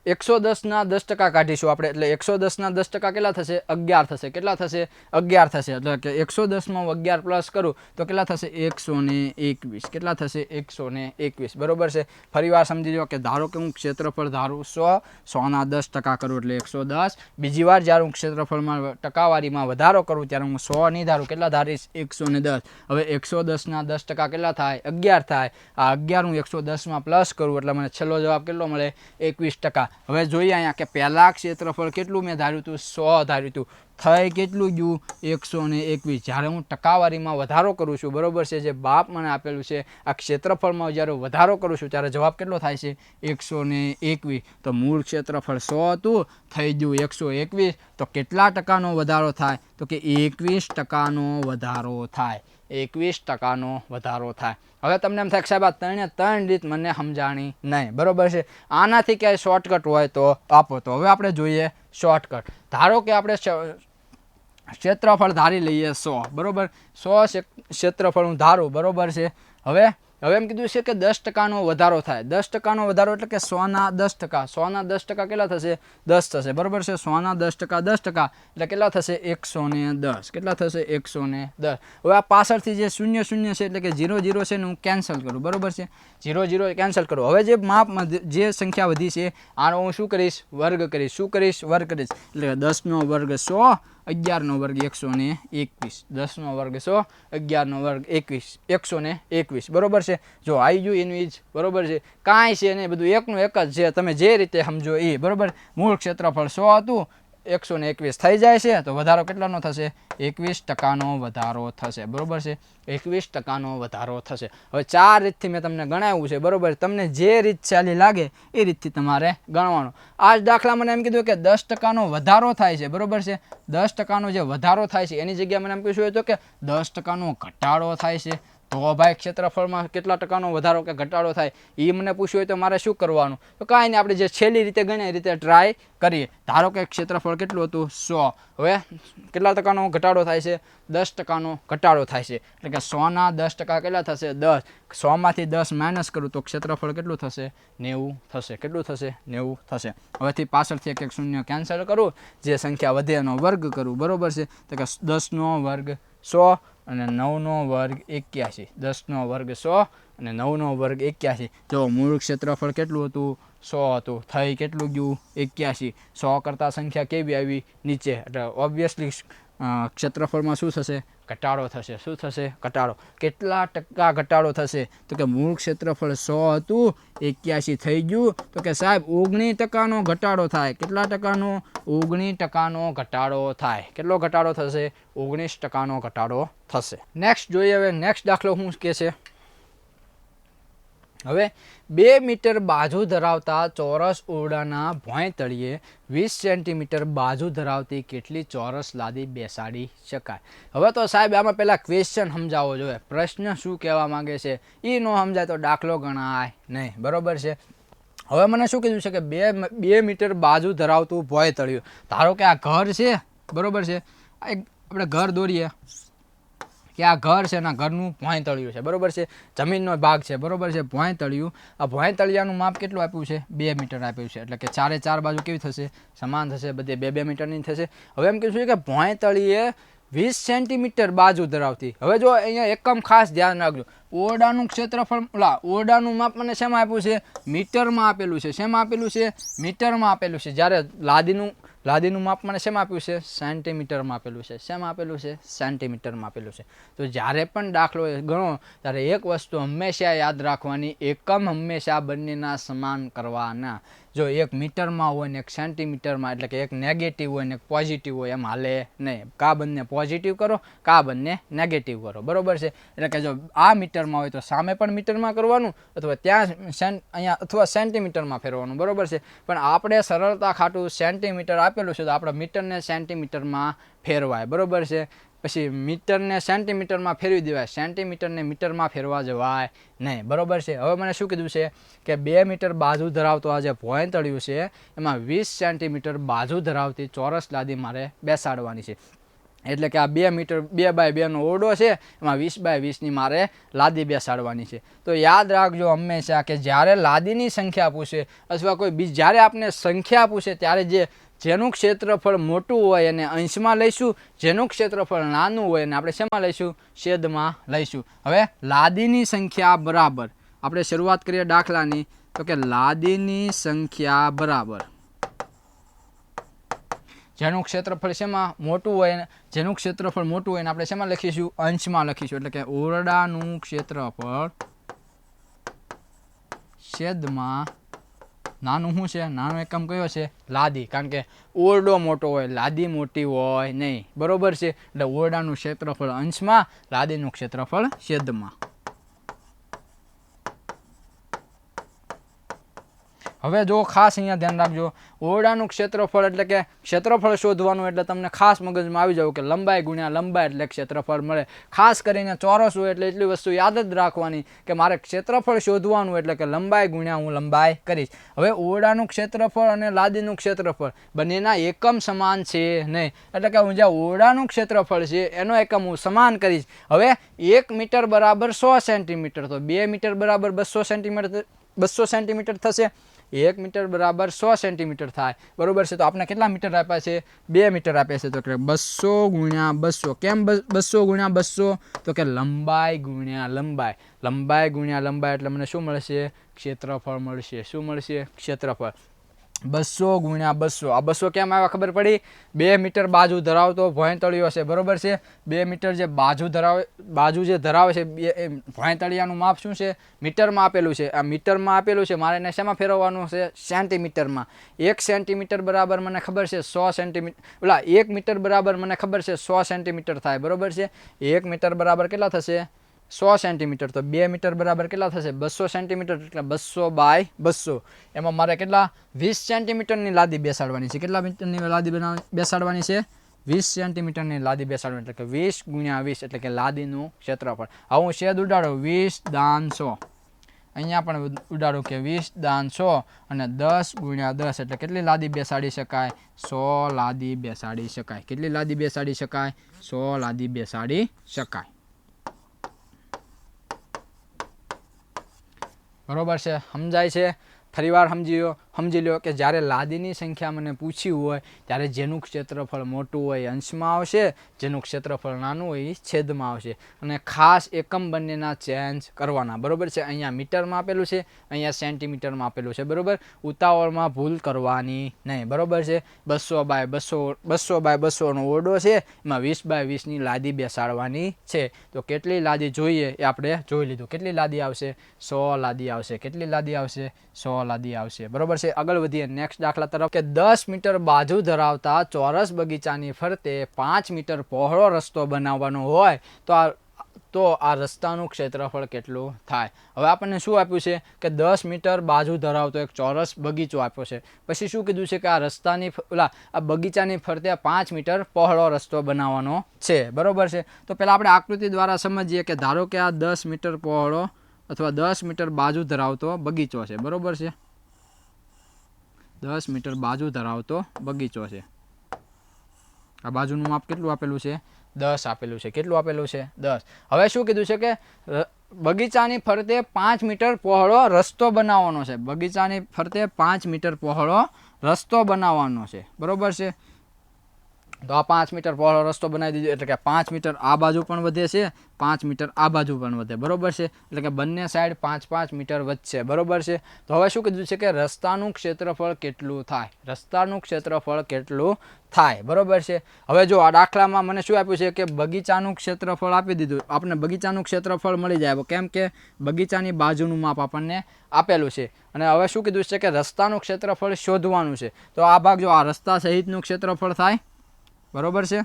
S1: 110 ના 10% કાઢીશું આપણે, એટલે 110 ના 10% કેટલા થશે? 11 થશે. કેટલા થશે? 11 થશે. એટલે કે 110 માં 11 પ્લસ કરું તો કેટલા થશે? 121. કેટલા થશે? 121. બરોબર છે. ફરી વાર સમજી લો કે ધારો કે હું ક્ષેત્રફળ ધારું 100 ના 10% કરું એટલે 110. બીજી વાર જ્યારે હું ક્ષેત્રફળમાં ટકાવારીમાં વધારો કરું ત્યારે હું 100 નહીં ધારું, કેટલા ધારીશ? 110. હવે 110 ના 10% કેટલા થાય? 11 થાય. આ 11 હું 110 માં પ્લસ કરું એટલે મને છેલ્લો જવાબ કેટલો મળે? 21%. હવે જોઈએ અહીંયા કે પહેલા ક્ષેત્રફળ કેટલું મેં ધાર્યું હતું? 100 ધાર્યું હતું. થઈ કેટલું ગયું? 121. જ્યારે હું ટકાવારીમાં વધારો કરું છું, બરોબર છે, જે બાપ મને આપેલું છે, આ ક્ષેત્રફળમાં જ્યારે વધારો કરું છું ત્યારે જવાબ કેટલો થાય છે? 121. તો મૂળ ક્ષેત્રફળ 100 હતું, થઈ ગયું 121. તો કેટલા ટકાનો વધારો થાય? તો કે 21%નો વધારો થાય. 21%નો વધારો થાય. હવે તમને એમ થાય કે સાહેબ આ ત્રણ રીત મને સમજાણી નહીં, બરોબર છે. આનાથી ક્યાંય શોર્ટકટ હોય તો આપો. તો હવે આપણે જોઈએ શોર્ટકટ. ધારો કે આપણે ક્ષેત્રફળ ધારી લઈએ 100, બરોબર. 100 ક્ષેત્રફળ હું ધારું, બરોબર છે. હવે એમ કીધું છે કે 10%નો વધારો થાય. 10%નો વધારો એટલે કે 100 ના 10%. 100 ના 10% કેટલા થશે? 10 થશે, બરોબર છે. 100 ના 10% 10% એટલે કેટલા થશે? 110. કેટલા થશે? 110. હવે આ પાછળથી જે 0 0 છે એટલે કે 0 0 છે ને હું કેન્સલ કરું, બરોબર છે. 0 0 કેન્સલ કરું. હવે જે માપમાં જે સંખ્યા વધી છે આનો હું શું કરીશ? વર્ગ કરીશ. શું કરીશ? વર્ગ કરીશ. એટલે 10નો વર્ગ 100, 11નો વર્ગ 121. 10નો વર્ગ 100, 11નો વર્ગ 121. બરોબર છે. જો આવી ગયું એનું ઈજ, બરોબર છે. કાંઈ છે નહીં, બધું એકનું એક જ છે. તમે જે રીતે સમજો એ, બરોબર. મૂળ ક્ષેત્રફળ 100 હતું, 121 થઈ જાય છે તો વધારો કેટલાનો થશે? 21%નો વધારો થશે, બરોબર છે. 21%નો વધારો થશે. હવે 4 રીતથી મેં તમને ગણાવ્યું છે, બરોબર. તમને જે રીત ચાલી લાગે એ રીતથી તમારે ગણવાનું. આ જ દાખલા મને એમ કીધું કે 10%નો વધારો થાય છે, બરોબર છે. 10%નો જે વધારો થાય છે એની જગ્યાએ મને એમ પૂછ્યું હતું કે 10%નો ઘટાડો થાય છે. તો ભાઈ ક્ષેત્રફળમાં કેટલા ટકાનો વધારો કે ઘટાડો થાય એ મને પૂછ્યું હોય તો મારે શું કરવાનું? તો કાંઈ નહીં, આપણે જે છેલ્લી રીતે ગણીએ એ રીતે ટ્રાય કરીએ. ધારો કે ક્ષેત્રફળ કેટલું હતું? 100. હવે કેટલા ટકાનો ઘટાડો થાય છે? 10%નો ઘટાડો થાય છે. એટલે કે 100 ના 10% કેટલા થશે? 10. 100 માંથી 10 માઇનસ કરું તો ક્ષેત્રફળ કેટલું થશે? 90 થશે. કેટલું થશે? 90 થશે. હવેથી પાછળથી એક શૂન્ય કેન્સલ કરું, જે સંખ્યા વધે એનો વર્ગ કરું, બરોબર છે. તો કે 10નો વર્ગ 100 અને 9નો વર્ગ 81. 10નો વર્ગ 100 અને 9નો વર્ગ 81. જો મૂળ ક્ષેત્રફળ કેટલું હતું? 100 હતું. થઈ કેટલું ગયું? 81. 100 કરતાં સંખ્યા કેવી આવી? નીચે. એટલે ઓબ્વિયસલી ક્ષેત્રફળમાં શું થશે? ઘટાડો થશે. શું થશે? ઘટાડો. કેટલા ટકા ઘટાડો થશે? તો કે મૂળ ક્ષેત્રફળ 100 હતું, 81 થઈ ગયું. તો કે સાહેબ 19%નો ઘટાડો થાય. કેટલા ટકાનો? 19%નો ઘટાડો થાય. કેટલો ઘટાડો થશે? 19%નો ઘટાડો થશે. નેક્સ્ટ જોઈએ. હવે નેક્સ્ટ દાખલો શું કહે છે? હવે 2 મીટર બાજુ ધરાવતા ચોરસ ઓરડાના ભોંય તળિયે 20 સેન્ટીમીટર બાજુ ધરાવતી કેટલી ચોરસ લાદી બેસાડી શકાય? હવે તો સાહેબ આમાં પહેલાં ક્વેશ્ચન સમજાવવો જોઈએ. પ્રશ્ન શું કહેવા માંગે છે એ ન સમજાય તો દાખલો ગણાય નહીં, બરોબર છે. હવે મને શું કીધું છે કે 2 મીટર બાજુ ધરાવતું ભોંય તળિયું. ધારો કે આ ઘર છે, બરોબર છે. આપણે ઘર દોરીએ કે આ ઘર છે ને ઘરનું ભોંય તળિયું છે, બરોબર છે. જમીનનો ભાગ છે, બરોબર છે. ભોંય તળિયું. આ ભોંય તળિયાનું માપ કેટલું આપ્યું છે? 2 મીટર આપ્યું છે. એટલે કે 4 બાજુ કેવી થશે? સમાન થશે. બધે 2 મીટરની થશે. હવે એમ કીધું છે કે ભોંય તળિયે 20 સેન્ટીમીટર બાજુ ધરાવતી. હવે જો અહીંયા એકમ ખાસ ધ્યાન રાખજો. ઓરડાનું ક્ષેત્રફળ, ઓરડાનું માપ મને શેમાં આપ્યું છે? મીટરમાં આપેલું છે. શેમાં આપેલું છે? મીટરમાં આપેલું છે. જ્યારે લાદીનું માપ મને શેમાં આપ્યું છે? સેન્ટીમીટરમાં આપેલું છે. શેમાં આપેલું છે? સેન્ટીમીટરમાં આપેલું છે. તો જ્યારે પણ દાખલો ગણો ત્યારે એક વસ્તુ હંમેશા યાદ રાખવાની, એકમ હંમેશા બંનેના સમાન કરવાના. જો એક મીટરમાં હોય ને એક સેન્ટીમીટરમાં, એટલે કે એક નેગેટિવ હોય ને એક પોઝિટિવ હોય, એમ હાલે નહીં. કા બંને પોઝિટિવ કરો, કા બંને નેગેટિવ કરો, બરોબર છે. એટલે કે જો આ મીટરમાં હોય તો સામે પણ મીટરમાં કરવાનું, અથવા ત્યાં અહીંયા અથવા સેન્ટીમીટરમાં ફેરવાનું, બરોબર છે. પણ આપણે સરળતા ખાટું સેન્ટીમીટર આપેલું છે તો આપણે મીટરને સેન્ટીમીટરમાં ફેરવાય, બરોબર છે. પછી મીટરને સેન્ટીમીટરમાં ફેરવી દેવાય, સેન્ટીમીટરને મીટરમાં ફેરવા જવાય નહીં, બરોબર છે. હવે મને શું કીધું છે કે 2 મીટર બાજુ ધરાવતો આ જે ભોંય તળિયું છે એમાં 20 સેન્ટીમીટર બાજુ ધરાવતી ચોરસ લાદી મારે બેસાડવાની છે. એટલે કે આ 2 મીટર 2 બાય 2 નો ઓરડો છે, એમાં 20 બાય 20ની મારે લાદી બેસાડવાની છે. તો યાદ રાખજો હંમેશા કે જ્યારે લાદીની સંખ્યા પૂછે અથવા કોઈ બીજી જ્યારે આપને સંખ્યા પૂછે ત્યારે જેનું ક્ષેત્રફળ મોટું હોય એને અંશમાં લઈશું, જેનું ક્ષેત્રફળ નાનું હોય એને આપણે શેમાં લઈશું? છેદમાં લઈશું. હવે લાદીની સંખ્યા બરાબર, આપણે શરૂઆત કરીએ દાખલાની, તો કે લાદીની સંખ્યા બરાબર જેનું ક્ષેત્રફળ શેમાં મોટું હોય, જેનું ક્ષેત્રફળ મોટું હોય આપણે શેમાં લખીશું? અંશમાં લખીશું. એટલે કે ઓરડાનું ક્ષેત્રફળ છેદમાં નાનું શું છે? નાનો એકમ કયો છે? લાદી. કારણ કે ઓરડો મોટો હોય, લાદી મોટી હોય નહીં, બરોબર છે. એટલે ઓરડાનું ક્ષેત્રફળ અંશમાં, લાદીનું ક્ષેત્રફળ છેદમાં. હવે જો ખાસ અહીંયા ધ્યાન રાખજો, ઓરડાનું ક્ષેત્રફળ એટલે કે ક્ષેત્રફળ શોધવાનું એટલે તમને ખાસ મગજમાં આવી જાવ કે લંબાઈ ગુણ્યા લંબાઈ એટલે ક્ષેત્રફળ મળે. ખાસ કરીને ચોરસ હોય એટલે એટલી વસ્તુ યાદ જ રાખવાની કે મારે ક્ષેત્રફળ શોધવાનું એટલે કે લંબાઈ ગુણ્યા હું લંબાઈ કરીશ. હવે ઓરડાનું ક્ષેત્રફળ અને લાદીનું ક્ષેત્રફળ બંનેના એકમ સમાન છે નહીં, એટલે કે હું જ્યાં ઓરડાનું ક્ષેત્રફળ છે એનો એકમ હું સમાન કરીશ. હવે 1 મીટર બરાબર 100 સેન્ટીમીટર, તો 2 મીટર બરાબર 200 સેન્ટીમીટર થશે. 1 મીટર બરાબર 100 સેન્ટીમીટર થાય, બરોબર છે. તો આપણે કેટલા મીટર આપ્યા છે? 2 મીટર આપ્યા છે. તો કે 200 ગુણ્યા 200. કેમ 200 ગુણ્યા 200? તો કે લંબાઈ ગુણ્યા લંબાઈ. લંબાઈ ગુણ્યા લંબાઈ એટલે મને શું મળશે? ક્ષેત્રફળ મળશે. શું મળશે? ક્ષેત્રફળ. 200 ગુણ્યા 200. આ 200 કેમ આવ્યા ખબર પડી? 2 મીટર બાજુ ધરાવતો ભોંયતળિયો છે, બરોબર છે. 2 મીટર જે બાજુ જે ધરાવે છે, ભોંયતળિયાનું માપ શું છે? મીટરમાં આપેલું છે. આ મીટરમાં આપેલું છે, મારે એને શેમાં ફેરવવાનું છે? સેન્ટીમીટરમાં. 1 સેન્ટીમીટર બરાબર મને ખબર છે 100 સેન્ટીમીટર, 1 મીટર બરાબર મને ખબર છે 100 સેન્ટીમીટર થાય, બરોબર છે. 1 મીટર બરાબર કેટલા થશે? 100 સેન્ટીમીટર. તો 2 મીટર બરાબર કેટલા થશે? 200 સેન્ટીમીટર. એટલે 200 બાય 200. એમાં મારે કેટલા? 20 સેન્ટીમીટરની લાદી બેસાડવાની છે. કેટલા મીટરની લાદી બેસાડવાની છે? 20 સેન્ટીમીટરની લાદી બેસાડવાની. એટલે કે 20 ગુણ્યા 20 એટલે કે લાદીનું ક્ષેત્રફળ. હવે હું છેદ ઉડાડું, 20 દાન 100. અહીંયા પણ ઉડાડું કે 20 દાન 100 અને 10 ગુણ્યા 10 એટલે કેટલી લાદી બેસાડી શકાય? 100 લાદી બેસાડી શકાય. કેટલી લાદી બેસાડી શકાય? 100 લાદી બેસાડી શકાય. બરોબર છે, સમજાય છે? ફરીવાર સમજી લો કે જ્યારે લાદીની સંખ્યા મને પૂછી હોય ત્યારે જેનું ક્ષેત્રફળ મોટું હોય અંશમાં આવશે, જેનું ક્ષેત્રફળ નાનું હોય એ છેદમાં આવશે. અને ખાસ એકમ બંનેના ચેન્જ કરવાના, બરોબર છે. અહીંયા મીટરમાં આપેલું છે, અહીંયા સેન્ટીમીટરમાં આપેલું છે, બરોબર. ઉતાવળમાં ભૂલ કરવાની નહીં, બરોબર છે. 200 બાય 200 નો ઓરડો છે, એમાં 20 બાય 20ની લાદી બેસાડવાની છે. તો કેટલી લાદી જોઈએ એ આપણે જોઈ લીધું. કેટલી લાદી આવશે? 100 લાદી આવશે. કેટલી લાદી આવશે? 100 લાદી આવશે, બરોબર છે. આગળ વધીએ નેક્સ્ટ દાખલા તરફ કે 10 મીટર બાજુ ધરાવતા ચોરસ બગીચાની ફરતે 5 મીટર પહોળો રસ્તો બનાવવાનો હોય તો આ રસ્તાનું ક્ષેત્રફળ કેટલું થાય? હવે આપણને શું આપ્યું છે કે 10 મીટર બાજુ ધરાવતો એક ચોરસ બગીચો આપ્યો છે. પછી શું કીધું છે કે આ બગીચાની ફરતે 5 મીટર પહોળો રસ્તો બનાવવાનો છે, બરોબર છે. તો પહેલા આપણે આકૃતિ દ્વારા સમજીએ કે ધારો કે આ 10 મીટર પહોળો અથવા 10 મીટર બાજુ ધરાવતો બગીચો છે, બરોબર છે. 10 મીટર બાજુ ધરાવતો બગીચો છે. આ બાજુનું માપ કેટલું આપેલું છે? 10 આપેલું છે. કેટલું આપેલું છે? 10. હવે શું કીધું છે કે બગીચાની ફરતે 5 મીટર પહોળો રસ્તો બનાવવાનો છે. બગીચાની ફરતે 5 મીટર પહોળો રસ્તો બનાવવાનો છે, બરોબર છે. તો આ 5 મીટર પહોળો રસ્તો બનાવી દીધો એટલે કે 5 મીટર આ બાજુ પણ વધે છે, 5 મીટર આ બાજુ પણ વધે, બરોબર છે. એટલે કે બંને સાઈડ 5-5 મીટર વધશે, બરોબર છે. તો હવે શું કીધું છે કે રસ્તાનું ક્ષેત્રફળ કેટલું થાય? રસ્તાનું ક્ષેત્રફળ કેટલું થાય, બરોબર છે. હવે જો આ દાખલામાં મને શું આપ્યું છે કે બગીચાનું ક્ષેત્રફળ આપી દીધું. આપણને બગીચાનું ક્ષેત્રફળ મળી જાય કેમ કે બગીચાની બાજુનું માપ આપણને આપેલું છે. અને હવે શું કીધું છે કે રસ્તાનું ક્ષેત્રફળ શોધવાનું છે. તો આ ભાગ જો આ રસ્તા સહિતનું ક્ષેત્રફળ થાય, બરોબર છે.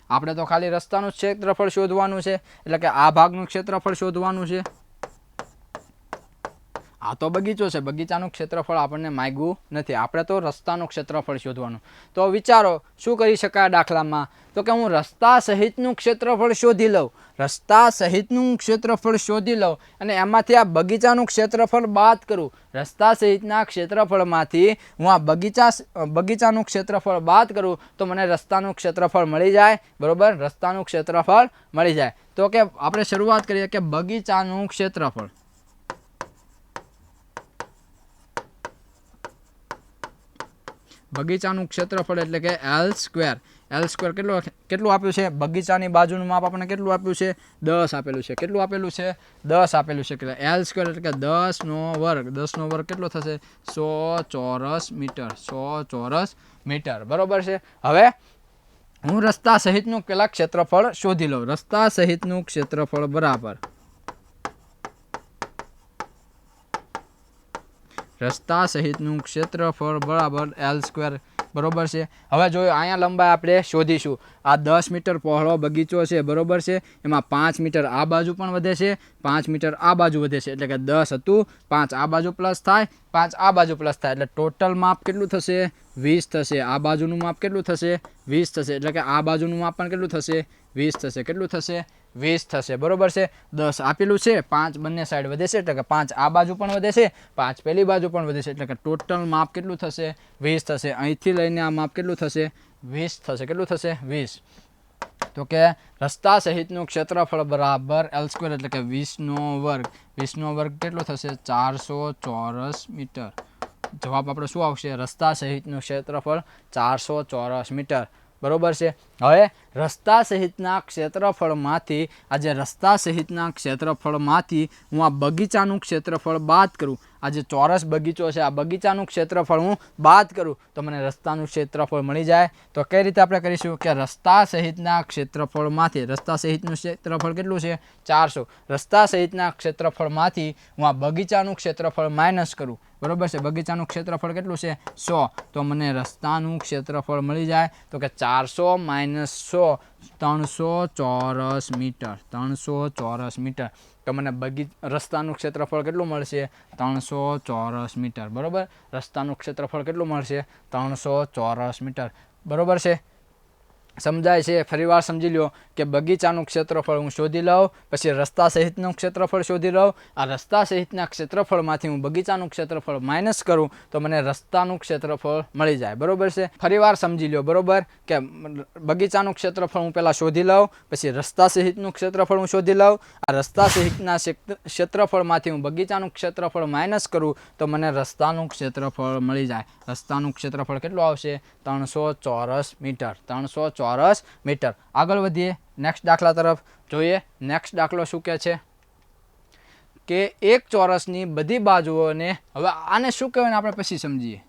S1: આપણે તો ખાલી રસ્તાનું ક્ષેત્રફળ શોધવાનું છે, એટલે કે આ ભાગનું ક્ષેત્રફળ શોધવાનું છે. આ તો બગીચો છે, બગીચાનું ક્ષેત્રફળ આપણને માગ્યું નથી, આપણે તો રસ્તાનું ક્ષેત્રફળ શોધવાનું. તો વિચારો શું કરી શકાય દાખલામાં, તો કે હું રસ્તા સહિતનું ક્ષેત્રફળ શોધી લઉં, રસ્તા સહિતનું ક્ષેત્રફળ શોધી લઉં અને એમાંથી આ બગીચાનું ક્ષેત્રફળ બાદ કરું. રસ્તા સહિતના ક્ષેત્રફળમાંથી હું આ બગીચાનું ક્ષેત્રફળ બાદ કરું તો મને રસ્તાનું ક્ષેત્રફળ મળી જાય. બરોબર, રસ્તાનું ક્ષેત્રફળ મળી જાય. તો કે આપણે શરૂઆત કરીએ કે બગીચાનું ક્ષેત્રફળ, બગીચાનું ક્ષેત્રફળ એટલે કે L સ્ક્વેર. L સ્ક્વેર કેટલું આપ્યું છે, બગીચાની બાજુનું માપ આપણને કેટલું આપ્યું છે, 10 આપેલું છે. કેટલું આપેલું છે, 10 આપેલું છે. એટલે L સ્ક્વેર એટલે કે 10 નો વર્ગ. 10 નો વર્ગ કેટલો થશે, 100 ચોરસ મીટર. 100 ચોરસ મીટર. બરોબર છે. હવે હું રસ્તા સહિતનું પેલા ક્ષેત્રફળ શોધી લઉં. રસ્તા સહિતનું ક્ષેત્રફળ બરાબર રસ્તા સહિતનું ક્ષેત્રફળ બરાબર L સ્ક્વેર. બરોબર છે. હવે જોયું અહીંયા લંબાઈ આપણે શોધીશું. આ 10 મીટર પહોળો બગીચો છે. બરોબર છે. એમાં 5 મીટર આ બાજુ પણ વધે છે, 5 મીટર આ બાજુ વધે છે. એટલે કે 10 હતું, 5 આ બાજુ પ્લસ થાય, 5 આ બાજુ પ્લસ થાય. એટલે ટોટલ માપ કેટલું થશે, 20 થશે. આ બાજુનું માપ કેટલું થશે, 20 થશે. એટલે કે આ બાજુનું માપ પણ કેટલું થશે, 20 થશે. કેટલું થશે, 20 થશે. બરોબર છે. 10 આપેલું છે, 5 બંને સાઈડ વધે છે એટલે કે 5 આ બાજુ પણ વધે છે, 5 પેલી બાજુ પણ વધે છે. એટલે કે ટોટલ માપ કેટલું થશે, 20 થશે. અહીંથી લઈને આ માપ કેટલું થશે, 20 થશે. કેટલું થશે, 20. તો કે રસ્તા સહિતનું ક્ષેત્રફળ બરાબર L સ્ક્વેર એટલે કે 20 નો વર્ગ. 20 નો વર્ગ કેટલો થશે, 400 ચોરસ મીટર. જવાબ આપણો શું આવશે, રસ્તા સહિતનું ક્ષેત્રફળ 400 ચોરસ મીટર. બરોબર છે. હવે રસ્તા સહિતના ક્ષેત્રફળમાંથી આજે રસ્તા સહિતના ક્ષેત્રફળમાંથી હું આ બગીચાનું ક્ષેત્રફળ બાદ કરું. આ જે ચોરસ બગીચો છે આ બગીચાનું ક્ષેત્રફળ હું બાદ કરું તો મને રસ્તાનું ક્ષેત્રફળ મળી જાય. તો કઈ રીતે આપણે કરીશું કે રસ્તા સહિતના ક્ષેત્રફળમાંથી, રસ્તા સહિતનું ક્ષેત્રફળ કેટલું છે, 400. રસ્તા સહિતના ક્ષેત્રફળમાંથી હું આ બગીચાનું ક્ષેત્રફળ માઇનસ કરું. બરોબર છે. બગીચાનું ક્ષેત્રફળ કેટલું છે, 100. તો મને રસ્તાનું ક્ષેત્રફળ મળી જાય. તો કે 400 માઇનસ 100, 300 ચોરસ મીટર. 300 ચોરસ મીટર. તો મને રસ્તાનું ક્ષેત્રફળ કેટલું મળશે, 300 ચોરસ મીટર. બરોબર. રસ્તાનું ક્ષેત્રફળ કેટલું મળશે, 300 ચોરસ મીટર. બરોબર છે. સમજાય છે. ફરીવાર સમજી લો કે બગીચાનું ક્ષેત્રફળ હું શોધી લઉં, પછી રસ્તા સહિતનું ક્ષેત્રફળ શોધી લઉં. આ રસ્તા સહિતના ક્ષેત્રફળમાંથી હું બગીચાનું ક્ષેત્રફળ માઇનસ કરું તો મને રસ્તાનું ક્ષેત્રફળ મળી જાય. બરોબર છે. ફરીવાર સમજી લો. બરોબર કે બગીચાનું ક્ષેત્રફળ હું પહેલાં શોધી લઉં, પછી રસ્તા સહિતનું ક્ષેત્રફળ હું શોધી લઉં. આ રસ્તા સહિતના ક્ષેત્રફળમાંથી હું બગીચાનું ક્ષેત્રફળ માઇનસ કરું તો મને રસ્તાનું ક્ષેત્રફળ મળી જાય. રસ્તાનું ક્ષેત્રફળ કેટલું આવશે, 300 ચોરસ મીટર. 300 ચોરસ મીટર. આગળ વધીએ, નેક્સ્ટ દાખલા તરફ જોઈએ. નેક્સ્ટ દાખલો શું કહે છે કે એક ચોરસની બધી બાજુઓને, હવે આને શું કહેવાય આપણે પછી સમજીએ.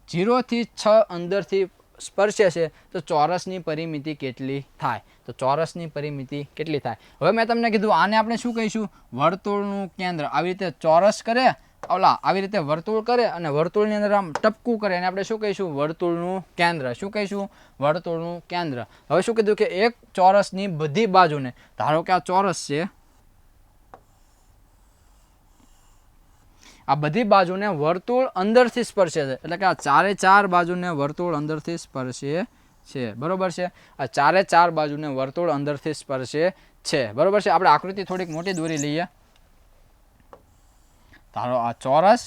S1: 0 થી 6 અંદરથી સ્પર્શે છે તો ચોરસની પરિમિતિ કેટલી થાય, તો ચોરસની પરિમિતિ કેટલી થાય. હવે મેં તમને કીધું આને આપણે શું કહીશું, વર્તુળનું કેન્દ્ર. આવી રીતે ચોરસ કરે, આવી રીતે વર્તુળ કરે અને વર્તુળની અંદર આમ ટપકું કરે અને આપણે શું કહીશું, વર્તુળનું કેન્દ્ર. શું કહીશું, વર્તુળનું કેન્દ્ર. હવે શું કીધું કે એક ચોરસની બધી બાજુને, ધારો કે આ ચોરસ છે, આ બધી બાજુને વર્તુળ અંદરથી સ્પર્શે છે. એટલે કે આ 4 બાજુને વર્તુળ અંદરથી સ્પર્શે છે. બરોબર છે. આ 4 બાજુને વર્તુળ અંદરથી સ્પર્શે છે. બરોબર છે. આપણે આકૃતિ થોડીક મોટી દોરી લઈએ. ધારો આ ચોરસ,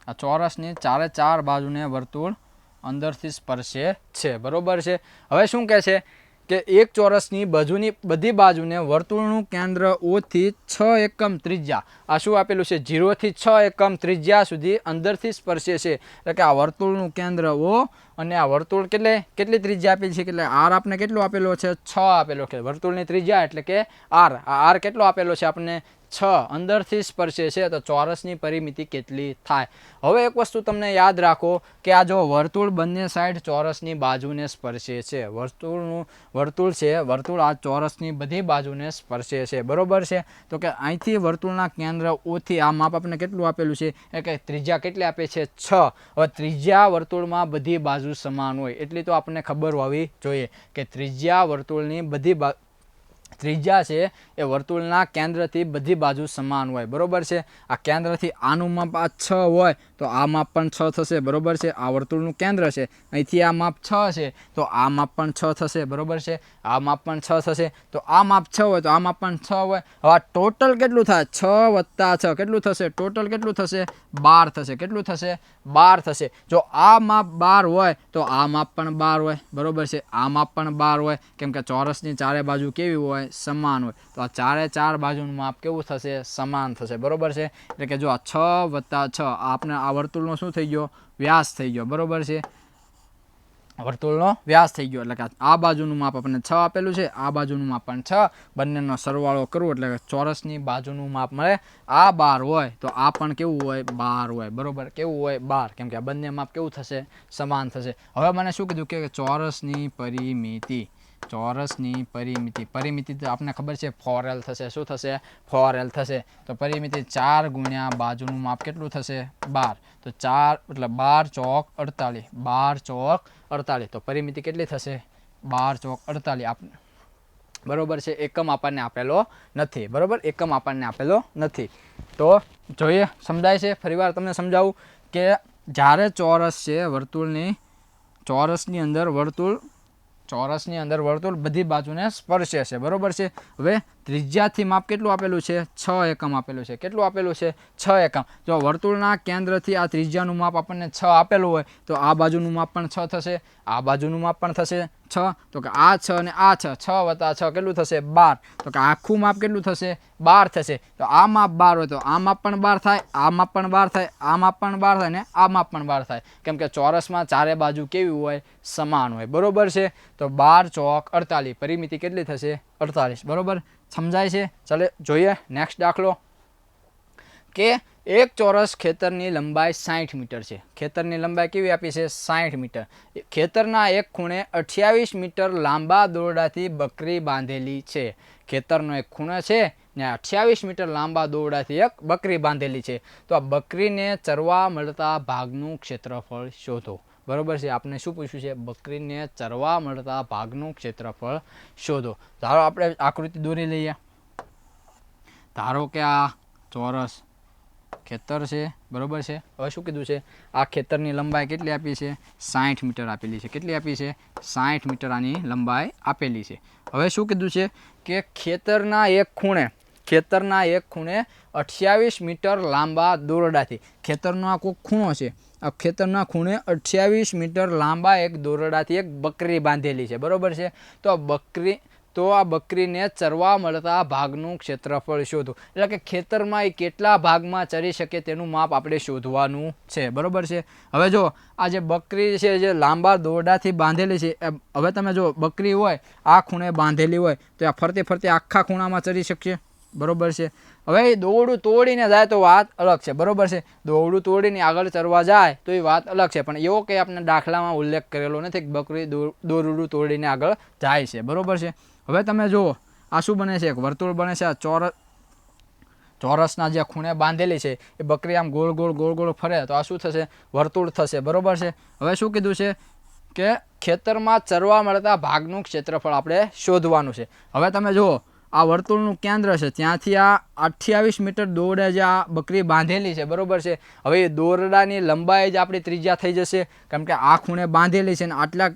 S1: આ ચોરસની 4 બાજુને વર્તુળ અંદરથી સ્પર્શે છે. બરોબર છે. હવે શું કહે છે કે એક ચોરસની બધી બાજુને વર્તુળનું કેન્દ્ર O થી 6 એકમ ત્રિજ્યા, આ શું આપેલું છે, 0 થી 6 એકમ ત્રિજ્યા સુધી અંદરથી સ્પર્શે છે. એટલે કે આ વર્તુળનું કેન્દ્ર O અને આ વર્તુળ કેટલી ત્રિજ્યા આપેલી છે, એટલે R આપણે કેટલો આપેલો છે, 6 આપેલો છે. વર્તુળની ત્રિજ્યા એટલે કે R. આ R કેટલો આપેલો છે આપણને, 6 અંદરથી સ્પર્શે છે. તો ચોરસની પરિમિતિ કેટલી થાય. હવે એક વસ્તુ તમને યાદ રાખો કે આ જો વર્તુળ બંને સાઈડ ચોરસની બાજુને સ્પર્શે છે. વર્તુળ છે, વર્તુળ આ ચોરસની બધી બાજુને સ્પર્શે છે. બરોબર છે. તો કે અહીંથી વર્તુળના કેન્દ્ર O થી આ માપ આપણે કેટલું આપેલું છે, એટલે કે ત્રિજ્યા કેટલી આપે છે, 6. હવે ત્રિજ્યા વર્તુળમાં બધી બાજુ બાજુ સમાન હોય એટલી તો આપણને ખબર હોવી જોઈએ કે ત્રિજ્યા વર્તુળની બધી ત્રિજ્યા છે એ વર્તુળના કેન્દ્રથી બધી બાજુ સમાન હોય, બરોબર છે. આ કેન્દ્રથી આનું માપ આ 6 હોય તો આ માપ પણ 6 થશે, બરોબર છે. આ વર્તુળનું કેન્દ્ર છે, અહીંથી આ માપ 6 છે તો આ માપ પણ 6 થશે, બરોબર છે. આ માપ પણ 6 થશે તો આ માપ 6 હોય તો આ માપ પણ 6 હોય. હવે ટોટલ કેટલું થાય? 6 + 6 કેટલું થશે? ટોટલ કેટલું થશે? 12 થશે. કેટલું થશે? 12 થશે. જો આ માપ 12 હોય તો આ માપ પણ 12 હોય, બરોબર છે. આ માપ પણ 12 હોય કેમ કે ચોરસની ચારે બાજુ કેવી હોય? સમાન હોય. તો આ ચારે ચાર બાજુનું માપ કેવું થશે? સમાન થશે, બરોબર છે. એટલે કે જો આ 6 + 6 આપણે આ વર્તુળનો શું થઈ ગયો? વ્યાસ થઈ ગયો, બરોબર છે. વર્તુળનો વ્યાસ થઈ ગયો એટલે કે આ બાજુનું માપ આપણને 6 આપેલું છે, આ બાજુનું માપ પણ 6, બંનેનો સરવાળો કરવો એટલે કે ચોરસની બાજુનું માપ મળે. આ 12 હોય તો આ પણ કેવું હોય? 12 હોય, બરોબર. કેવું હોય? 12, કેમ કે આ બંને માપ કેવું થશે? સમાન થશે. હવે મને શું કીધું કે ચોરસની પરિમિતિ, ચોરસની પરિમિતિ તો આપણને ખબર છે 4l થશે. શું થશે? 4l થશે. તો પરિમિતિ 4 × બાજુનું માપ કેટલું થશે? 12. તો 4 એટલે 12 ચોક 48, 12 ચોક 48. તો પરિમિતિ કેટલી થશે? 12 ચોક 48 આપણે, બરોબર છે. એકમ આપણને આપેલો નથી, બરોબર. એકમ આપણને આપેલો નથી. તો જોઈએ, સમજાય છે? ફરીવાર તમને સમજાવું કે જ્યારે ચોરસ છે વર્તુળની, ચોરસની અંદર વર્તુળ બધી બાજુને સ્પર્શે છે, બરોબર છે. હવે ત્રિજ્યાથી માપ કેટલું આપેલું છે? 6 એકમ આપેલું છે. કેટલું આપેલું છે? 6 એકમ. જો વર્તુળના કેન્દ્રથી આ ત્રિજ્યાનું માપ આપણને 6 આપેલું હોય તો આ બાજુનું માપ પણ 6 થશે, આ બાજુનું માપ પણ થશે 6. તો કે આ 6 અને આ 6, 6 + 6 કેટલું થશે? 12. તો કે આખું માપ કેટલું થશે? 12 થશે. તો આ માપ 12 હોય તો આ માપ પણ 12 થાય, આ માપ પણ 12 થાય, આ માપ પણ 12 થાય ને આ માપ પણ 12 થાય, કેમ કે ચોરસમાં ચારે બાજુ કેવી હોય? સમાન હોય, બરોબર છે. તો 12 ચોક 48, પરિમિતિ કેટલી થશે? 48, બરોબર. સમજાય છે? ચાલો જોઈએ નેક્સ્ટ દાખલો કે એક ચોરસ ખેતરની લંબાઈ 60 મીટર છે. ખેતરની લંબાઈ કેવી આપી છે? 60 મીટર. ખેતરના એક ખૂણે 28 મીટર લાંબા દોરડાથી બકરી બાંધેલી છે. ખેતરનો એક ખૂણો છે ને 28 મીટર લાંબા દોરડાથી એક બકરી બાંધેલી છે. તો આ બકરીને ચરવા મળતા ભાગનું ક્ષેત્રફળ શોધો, બરોબર છે. આપણે શું પૂછ્યું છે? બકરીને ચરવા મળતા ભાગનું ક્ષેત્રફળ શોધો. ધારો આપણે આકૃતિ દોરી લઈએ. ધારો કે આ ચોરસ ખેતર છે, બરોબર છે. હવે શું કીધું છે? આ ખેતરની લંબાઈ કેટલી આપી છે? 60 મીટર આપેલી છે. કેટલી આપી છે? 60 મીટર આની લંબાઈ આપેલી છે. હવે શું કીધું છે કે ખેતરના એક ખૂણે 28 મીટર લાંબા દોરડાથી, ખેતરનો આ કોઈ ખૂણો છે, આ ખેતરના ખૂણે 28 મીટર લાંબા એક દોરડાથી એક બકરી બાંધેલી છે, બરોબર છે. તો આ બકરીને ચરવા મળતા ભાગનું ક્ષેત્રફળ શોધો. એટલે કે ખેતરમાં એ કેટલા ભાગમાં ચરી શકે તેનું માપ આપણે શોધવાનું છે, બરોબર છે. હવે જો આ જે બકરી છે જે લાંબા દોરડાથી બાંધેલી છે, હવે તમે જો બકરી હોય આ ખૂણે બાંધેલી હોય તો આ ફરતે ફરતે આખા ખૂણામાં ચરી શકશે, બરોબર છે. હવે એ દોરડું તોડીને જાય તો વાત અલગ છે, બરોબર છે. દોરડું તોડીને આગળ ચરવા જાય તો એ વાત અલગ છે, પણ એવો કંઈ આપણે દાખલામાં ઉલ્લેખ કરેલો નથી કે બકરી દોરડું તોડીને આગળ જાય છે, બરોબર છે. હવે તમે જુઓ આ શું બને છે? એક વર્તુળ બને છે. આ ચોરસના જે ખૂણે બાંધેલી છે એ બકરી આમ ગોળ ગોળ ફરે તો આ શું થશે? વર્તુળ થશે, બરોબર છે. હવે શું કીધું છે કે ખેતરમાં ચરવા મળતા ભાગનું ક્ષેત્રફળ આપણે શોધવાનું છે. હવે તમે જુઓ આ વર્તુળનું કેન્દ્ર છે, ત્યાંથી આ 28 મીટર દોરડા જે આ બકરી બાંધેલી છે, બરોબર છે. હવે એ દોરડાની લંબાઈ જ આપણી ત્રિજ્યા થઈ જશે, કેમ કે આ ખૂણે બાંધેલી છે ને આટલા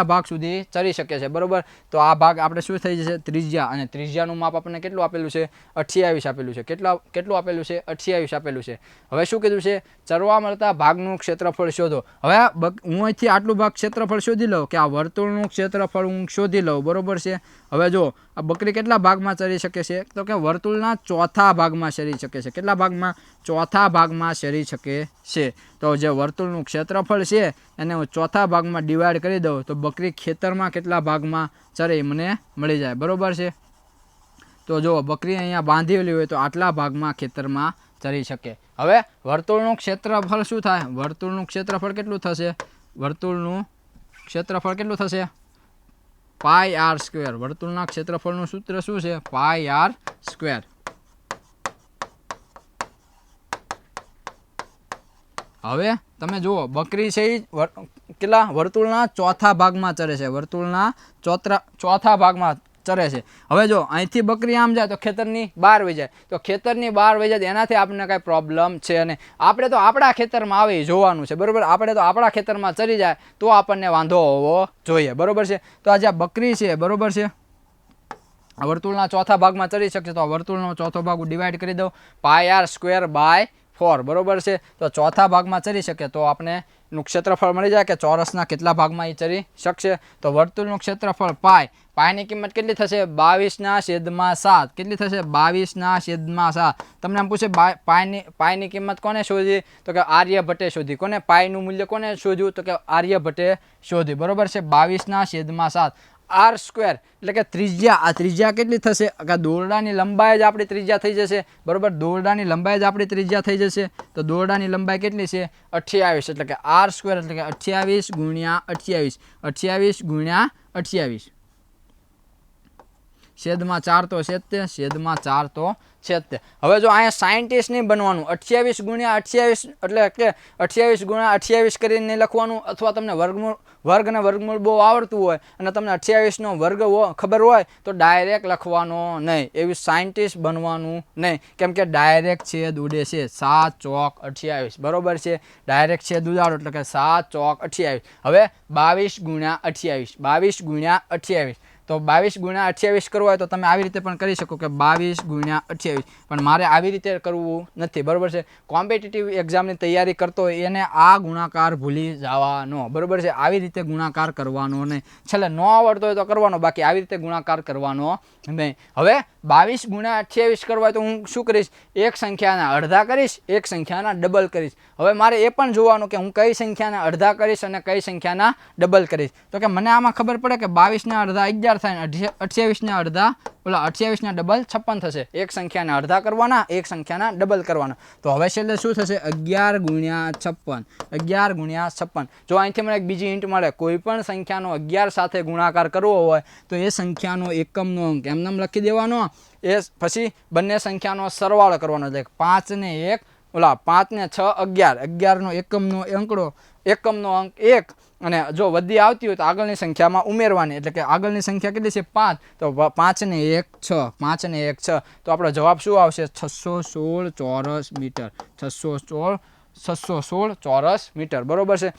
S1: ભાગ સુધી ચરી શકે છે, બરોબર. તો આ ભાગ આપણે શું થઈ જશે? ત્રિજ્યા. અને ત્રિજ્યાનું માપ આપણને કેટલું આપેલું છે? 28 આપેલું છે. કેટલું આપેલું છે? 28 આપેલું છે. હવે શું કીધું છે? ચરવા મળતા ભાગનું ક્ષેત્રફળ શોધો. હવે હું અહીંથી આટલું ભાગ ક્ષેત્રફળ શોધી લઉં કે આ વર્તુળનું ક્ષેત્રફળ હું શોધી લઉં, બરોબર છે. હવે જો આ બકરી કેટલા ભાગમાં ચરી શકે છે? તો કે વર્તુળના ચોથા ભાગમાં ચરી શકે છે. કેટલા ભાગમાં? ચોથા ભાગમાં ચરી શકે છે. તો જે વર્તુળનું ક્ષેત્રફળ છે એને હું ચોથા ભાગમાં ડિવાઈડ કરી દઉં તો બકરી ખેતરમાં કેટલા ભાગમાં ચરે મને મળી જાય, બરોબર છે. તો જો બકરી અહીંયા બાંધેલી હોય તો આટલા ભાગમાં ખેતરમાં ચરી શકે. હવે વર્તુળનું ક્ષેત્રફળ શું થાય? વર્તુળનું ક્ષેત્રફળ કેટલું થશે? વર્તુળનું ક્ષેત્રફળ કેટલું થશે? πr². વર્તુળના ક્ષેત્રફળનું સૂત્ર શું છે? πr². હવે તમે જુઓ બકરી છે એ કેટલા વર્તુળના ચોથા ભાગમાં ચરે છે, વર્તુળના ચોથા ભાગમાં ચરે છે. હવે જો અહીંથી બકરી આમ જાય તો ખેતરની બહાર વહી જાય, તો ખેતરની બહાર વહી જાય એનાથી આપણને કાંઈ પ્રોબ્લેમ છે નહીં. આપણે તો આપણા ખેતરમાં આવે જોવાનું છે, બરાબર. આપણે તો આપણા ખેતરમાં ચરી જાય તો આપણને વાંધો હોવો જોઈએ, બરાબર છે. તો આ જ્યાં બકરી છે, બરાબર છે, આ વર્તુળના ચોથા ભાગમાં ચરી શકશે, તો આ વર્તુળનો ચોથો ભાગ ડિવાઈડ કરી દઉં πr²/4, બરાબર છે. તો ચોથા ભાગમાં ચરી શકે તો આપણે નું ક્ષેત્રફળ મળી જાય કે ચોરસના કેટલા ભાગમાં એ ચરી શકશે. તો વર્તુળનું ક્ષેત્રફળ પાયની કિંમત કેટલી થશે? 22/7. કેટલી થશે? 22/7. તમને આમ પૂછે પાયની કિંમત કોને શોધી? તો કે આર્યભટ્ટે શોધી. કોને? પાયનું મૂલ્ય કોને શોધ્યું? તો કે આર્યભટ્ટે શોધી, બરાબર છે. 22/7 r², એટલે કે ત્રિજ્યા. આ ત્રિજ્યા કેટલી થશે? કે દોરડાની લંબાઈ જ આપણી ત્રિજ્યા થઈ જશે, બરાબર. દોરડાની લંબાઈ જ આપણી ત્રિજ્યા થઈ જશે. તો દોરડાની લંબાઈ કેટલી છે? 28, એટલે કે r², એટલે કે 28 × 28, 28 × 28 છેદમાં 4 તો 70, છેદમાં 4 તો 70. હવે જો અહીંયા સાયન્ટિસ્ટ નહીં બનવાનું, 28 × 28 એટલે કે 28 × 28 કરીને નહીં લખવાનું, અથવા તમને વર્ગ અને વર્ગમૂળ બહુ આવડતું હોય અને તમને 28નો વર્ગ ખબર હોય તો ડાયરેક્ટ લખવાનો નહીં. એવી સાયન્ટિસ્ટ બનવાનું નહીં, કેમ કે ડાયરેક્ટ છેદ ઉડે છે. 7 ચોક 28, બરાબર છે. ડાયરેક્ટ છેદ ઉડાડો એટલે કે 7 ચોક 28. હવે 22 × 28, 22 × 28. તો 22 × 28 કરવું હોય તો તમે આવી રીતે પણ કરી શકો કે 22 × 28, પણ મારે આવી રીતે કરવું નથી, બરાબર છે. કોમ્પિટિટિવ એક્ઝામની તૈયારી કરતો હોય એને આ ગુણાકાર ભૂલી જવાનો, બરાબર છે. આવી રીતે ગુણાકાર કરવાનો નહીં. છેલ્લે ન આવડતો હોય તો કરવાનો, બાકી આવી રીતે ગુણાકાર કરવાનો નહીં. હવે 22 × 28 કરવા હોય તો હું શું કરીશ? એક સંખ્યાના અડધા કરીશ, એક સંખ્યાના ડબલ કરીશ. હવે મારે એ પણ જોવાનું કે હું કઈ સંખ્યાના અડધા કરીશ અને કઈ સંખ્યાના ડબલ કરીશ. તો કે મને આમાં ખબર પડે કે 22ના અડધા 11 થાય, 28ના અડધા 28ના ડબલ 56 થશે. એક સંખ્યાના અડધા કરવાના, એક સંખ્યાના ડબલ કરવાના. તો હવે છેલ્લે શું થશે? 11 × 56, 11 × 56. જો અહીંથી મને એક બીજી હિન્ટ મળે, કોઈ પણ સંખ્યાનો 11 સાથે ગુણાકાર કરવો હોય તો એ સંખ્યાનો એકમનો અંક એમને લખી દેવાનો, એ પછી બંને સંખ્યાનો સરવાળો કરવાનો, એટલે 5 ને 1 5 ને 6 11, 11નો એકમનો અંક 1, અને જો વધી આવતી હોય તો આગળની સંખ્યામાં ઉમેરવાની, એટલે કે આગળની સંખ્યા કેટલી છે? 5, તો 5 ને 1 6, 5 ને 1 6. તો આપણો જવાબ શું આવશે? 616 ચોરસ મીટર, 616 ચોરસ મીટર, બરાબર છે.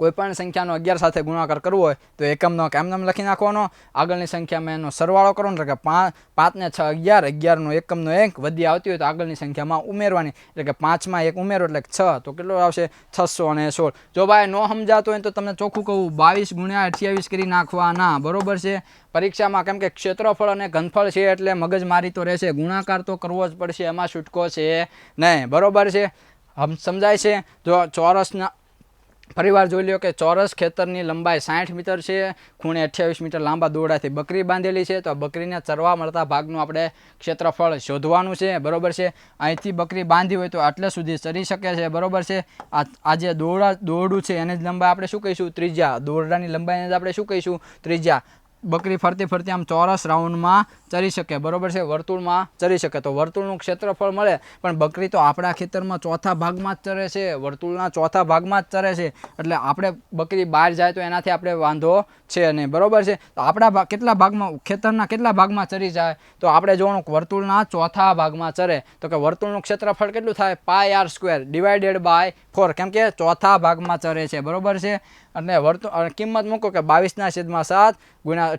S1: કોઈ પણ સંખ્યાનો 11 સાથે ગુણાકાર કરવો હોય તો એકમનો અંક એમને લખી નાખવાનો, આગળની સંખ્યામાં એનો સરવાળો કરવાનો, એટલે કે 5 ને 6 11, 11નો એકમનો અંક વધી આવતી હોય તો આગળની સંખ્યામાં ઉમેરવાની, એટલે કે 5માં 1 ઉમેરો એટલે 6, તો કેટલો આવશે? 616. જો ભાઈ ન સમજાતું હોય તો તમને ચોખ્ખું કહું, 22 × 28 કરી નાખવાના, બરોબર છે. પરીક્ષામાં કેમ કે ક્ષેત્રફળ અને ઘનફળ છે એટલે મગજમારી તો રહેશે, ગુણાકાર તો કરવો જ પડશે, એમાં છૂટકો છે નહીં, બરોબર છે. સમજાય છે? જો ચોરસના ફરીવાર જોઈ લો કે ચોરસ ખેતરની લંબાઈ 60 મીટર છે, ખૂણે 28 મીટર લાંબા દોરડાથી બકરી બાંધેલી છે. તો બકરીને ચરવા મળતા ભાગનું આપણે ક્ષેત્રફળ શોધવાનું છે, બરોબર છે. અહીંથી બકરી બાંધી હોય તો આટલે સુધી ચરી શકે છે, બરોબર છે. આ જે દોરડું છે એને જ લંબાઈ આપણે શું કહીશું? ત્રિજ્યા. દોરડાની લંબાઈને જ આપણે શું કહીશું? ત્રિજ્યા. બકરી ફરતી ફરતી આમ ચોરસ રાઉન્ડમાં ચરી શકે, બરોબર છે, વર્તુળમાં ચરી શકે. તો વર્તુળનું ક્ષેત્રફળ મળે, પણ બકરી તો આપણા ખેતરમાં ચોથા ભાગમાં જ ચરે છે, વર્તુળના ચોથા ભાગમાં જ ચરે છે, એટલે આપણે બકરી બહાર જાય તો એનાથી આપણે વાંધો છે નહીં, બરોબર છે. તો આપણા કેટલા ભાગમાં, ખેતરના કેટલા ભાગમાં ચરી જાય? તો આપણે જોવાનું વર્તુળના ચોથા ભાગમાં ચરે, તો કે વર્તુળનું ક્ષેત્રફળ કેટલું થાય? πr² / 4, કેમ કે ચોથા ભાગમાં ચરે છે, બરોબર છે. અને કિંમત મૂકો કે 22/7 ×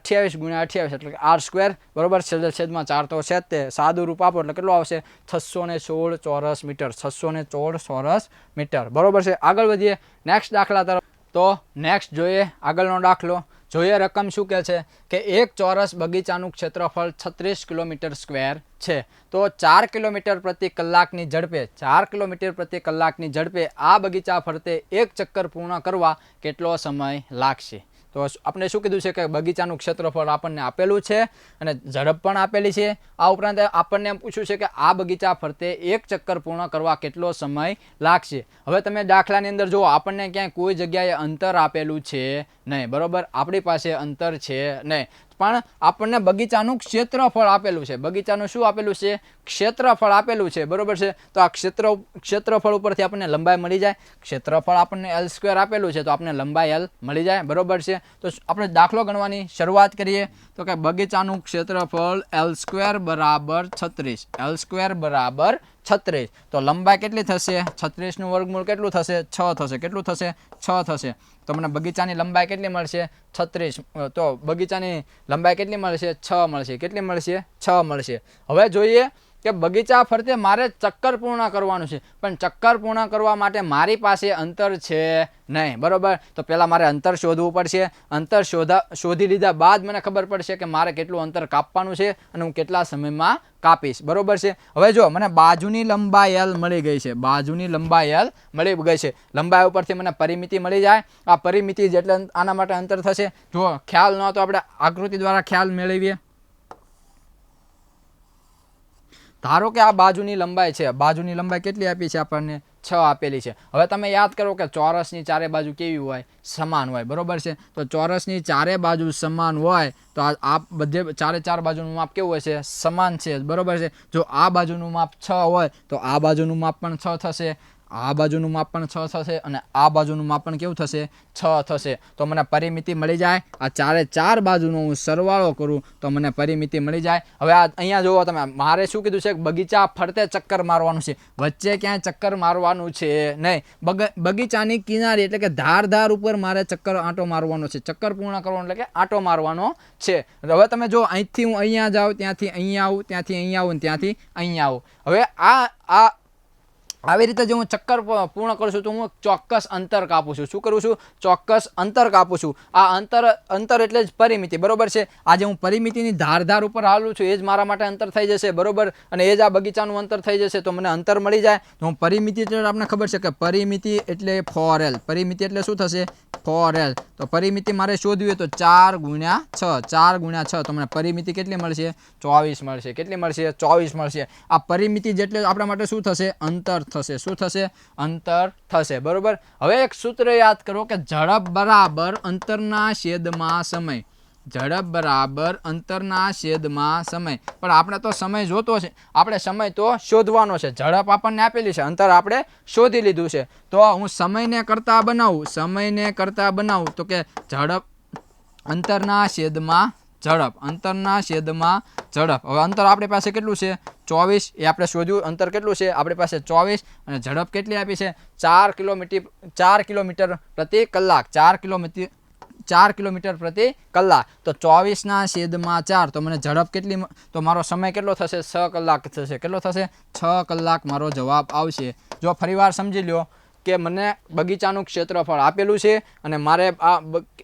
S1: 28 × 28, એટલે કે r², બરોબર. છેદમાં 4 તો છે જ તે, સાદું રૂપ આપો એટલે કેટલું આવશે? 616 ચોરસ મીટર, 616 ચોરસ મીટર, બરોબર છે. આગળ વધીએ નેક્સ્ટ દાખલા તરફ. તો નેક્સ્ટ જોઈએ આગળનો દાખલો. જોઈએ રકમ શું કહે છે કે એક ચોરસ બગીચાનું ક્ષેત્રફળ 36 કિલોમીટર સ્ક્વેર છે. તો 4 કિલોમીટર પ્રતિ કલાકની ઝડપે 4 કિલોમીટર પ્રતિ કલાકની ઝડપે આ બગીચા ફરતે એક ચક્કર પૂર્ણ કરવા કેટલો સમય લાગશે? તો આપણે શું કીધું છે કે બગીચાનું ક્ષેત્રફળ આપણને આપેલું છે અને ઝડપ પણ આપેલી છે. આ ઉપરાંત આપણને એમ પૂછ્યું છે કે આ બગીચા ફરતે એક ચક્કર પૂર્ણ કરવા કેટલો સમય લાગશે. હવે તમે દાખલાની અંદર જુઓ, આપણને ક્યાંય કોઈ જગ્યાએ અંતર આપેલું છે નહીં, બરોબર. આપણી પાસે અંતર છે નહીં, પણ આપણને બગીચાનું ક્ષેત્રફળ આપેલું છે. બગીચાનું શું આપેલું છે? ક્ષેત્રફળ આપેલું છે, બરોબર છે. તો આ ક્ષેત્રફળ ઉપરથી આપણને લંબાઈ મળી જાય. ક્ષેત્રફળ આપણને L² આપેલું છે, તો આપણને લંબાઈ L મળી જાય, બરોબર છે. તો આપણે દાખલો ગણવાની શરૂઆત કરીએ. તો કે બગીચાનું ક્ષેત્રફળ L² બરાબર 36. L² બરાબર 36. તો લંબાઈ કેટલી થશે? 36 નું વર્ગમૂળ કેટલું થશે? 6 થશે. કેટલું થશે? 6 થશે. તો મને બગીચાની લંબાઈ કેટલી મળશે? 36. તો બગીચાની લંબાઈ કેટલી મળશે? 6 મળશે. કેટલી મળશે? 6 મળશે. હવે જોઈએ કે બગીચા ફરતે મારે ચક્કર પૂર્ણ કરવાનું છે, પણ ચક્કર પૂર્ણ કરવા માટે મારી પાસે અંતર છે નહીં, બરોબર. તો પહેલાં મારે અંતર શોધવું પડશે. અંતર શોધી લીધા બાદ મને ખબર પડશે કે મારે કેટલું અંતર કાપવાનું છે અને હું કેટલા સમયમાં કાપીશ, બરોબર છે. હવે જો મને બાજુની લંબાઈ L મળી ગઈ છે. બાજુની લંબાઈ L મળી ગઈ છે. લંબાઈ ઉપરથી મને પરિમિતિ મળી જાય. આ પરિમિતિ જેટલે આના માટે અંતર થશે, જો ખ્યાલ ન તો આપણે આકૃતિ દ્વારા ખ્યાલ મેળવીએ. ધારો કે આ બાજુની લંબાઈ છે. બાજુની લંબાઈ કેટલી આપી છે? આપણને 6 આપેલી છે. હવે તમે યાદ કરો કે ચોરસની ચારે બાજુ કેવી હોય? સમાન હોય, બરોબર છે. તો ચોરસની ચારે બાજુ સમાન હોય તો આ બધે ચાર બાજુનું માપ કેવું હોય છે? સમાન છે, બરોબર છે. જો આ બાજુનું માપ 6 હોય તો આ બાજુનું માપ પણ 6 થશે, આ બાજુનું માપ પણ 6 થશે અને આ બાજુનું માપ પણ કેવું થશે? 6 થશે. તો મને પરિમિતિ મળી જાય. આ ચાર બાજુનો હું સરવાળો કરું તો મને પરિમિતિ મળી જાય. હવે આ અહીંયા જુઓ તમે, મારે શું કીધું છે? બગીચા ફરતે ચક્કર મારવાનું છે, વચ્ચે ક્યાંય ચક્કર મારવાનું છે નહીં. બગીચાની કિનારી એટલે કે ધાર ઉપર મારે આંટો મારવાનો છે. ચક્કર પૂર્ણ કરવાનો એટલે કે આંટો મારવાનો છે. હવે તમે જો અહીંથી હું અહીંયા જાઉં, ત્યાંથી અહીંયા આવું, ત્યાંથી અહીંયા આવું, ત્યાંથી અહીંયા આવું. હવે આ આવી રીતે જો હું ચક્કર પૂર્ણ કરું છું તો હું ચોક્કસ અંતર કાપું છું. શું કરું છું? ચોક્કસ અંતર કાપું છું. આ અંતર એટલે જ પરિમિતિ, બરોબર છે. આજે હું પરિમિતિની ધાર ઉપર હાલું છું, એ જ મારા માટે અંતર થઈ જશે, બરોબર. અને એ જ આ બગીચાનું અંતર થઈ જશે, તો મને અંતર મળી જાય. તો હું પરિમિતિ એટલે આપણને ખબર છે કે પરિમિતિ એટલે 4L. પરિમિતિ એટલે શું થશે? 4L. તો પરિમિતિ મારે શોધવી હોય તો 4 × 6. 4 × 6 તો મને પરિમિતિ કેટલી મળશે? 24 મળશે. કેટલી મળશે? 24 મળશે. આ પરિમિતિ જેટલે આપણા માટે શું થશે? અંતર થશે. શું થશે? અંતર થશે, બરોબર. હવે એક સૂત્ર યાદ કરો કે ઝડપ બરાબર અંતરના છેદમાં સમય. ઝડપ બરાબર અંતરના છેદમાં સમય. પણ આપણે તો સમય જોતો છે, આપણે સમય તો શોધવાનો છે. ઝડપ આપણને આપેલી છે, અંતર આપણે શોધી લીધું છે. તો હું સમયને કરતા બનાવું તો કે ઝડપ અંતરના છેદમાં ઝડપ. અંતરના છેદમાં ઝડપ. હવે અંતર આપણી પાસે કેટલું છે? 24. એ આપણે શોધ્યું. અંતર કેટલું છે આપણી પાસે? 24. અને ઝડપ કેટલી આપી છે? 4 કિલોમીટર પ્રતિ કલાક. 4 કિલોમીટર પ્રતિ કલાક. તો 24/4. તો મને ઝડપ કેટલી? તો મારો સમય કેટલો થશે? 6 કલાક થશે. કેટલો થશે? 6 કલાક મારો જવાબ આવશે. જો ફરીવાર સમજી લો કે મને બગીચાનું ક્ષેત્રફળ આપેલું છે અને મારે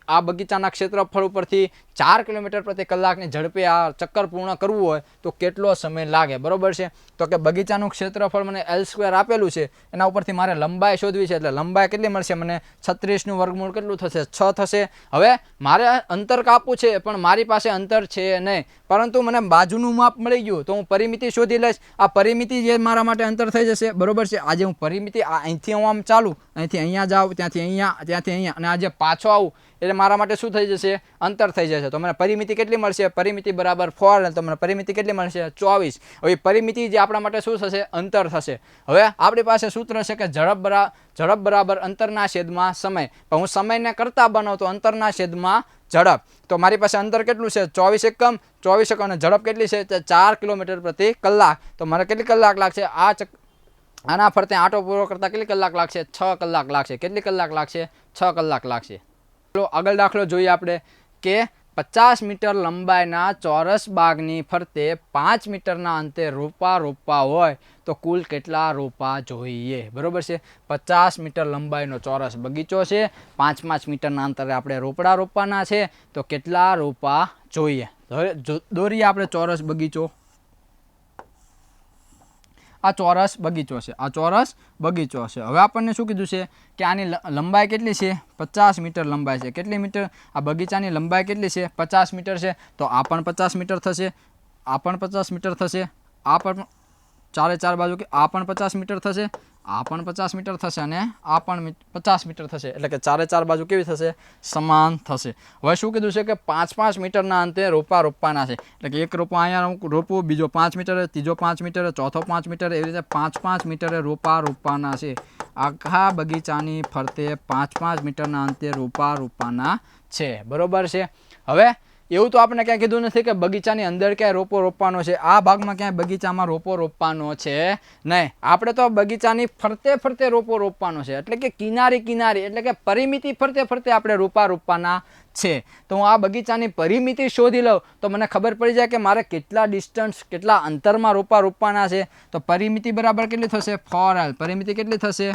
S1: આ બગીચાના ક્ષેત્રફળ ઉપરથી 4 કિલોમીટર પ્રતિ કલાકની ઝડપે આ ચક્કર પૂર્ણ કરવું હોય તો કેટલો સમય લાગે, બરોબર છે. તો કે બગીચાનું ક્ષેત્રફળ મને L² આપેલું છે, એના ઉપરથી મારે લંબાઈ શોધવી છે. એટલે લંબાઈ કેટલી મળશે મને? 36 નું વર્ગમૂળ કેટલું થશે? 6 થશે. હવે મારે અંતર કાપવું છે, પણ મારી પાસે અંતર છે નહીં, પરંતુ મને બાજુનું માપ મળી ગયું તો હું પરિમિતિ શોધી લઈશ. આ પરિમિતિ જે મારા માટે અંતર થઈ જશે, બરોબર છે. આજે હું પરિમિતિ અહીંથી હું આમ ચાલું, અહીંથી અહીંયા જાઉં, ત્યાંથી અહીંયા, અને આજે પાછો આવું એટલે મારા માટે શું થઈ જશે? અંતર થઈ જશે. તો મને પરિમિતિ કેટલી મળશે? પરિમિતિ બરાબર 4L. તો મને પરિમિતિ કેટલી મળશે? 24. હવે પરિમિતિ જે આપણા માટે શું થશે? અંતર થશે. હવે આપણી પાસે સૂત્ર છે કે ઝડપ બરાબર અંતરના છેદમાં સમય. પણ હું સમયને કરતા બનાવું તો અંતરના છેદમાં ઝડપ. તો મારી પાસે અંતર કેટલું છે? 24 એકમ. અને ઝડપ કેટલી છે? 4 કિલોમીટર પ્રતિ કલાક. તો મારે કેટલી કલાક લાગશે? આના ફરતે આંટો પૂરો કરતા કેટલી કલાક લાગશે? 6 કલાક લાગશે. કેટલી કલાક લાગશે? 6 કલાક લાગશે. આગળ દાખલો જોઈએ આપણે કે 50 મીટર લંબાઈના ચોરસ બાગની ફરતે 5 મીટરના અંતે રોપા હોય તો કુલ કેટલા રોપા જોઈએ, બરોબર છે. 50 મીટર લંબાઈનો ચોરસ બગીચો છે, 5 મીટરના અંતરે આપણે રોપવાના છે, તો કેટલા રોપા જોઈએ? હવે દોરીએ આપણે ચોરસ બગીચો. આ ચોરસ બગીચો છે. હવે આપણને શું કીધું છે કે આની લંબાઈ કેટલી છે? 50 મીટર લંબાઈ છે. કેટલી મીટર? આ બગીચાની લંબાઈ કેટલી છે? 50 મીટર છે. તો આ પણ 50 મીટર થશે, આ પણ 50 મીટર થશે, આ પણ ચારે બાજુ કે આ પણ 50 મીટર થશે, આ પણ 50 મીટર થશે અને આ પણ 50 મીટર થશે, એટલે કે ચારે ચાર બાજુ કેવી થશે? સમાન થશે. હવે શું કીધું છે કે 5-5 મીટરના અંતે રોપા રોપવાના છે, એટલે કે એક રોપો અહીંયા રોપવું, બીજો 5 મીટરે, ત્રીજો 5 મીટરે, ચોથો 5 મીટરે, એવી રીતે 5-5 મીટરે રોપા રોપવાના છે. આખા બગીચાની ફરતે 5-5 મીટરના અંતે રોપા રોપવાના છે, બરોબર છે. હવે એવું તો આપણે ક્યાંય કીધું નથી કે બગીચાની અંદર ક્યાંય રોપો રોપવાનો છે, આ ભાગમાં ક્યાંય બગીચામાં રોપો રોપવાનો છે નહીં. આપણે તો બગીચાની ફરતે ફરતે રોપો રોપવાનો છે, એટલે કે કિનારી કિનારી, એટલે કે પરિમિતિ ફરતે ફરતે આપણે રોપા રોપવાના છે. તો હું આ બગીચાની પરિમિતિ શોધી લઉં તો મને ખબર પડી જાય કે મારે કેટલા ડિસ્ટન્સ, કેટલા અંતરમાં રોપા રોપવાના છે. તો પરિમિતિ બરાબર કેટલી થશે? 4L. પરિમિતિ કેટલી થશે?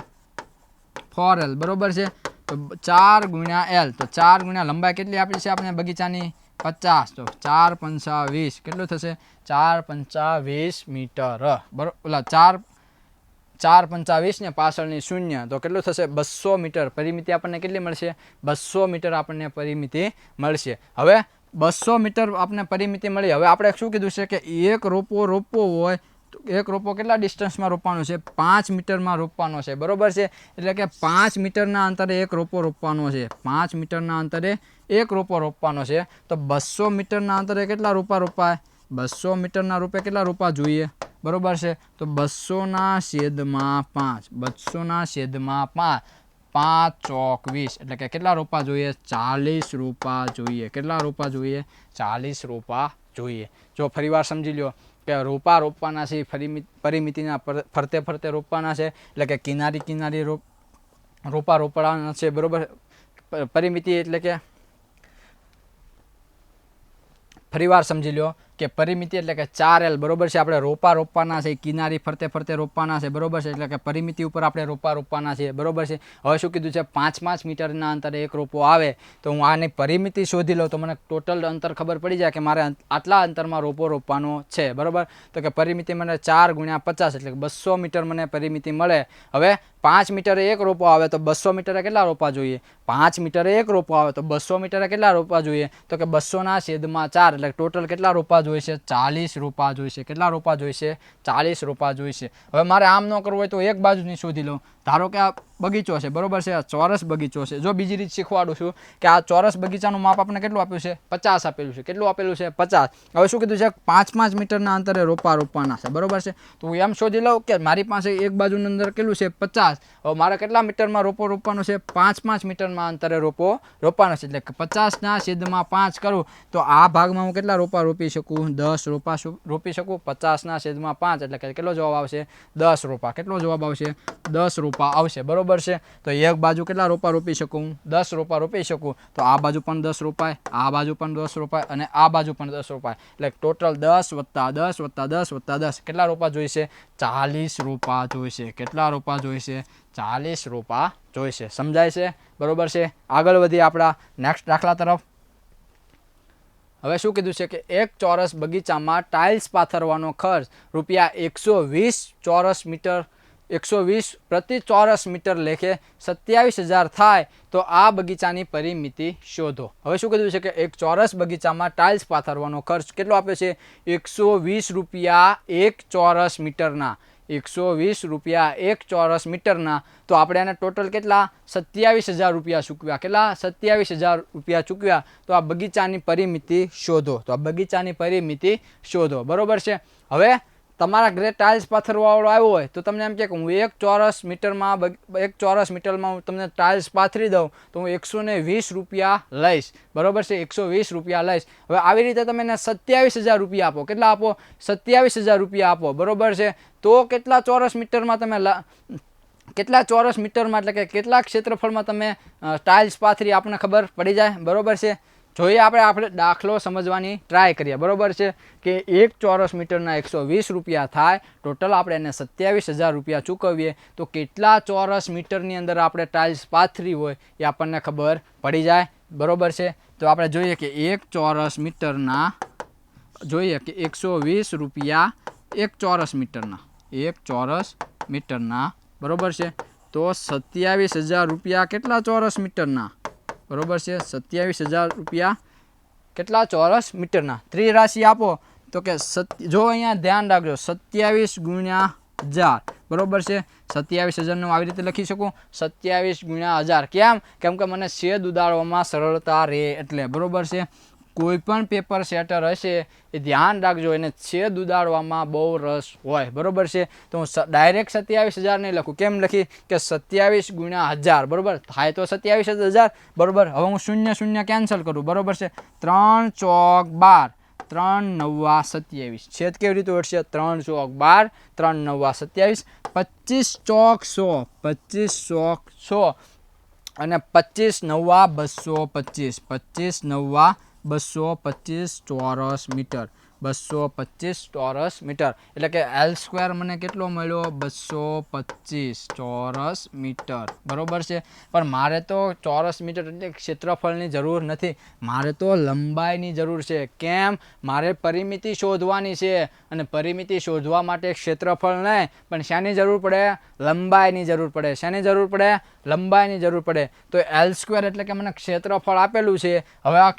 S1: 4L, બરોબર છે. તો 4 ગુણ્યા L, તો 4 ગુણ્યા લંબાઈ કેટલી આપી છે આપણે બગીચાની? 50. તો 4 પંચા 20 કેટલું થશે? 4 પંચા 20 મીટર, બરોબર. ઓલા 4 પંચા 20 ને પાછળની શૂન્ય, તો કેટલું થશે? 200 મીટર. પરિમિતિ આપણને કેટલી મળશે? 200 મીટર આપણને પરિમિતિ મળશે. હવે 200 મીટર આપણને પરિમિતિ મળી. હવે આપણે શું કીધું છે કે એક રોપો રોપવો હોય, એક રોપો કેટલા ડિસ્ટન્સમાં રોપવાનો છે? 5 મીટરમાં રોપવાનો છે, બરોબર છે. એટલે કે 5 મીટરના અંતરે એક રોપો રોપવાનો છે, 5 મીટરના અંતરે એક રોપો રોપવાનો છે. તો 200 મીટરના અંતરે કેટલા રોપા રોપાય? 200 મીટરના રૂપે કેટલા રોપા જોઈએ? બરોબર છે. તો 200 છેદમાં 5, 200 છેદમાં 5, 5 ચોક 20, એટલે કે કેટલા રોપા જોઈએ? 40 રોપા જોઈએ. કેટલા રોપા જોઈએ? 40 રોપા જોઈએ. જો ફરીવાર સમજી લો કે રોપા રોપવાના છે, પરિમિતિના ફરતે ફરતે રોપવાના છે, એટલે કે કિનારી કિનારી રોપા રોપવાના છે, બરોબર. પરિમિતિ એટલે કે ફરીવાર સમજી લો કે પરિમિતિ એટલે કે 4L, બરોબર છે. આપણે રોપા રોપવાના છે, કિનારી ફરતે ફરતે રોપવાના છે, બરોબર છે. એટલે કે પરિમિતિ ઉપર આપણે રોપા રોપવાના છે, બરોબર છે. હવે શું કીધું છે? 5-5 મીટરના અંતરે એક રોપો આવે, તો હું આની પરિમિતિ શોધી લઉં તો મને ટોટલ અંતર ખબર પડી જાય કે મારે આટલા અંતરમાં રોપો રોપવાનો છે, બરોબર. તો કે પરિમિતિ મને 4 ગુણ્યા 50, એટલે કે 200 મીટર મને પરિમિતિ મળે. હવે 5 મીટરે એક રોપો આવે તો 200 મીટરે કેટલા રોપા જોઈએ? 5 મીટરે એક રોપો આવે તો 200 મીટરે કેટલા રોપા જોઈએ? તો કે 200 છેદમાં 4, એટલે ટોટલ કેટલા રોપા જોઈશે? 40 રોપા જોઈશે. કેટલા રોપા જોઈશે? 40 રોપા જોઈશે. હવે મારે આમ ન કરવું હોય તો એક બાજુની શોધી લઉં. ધારો કે આ બગીચો છે, બરોબર છે, આ ચોરસ બગીચો છે. જો બીજી રીત શીખવાડું છું કે આ ચોરસ બગીચાનું માપ આપણે કેટલું આપ્યું છે? 50 આપેલું છે. કેટલું આપેલું છે? 50. હવે શું કીધું છે? 5-5 મીટરના અંતરે રોપા રોપવાના છે, બરોબર છે. તો હું એમ શોધી લઉં કે મારી પાસે એક બાજુનું અંદર કેટલું છે? 50. હવે મારે કેટલા મીટરમાં રોપો રોપવાનો છે? 5-5 મીટરમાં અંતરે રોપો રોપવાનો છે, એટલે કે 50 છેદમાં 5 કરું તો આ ભાગમાં હું કેટલા રોપા રોપી શકું? 10 રોપા રોપી શકું. 50 છેદમાં 5, એટલે કે કેટલો જવાબ આવશે? 10 રોપા. કેટલો જવાબ આવશે? 10 રોપા આવશે, બરોબર છે. તો એક બાજુ કેટલા રોપા રોપી શકું? 10 રોપા રોપી શકું. તો આ બાજુ પણ 10 રોપાય, આ બાજુ પણ 10 રોપાય અને આ બાજુ પણ 10 રોપાય, એટલે ટોટલ 10 વત્તા 10 વત્તા 10 વત્તા 10 કેટલા રોપા જોઈશે? 40 રોપા જોઈશે. કેટલા રોપા જોઈશે? 40 રોપા જોઈશે. સમજાય છે? બરોબર છે. આગળ વધીએ આપણા નેક્સ્ટ દાખલા તરફ. હવે શું કીધું છે કે એક ચોરસ બગીચામાં ટાઇલ્સ પાથરવાનો ખર્ચ રૂપિયા 120 ચોરસ મીટર, 120 પ્રતિ ચોરસ મીટર લેખે 27,000 થાય તો આ બગીચાની પરિમિતિ શોધો. હવે શું કીધું છે કે એક ચોરસ બગીચામાં ટાઇલ્સ પાથરવાનો ખર્ચ કેટલો આપ્યો છે? 120 રૂપિયા એક ચોરસ મીટરના. 120 રૂપિયા એક ચોરસ મીટરના. તો આપણે એને ટોટલ કેટલા? 27,000 રૂપિયા ચૂકવ્યા. કેટલા? 27,000 રૂપિયા ચૂકવ્યા. તો આ બગીચાની પરિમિતિ શોધો. તો આ બગીચાની પરિમિતિ શોધો, બરોબર છે. હવે તમારા ઘરે ટાઇલ્સ પાથરવાવાળો આવ્યો હોય તો તમને એમ કે હું એક ચોરસ મીટરમાં હું તમને ટાઇલ્સ પાથરી દઉં તો હું 120 રૂપિયા લઈશ, બરોબર છે. 120 રૂપિયા લઈશ. હવે આવી રીતે તમે એને 27,000 રૂપિયા આપો. કેટલા આપો? 27,000 રૂપિયા આપો, બરોબર છે. તો કેટલા ચોરસ મીટરમાં તમે કેટલા ચોરસ મીટરમાં એટલે કે કેટલા ક્ષેત્રફળમાં તમે ટાઇલ્સ પાથરી આપણને ખબર પડી જાય, બરોબર છે. જોઈએ આપણે દાખલો સમજવાની ટ્રાય કરીએ, બરોબર છે. કે એક ચોરસ મીટરના 120 રૂપિયા થાય, ટોટલ આપણે એને 27,000 રૂપિયા ચૂકવીએ તો કેટલા ચોરસ મીટરની અંદર આપણે ટાઇલ્સ પાથરી હોય એ આપણને ખબર પડી જાય, બરોબર છે. તો આપણે જોઈએ કે એક ચોરસ મીટરના, જોઈએ કે 120 રૂપિયા એક ચોરસ મીટરના, એક ચોરસ મીટરના, બરોબર છે. તો 27,000 રૂપિયા કેટલા ચોરસ મીટરના? બરોબર છે. 27,000 રૂપિયા કેટલા ચોરસ મીટરના? ત્રિરાશિ આપો તો કે જો અહીંયા ધ્યાન રાખજો, 27 ગુણ્યા 1000 બરોબર છે 27,000 આવી રીતે લખી શકું 27 ગુણ્યા 1000 કેમ કે મને છેદ ઉડાડવામાં સરળતા રહે એટલે બરોબર છે કોઈ પણ પેપર સેટર હશે એ ધ્યાન રાખજો એને છેદ ઉડાડવામાં બહુ રસ હોય બરોબર છે તો હું ડાયરેક્ટ 27,000 નહીં લખું કેમ લખી કે 27 ગુણ્યા 1000 બરોબર થાય તો 27,000 બરોબર હવે હું 0 0 કેન્સલ કરું બરોબર છે 3 ચોક 12 3 9 27 છેદ કેવી રીતે ઉડશે 3 ચોક 12 3 9 27 25 ચોક 100 25 ચોક 100 અને 25 9 225 25 9 225 ચોરસ મીટર 225 ચોરસ મીટર એટલે કે એલ સ્ક્વેર મને કેટલો મળ્યો 225 ચોરસ મીટર બરોબર છે પણ મારે તો ચોરસ મીટર એટલે ક્ષેત્રફળની જરૂર નથી મારે તો લંબાઈની જરૂર છે કેમ મારે પરિમિતિ શોધવાની છે અને પરિમિતિ શોધવા માટે ક્ષેત્રફળ નહીં પણ શાની જરૂર પડે લંબાઈની જરૂર પડે શાની જરૂર પડે લંબાઈની જરૂર પડે તો એલ સ્ક્વેર એટલે કે મને ક્ષેત્રફળ આપેલું છે હવે આ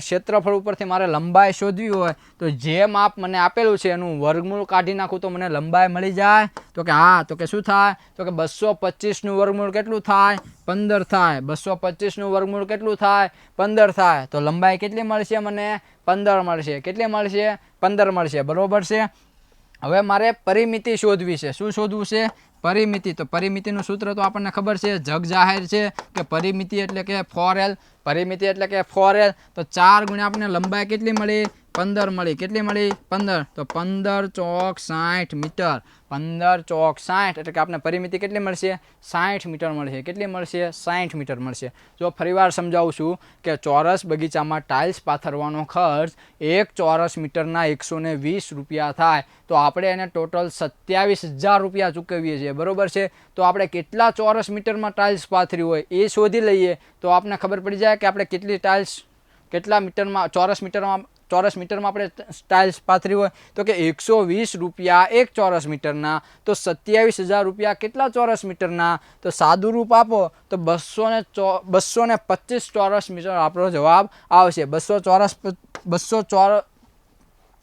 S1: ક્ષેત્રફળ ઉપરથી મારે લંબાઈ શોધવી હોય તો જે માપ મને આપેલું છે એનું વર્ગમૂળ કાઢી નાખું તો મને લંબાઈ મળી જાય તો કે હા તો કે શું થાય તો કે 225 નું વર્ગમૂળ કેટલું થાય 15 થાય 225 નું વર્ગમૂળ કેટલું થાય 15 થાય તો લંબાઈ કેટલી મળશે મને 15 મળશે કેટલી મળશે 15 મળશે બરોબર છે હવે મારે પરિમિતિ શોધવી છે શું શોધવું છે પરિમિતિ તો પરિમિતિનું સૂત્ર તો આપણને ખબર છે જગ જાહેર છે કે પરિમિતિ એટલે કે 4L પરિમિતિ એટલે કે 4L તો 4 ગુણ્યા આપણને લંબાઈ કેટલી મળી 15 મળી કેટલી મળી 15 તો 15 ચોક 60 મીટર 15 ચોક 60 એટલે કે આપણે પરિમિતિ કેટલી મળશે 60 મીટર મળશે કેટલી મળશે 60 મીટર મળશે જો ફરીવાર સમજાવું છું કે ચોરસ બગીચામાં ટાઇલ્સ પાથરવાનો ખર્ચ 1 ચોરસ મીટરના 120 રૂપિયા થાય તો આપણે એને ટોટલ 27,000 રૂપિયા ચૂકવીએ છીએ બરોબર છે તો આપણે કેટલા ચોરસ મીટરમાં ટાઇલ્સ પાથરી હોય એ શોધી લઈએ તો આપણને ખબર પડી જાય કે આપણે કેટલી ટાઇલ્સ કેટલા મીટરમાં ચોરસ મીટરમાં આપણે ટાઇલ્સ પાથરી હોય તો કે 120 રૂપિયા 1 ચોરસ મીટરના તો 27,000 રૂપિયા કેટલા ચોરસ મીટરના તો સાદું રૂપ આપો તો 225 ચોરસ મીટર આપણો જવાબ આવશે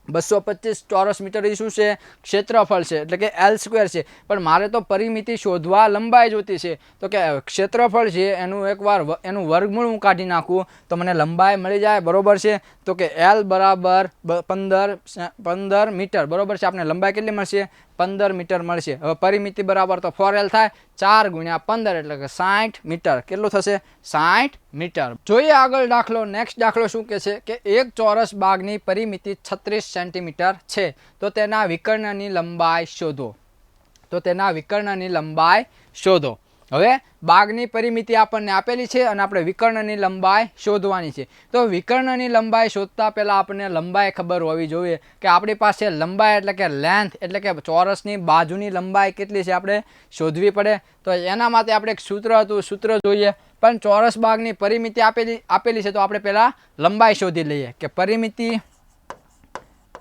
S1: 225 ચોરસ મીટર એ શું છે ક્ષેત્રફળ છે એટલે કે એલ સ્ક્વેર છે પણ મારે તો પરિમિતિ શોધવા લંબાઈ જોતી છે તો કે ક્ષેત્રફળ છે એનું એકવાર એનું વર્ગમૂળ હું કાઢી નાખું તો મને લંબાઈ મળી જાય બરોબર છે તો કે એલ બરાબર 15 મીટર બરોબર છે આપણે લંબાઈ કેટલી મળશે 15 મીટર મળશે હવે પરિમિતિ બરાબર તો 4L થાય 4 ગુણ્યા 15 એટલે કે 60 મીટર કેટલું થશે 60 મીટર જોઈએ આગળ દાખલો નેક્સ્ટ દાખલો શું કહે છે કે એક ચોરસ બાગની પરિમિતિ 36 સેન્ટીમીટર છે તો તેના વિકર્ણની લંબાઈ શોધો હવે બાગની પરિમિતિ આપણને આપેલી છે અને આપણે વિકર્ણની લંબાઈ શોધવાની છે તો વિકર્ણની લંબાઈ શોધતા પહેલાં આપણને લંબાઈ ખબર હોવી જોઈએ કે આપણી પાસે લંબાઈ એટલે કે લેન્થ એટલે કે ચોરસની બાજુની લંબાઈ કેટલી છે આપણે શોધવી પડે તો એના માટે આપણે એક સૂત્ર હતું સૂત્ર જોઈએ પણ ચોરસ બાગની પરિમિતિ આપેલી છે તો આપણે પહેલાં લંબાઈ શોધી લઈએ કે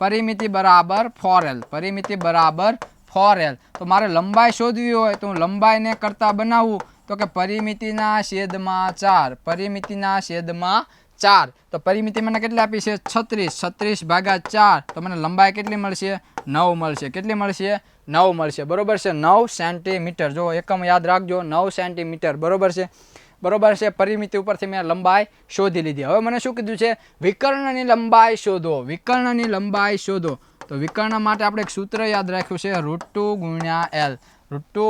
S1: પરિમિતિ બરાબર 4L પરિમિતિ બરાબર 4L તો મારે લંબાઈ શોધવી હોય તો હું લંબાઈને કરતા બનાવું તો કે પરિમિતિના છેદમાં 4 તો પરિમિતિ મને કેટલી આપી છે 36 ભાગ્યા 4 તો મને લંબાઈ કેટલી મળશે 9 મળશે કેટલી મળશે 9 મળશે બરોબર છે 9 સેન્ટીમીટર જો એકમ યાદ રાખજો 9 સેન્ટીમીટર બરોબર છે પરિમિતિ ઉપરથી મેં લંબાઈ શોધી લીધી હવે મને શું કીધું છે વિકર્ણની લંબાઈ શોધો તો વિકર્ણ માટે આપણે એક સૂત્ર યાદ રાખ્યું છે √2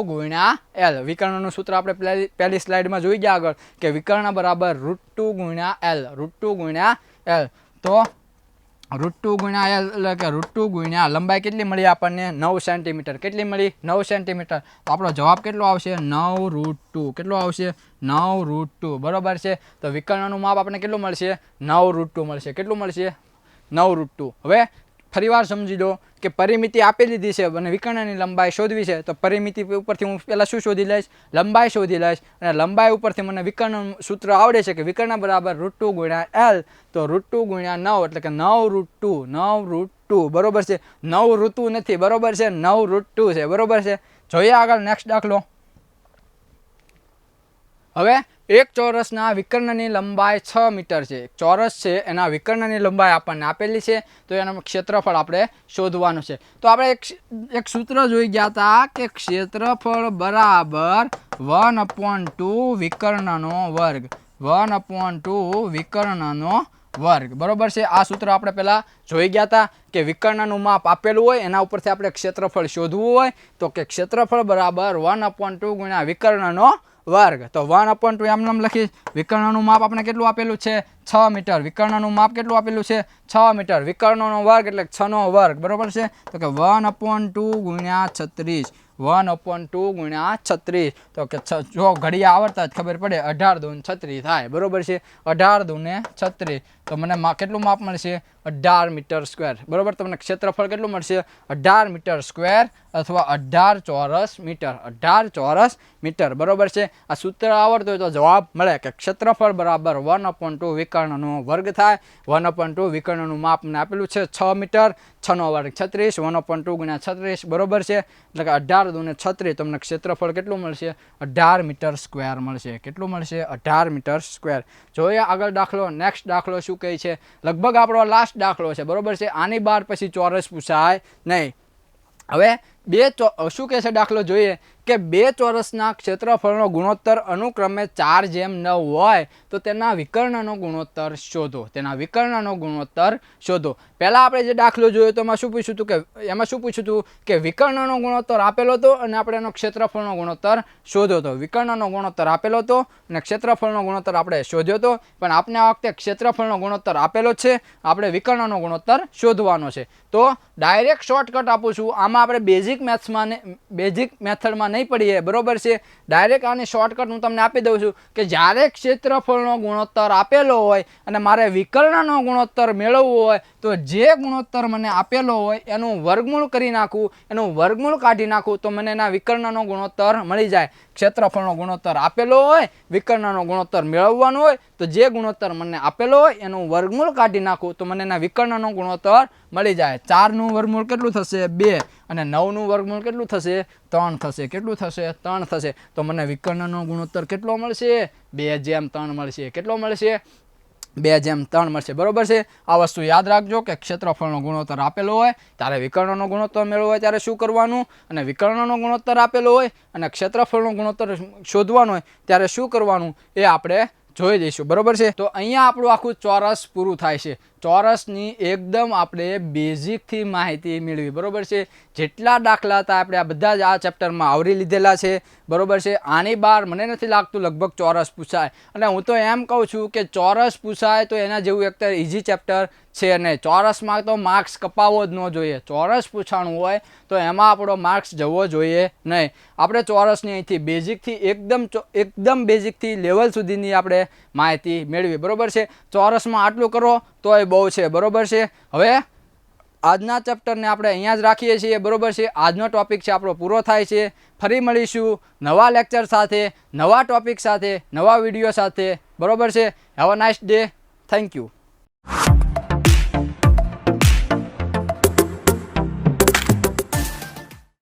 S1: ગુણ્યા L વિકર્ણનું સૂત્ર આપણે પહેલી સ્લાઇડમાં જોઈ ગયા આગળ કે વિકર્ણ બરાબર √2 ગુણ્યા L તો √2 ગુણ્યા L એટલે કે √2 ગુણ્યા લંબાઈ કેટલી મળી આપણને 9 સેન્ટીમીટર કેટલી મળી 9 સેન્ટીમીટર તો આપણો જવાબ કેટલો આવશે 9√2 કેટલો આવશે 9√2 બરોબર છે તો વિકર્ણનું માપ આપણને કેટલું મળશે 9√2 મળશે કેટલું મળશે 9√2 હવે ફરીવાર સમજી લો કે પરિમિતિ આપી દીધી છે અને વિકર્ણની લંબાઈ શોધવી છે તો પરિમિતિ ઉપરથી હું પહેલાં શું શોધી લઈશ લંબાઈ શોધી લઈશ અને લંબાઈ ઉપરથી મને વિકર્ણનું સૂત્ર આવડે છે કે વિકર્ણ બરાબર √2 ગુણ્યા L તો √2 ગુણ્યા 9 એટલે કે 9√2 બરોબર છે 9 ઋતુ નથી બરોબર છે 9√2 છે બરોબર છે જોઈએ આગળ નેક્સ્ટ દાખલો હવે એક ચોરસના વિકર્ણની લંબાઈ 6 મીટર છે. ચોરસ છે એના વિકર્ણની લંબાઈ આપણને આપેલી છે, તો એનું ક્ષેત્રફળ આપણે શોધવાનું છે. તો આપણે એક સૂત્ર જોઈ ગયા હતા કે ક્ષેત્રફળ બરાબર 1/2 વિકર્ણનો વર્ગ, 1/2 વિકર્ણનો વર્ગ, બરોબર છે. આ સૂત્ર આપણે પહેલા જોઈ ગયા હતા કે વિકર્ણનું માપ આપેલું હોય એના ઉપરથી આપણે ક્ષેત્રફળ શોધવું હોય તો કે ક્ષેત્રફળ બરાબર 1/2 ગુણ્યા વિકર્ણનો વર્ગ. તો 1/2 એમ નામ લખી. વિકર્ણનું માપ આપણે કેટલું આપેલું છે? 6 મીટર. વિકર્ણનું માપ કેટલું આપેલું છે? 6 મીટર. વિકર્ણનો વર્ગ એટલે 6 નો વર્ગ, બરોબર છે. તો કે 1/2 ગુણ્યા 36, 1/2 ગુણ્યા 36. તો કે જો ઘડિયા આવડતા જ ખબર પડે 18 દૂ 36 થાય, બરોબર છે. 18 દૂ 36 તો મને કેટલું માપ મળશે? 18 મીટર સ્ક્વેર, બરોબર. તમને ક્ષેત્રફળ કેટલું મળશે? 18 મીટર સ્ક્વેર અથવા 18 ચોરસ મીટર, 18 ચોરસ મીટર, બરોબર છે. આ સૂત્ર આવડતું હોય તો જવાબ મળે કે ક્ષેત્રફળ બરાબર 1/2 વિકર્ણનો વર્ગ થાય. 1/2 વિકર્ણનું માપ મને આપેલું છે 6 મીટર, 6 નો વર્ગ 36, 1/2 ગુણ્યા 36, બરોબર છે. એટલે કે 18 દૂ 36 તમને ક્ષેત્રફળ કેટલું મળશે? 18 મીટર સ્ક્વેર મળશે. કેટલું મળશે? 18 મીટર સ્ક્વેર. જોઈએ આગળ દાખલો. નેક્સ્ટ દાખલો શું કહે છે? લગભગ આપણો લાસ્ટ દાખલો છે, બરોબર છે. આની બાર પછી ચોરસ પૂછાય નહીં. હવે શું કહે છે દાખલો? જોઈએ કે બે ચોરસના ક્ષેત્રફળનો ગુણોત્તર અનુક્રમે 4:9 હોય તો તેના વિકર્ણનો ગુણોત્તર શોધો. તેના વિકર્ણનો ગુણોત્તર શોધો. પહેલા આપણે જે દાખલો જોયો તો એમાં શું પૂછ્યું હતું કે વિકર્ણનો ગુણોત્તર આપેલો હતો અને આપણે એનો ક્ષેત્રફળનો ગુણોત્તર શોધ્યો હતો. વિકર્ણનો ગુણોત્તર આપેલો હતો અને ક્ષેત્રફળનો ગુણોત્તર આપણે શોધ્યો હતો, પણ આપણે આ વખતે ક્ષેત્રફળનો ગુણોત્તર આપેલો છે, આપણે વિકર્ણનો ગુણોત્તર શોધવાનો છે. તો ડાયરેક્ટ શોર્ટકટ આપું છું. આમાં આપણે બેઝિક મેથડમાં નહીં પડીએ, બરોબર છે. ડાયરેક્ટ આની શોર્ટકટ હું તમને આપી દઉં છું કે જ્યારે ક્ષેત્રફળનો ગુણોત્તર આપેલો હોય અને મારે વિકર્ણનો ગુણોત્તર મેળવવો હોય તો જે ગુણોત્તર મને આપેલો હોય એનું વર્ગમૂળ કરી નાખું, એનું વર્ગમૂળ કાઢી નાખું તો મને એના વિકર્ણનો ગુણોત્તર મળી જાય. ક્ષેત્રફળનો ગુણોત્તર આપેલો હોય, વિકર્ણનો ગુણોત્તર મેળવવાનો હોય તો જે ગુણોત્તર મને આપેલો હોય એનું વર્ગમૂળ કાઢી નાખું તો મને એના વિકર્ણનો ગુણોત્તર મળી જાય. 4 નું વર્ગમૂળ કેટલું થશે? 2. અને 9 નું વર્ગમૂળ કેટલું થશે? 3 થશે. કેટલું થશે? 3 થશે. તો મને વિકર્ણનો ગુણોત્તર કેટલો મળશે? 2/3 મળશે. કેટલો મળશે? 2/3 મળશે, બરોબર છે. આ વસ્તુ યાદ રાખજો કે ક્ષેત્રફળનો ગુણોત્તર આપેલો હોય ત્યારે વિકર્ણનો ગુણોત્તર મેળવવો હોય ત્યારે શું કરવાનું, અને વિકર્ણનો ગુણોત્તર આપેલો હોય અને ક્ષેત્રફળનો ગુણોત્તર શોધવાનો હોય ત્યારે શું કરવાનું એ આપણે જોઈ દઈશું, બરોબર છે. તો અહીંયા આપણું આખું ચોરસ પૂરું થાય છે. ચોરસની એકદમ આપણે બેઝિકથી માહિતી મેળવી, બરોબર છે. જેટલા દાખલા હતા આપણે આ બધા જ આ ચેપ્ટરમાં આવરી લીધેલા છે, બરોબર છે. આની બહાર મને નથી લાગતું લગભગ ચોરસ પૂછાય, અને હું તો એમ કહું છું કે ચોરસ પૂછાય તો એના જેવું એક ઇઝી ચેપ્ટર છે નહીં. ચોરસમાં તો માર્ક્સ કપાવવો જ ન જોઈએ. ચોરસ પૂછાણું હોય તો એમાં આપણો માર્ક્સ જવો જોઈએ નહીં. આપણે ચોરસની અહીંથી બેઝિકથી એકદમ બેઝિકથી લેવલ સુધીની આપણે માહિતી મેળવી, બરોબર છે. ચોરસમાં આટલું કરો તો એ બહુ છે, બરોબર છે. હવે આજના ચેપ્ટરને આપણે અહીંયા જ રાખીએ છીએ, બરોબર છે. આજનો ટોપિક છે આપણો પૂરો થાય છે. ફરી મળીશું નવા લેક્ચર સાથે, નવા ટોપિક સાથે, નવા વિડીયો સાથે, બરોબર છે. Have a nice day. Thank you.